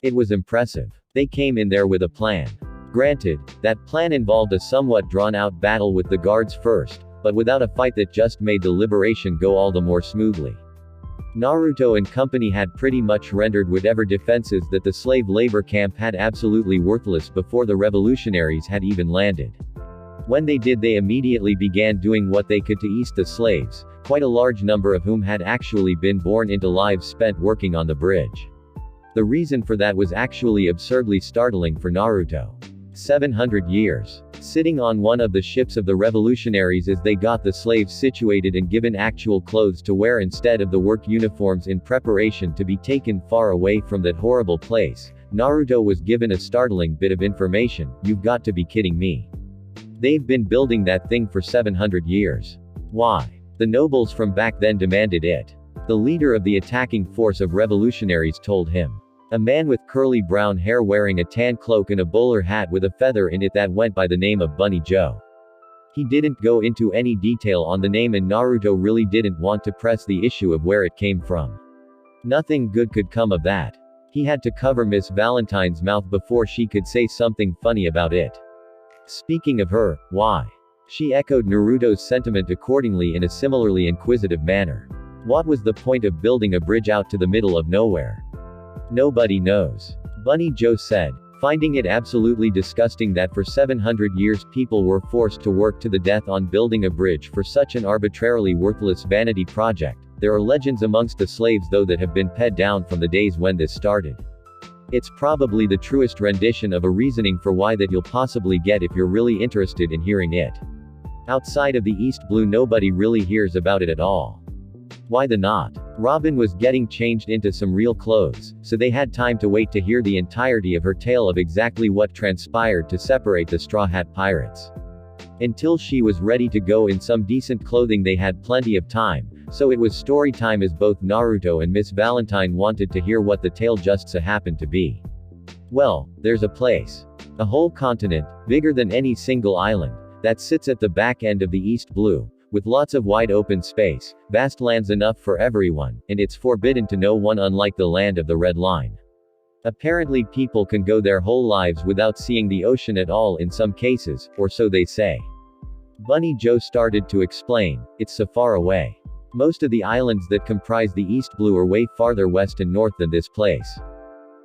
Speaker 1: It was impressive. They came in there with a plan. Granted, that plan involved a somewhat drawn-out battle with the guards first, but without a fight that just made the liberation go all the more smoothly. Naruto and company had pretty much rendered whatever defenses that the slave labor camp had absolutely worthless before the revolutionaries had even landed. When they did, they immediately began doing what they could to ease the slaves, quite a large number of whom had actually been born into lives spent working on the bridge. The reason for that was actually absurdly startling for Naruto. 700 years. Sitting on one of the ships of the revolutionaries as they got the slaves situated and given actual clothes to wear instead of the work uniforms in preparation to be taken far away from that horrible place, Naruto was given a startling bit of information. You've got to be kidding me. They've been building that thing for 700 years. Why? The nobles from back then demanded it. The leader of the attacking force of revolutionaries told him. A man with curly brown hair wearing a tan cloak and a bowler hat with a feather in it that went by the name of Bunny Joe. He didn't go into any detail on the name and Naruto really didn't want to press the issue of where it came from. Nothing good could come of that. He had to cover Miss Valentine's mouth before she could say something funny about it. Speaking of her, why? She echoed Naruto's sentiment accordingly in a similarly inquisitive manner. What was the point of building a bridge out to the middle of nowhere? Nobody knows. Bunny Joe said, finding it absolutely disgusting that for 700 years people were forced to work to the death on building a bridge for such an arbitrarily worthless vanity project. There are legends amongst the slaves though that have been passed down from the days when this started. It's probably the truest rendition of a reasoning for why that you'll possibly get if you're really interested in hearing it. Outside of the East Blue nobody really hears about it at all. Why the not? Robin was getting changed into some real clothes, so they had time to wait to hear the entirety of her tale of exactly what transpired to separate the Straw Hat Pirates. Until she was ready to go in some decent clothing they had plenty of time, so it was story time as both Naruto and Miss Valentine wanted to hear what the tale just so happened to be. Well, there's a place. A whole continent, bigger than any single island, that sits at the back end of the East Blue, with lots of wide open space, vast lands enough for everyone, and it's forbidden to no one unlike the land of the Red Line. Apparently people can go their whole lives without seeing the ocean at all in some cases, or so they say. Bunny Joe started to explain, it's so far away. Most of the islands that comprise the East Blue are way farther west and north than this place.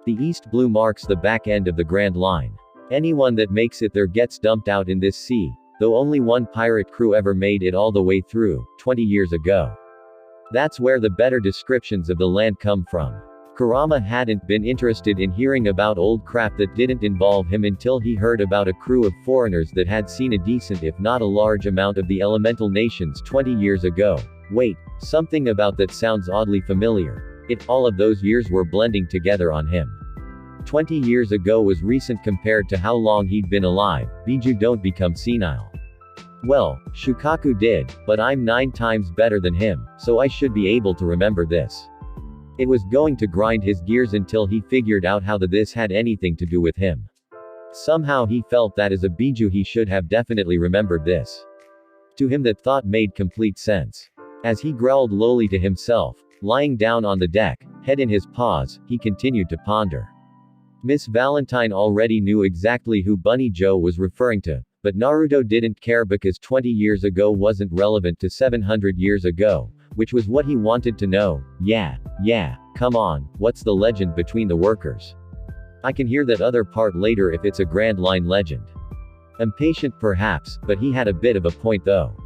Speaker 1: The East Blue marks the back end of the Grand Line. Anyone that makes it there gets dumped out in this sea, though only one pirate crew ever made it all the way through, 20 years ago. That's where the better descriptions of the land come from. Kurama hadn't been interested in hearing about old crap that didn't involve him until he heard about a crew of foreigners that had seen a decent if not a large amount of the elemental nations 20 years ago. Wait, something about that sounds oddly familiar. All of those years were blending together on him. 20 years ago was recent compared to how long he'd been alive. Biju don't become senile. Well, Shukaku did, but I'm 9 times better than him, so I should be able to remember this. It was going to grind his gears until he figured out how this had anything to do with him. Somehow he felt that as a Biju he should have definitely remembered this. To him that thought made complete sense. As he growled lowly to himself, lying down on the deck, head in his paws, he continued to ponder. Miss Valentine already knew exactly who Bunny Joe was referring to, but Naruto didn't care because 20 years ago wasn't relevant to 700 years ago, which was what he wanted to know. Yeah, come on, what's the legend between the workers? I can hear that other part later if it's a Grand Line legend. Impatient perhaps, but he had a bit of a point though.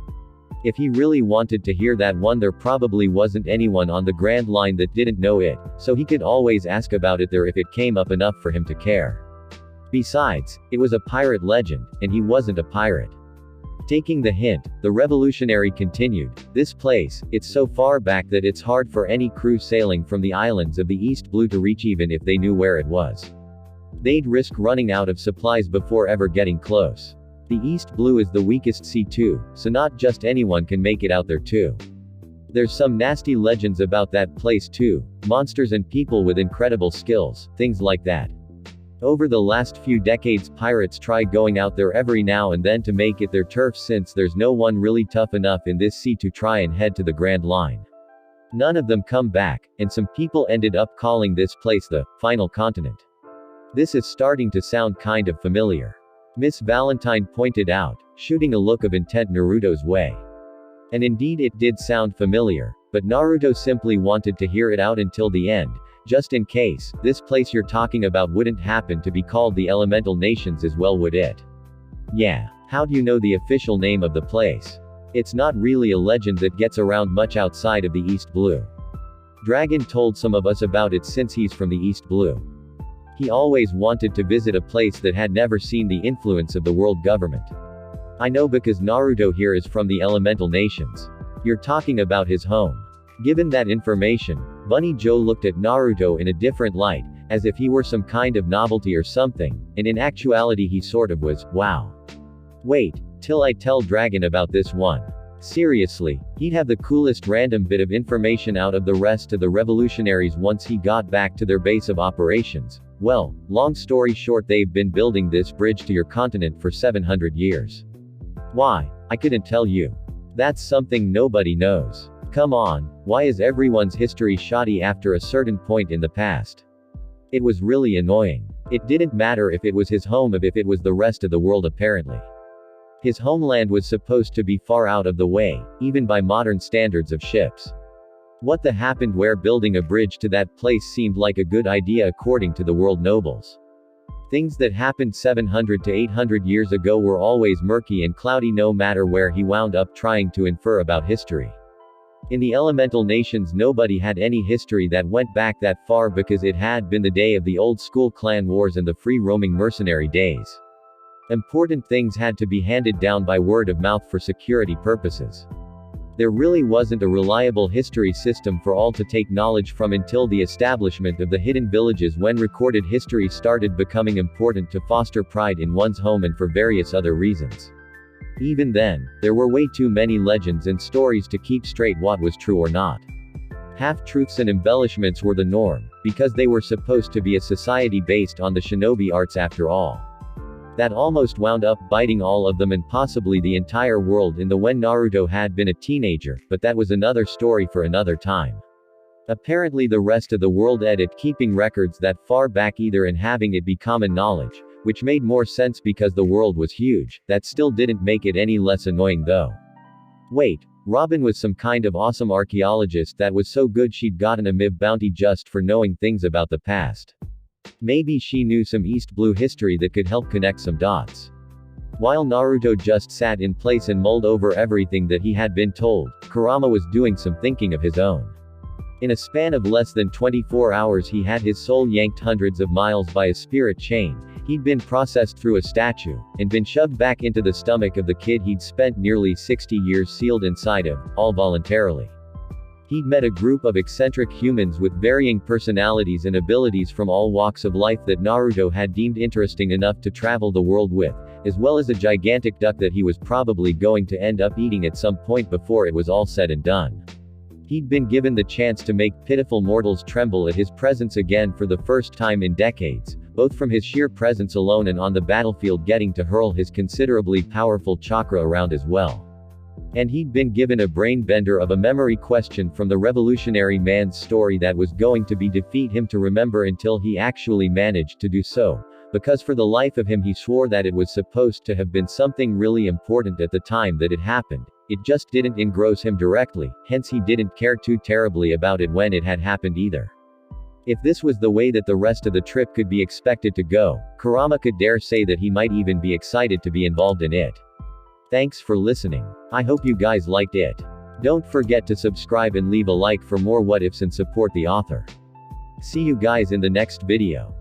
Speaker 1: If he really wanted to hear that one there probably wasn't anyone on the Grand Line that didn't know it, so he could always ask about it there if it came up enough for him to care. Besides, it was a pirate legend, and he wasn't a pirate. Taking the hint, the revolutionary continued, this place, it's so far back that it's hard for any crew sailing from the islands of the East Blue to reach even if they knew where it was. They'd risk running out of supplies before ever getting close. The East Blue is the weakest sea too, so not just anyone can make it out there too. There's some nasty legends about that place too, monsters and people with incredible skills, things like that. Over the last few decades pirates try going out there every now and then to make it their turf since there's no one really tough enough in this sea to try and head to the Grand Line. None of them come back, and some people ended up calling this place the final continent. This is starting to sound kind of familiar. Miss Valentine pointed out, shooting a look of intent Naruto's way. And indeed it did sound familiar, but Naruto simply wanted to hear it out until the end, just in case, this place you're talking about wouldn't happen to be called the Elemental Nations as well would it? Yeah. How do you know the official name of the place? It's not really a legend that gets around much outside of the East Blue. Dragon told some of us about it since he's from the East Blue. He always wanted to visit a place that had never seen the influence of the world government. I know because Naruto here is from the Elemental Nations. You're talking about his home. Given that information, Bunny Joe looked at Naruto in a different light, as if he were some kind of novelty or something, and in actuality he sort of was. Wow. Wait, till I tell Dragon about this one. Seriously, he'd have the coolest random bit of information out of the rest of the revolutionaries once he got back to their base of operations. Well, long story short they've been building this bridge to your continent for 700 years. Why? I couldn't tell you. That's something nobody knows. Come on, why is everyone's history shoddy after a certain point in the past? It was really annoying. It didn't matter if it was his home if it was the rest of the world apparently. His homeland was supposed to be far out of the way, even by modern standards of ships. What the happened where building a bridge to that place seemed like a good idea according to the world nobles. Things that happened 700 to 800 years ago were always murky and cloudy no matter where he wound up trying to infer about history. In the elemental nations nobody had any history that went back that far because it had been the day of the old school clan wars and the free-roaming mercenary days. Important things had to be handed down by word of mouth for security purposes. There really wasn't a reliable history system for all to take knowledge from until the establishment of the hidden villages, when recorded history started becoming important to foster pride in one's home and for various other reasons. Even then, there were way too many legends and stories to keep straight what was true or not. Half-truths and embellishments were the norm, because they were supposed to be a society based on the shinobi arts after all. That almost wound up biting all of them and possibly the entire world in the when Naruto had been a teenager, but that was another story for another time. Apparently the rest of the world ended keeping records that far back either and having it be common knowledge, which made more sense because the world was huge. That still didn't make it any less annoying though. Wait, Robin was some kind of awesome archaeologist that was so good she'd gotten a MIV bounty just for knowing things about the past. Maybe she knew some East Blue history that could help connect some dots. While Naruto just sat in place and mulled over everything that he had been told, Kurama was doing some thinking of his own. In a span of less than 24 hours he had his soul yanked hundreds of miles by a spirit chain, he'd been processed through a statue, and been shoved back into the stomach of the kid he'd spent nearly 60 years sealed inside of, all voluntarily. He'd met a group of eccentric humans with varying personalities and abilities from all walks of life that Naruto had deemed interesting enough to travel the world with, as well as a gigantic duck that he was probably going to end up eating at some point before it was all said and done. He'd been given the chance to make pitiful mortals tremble at his presence again for the first time in decades, both from his sheer presence alone and on the battlefield getting to hurl his considerably powerful chakra around as well. And he'd been given a brain bender of a memory question from the revolutionary man's story that was going to be defeat him to remember until he actually managed to do so, because for the life of him he swore that it was supposed to have been something really important at the time that it happened. It just didn't engross him directly, hence he didn't care too terribly about it when it had happened either. If this was the way that the rest of the trip could be expected to go, Kurama could dare say that he might even be excited to be involved in it. Thanks for listening. I hope you guys liked it. Don't forget to subscribe and leave a like for more what ifs and support the author. See you guys in the next video.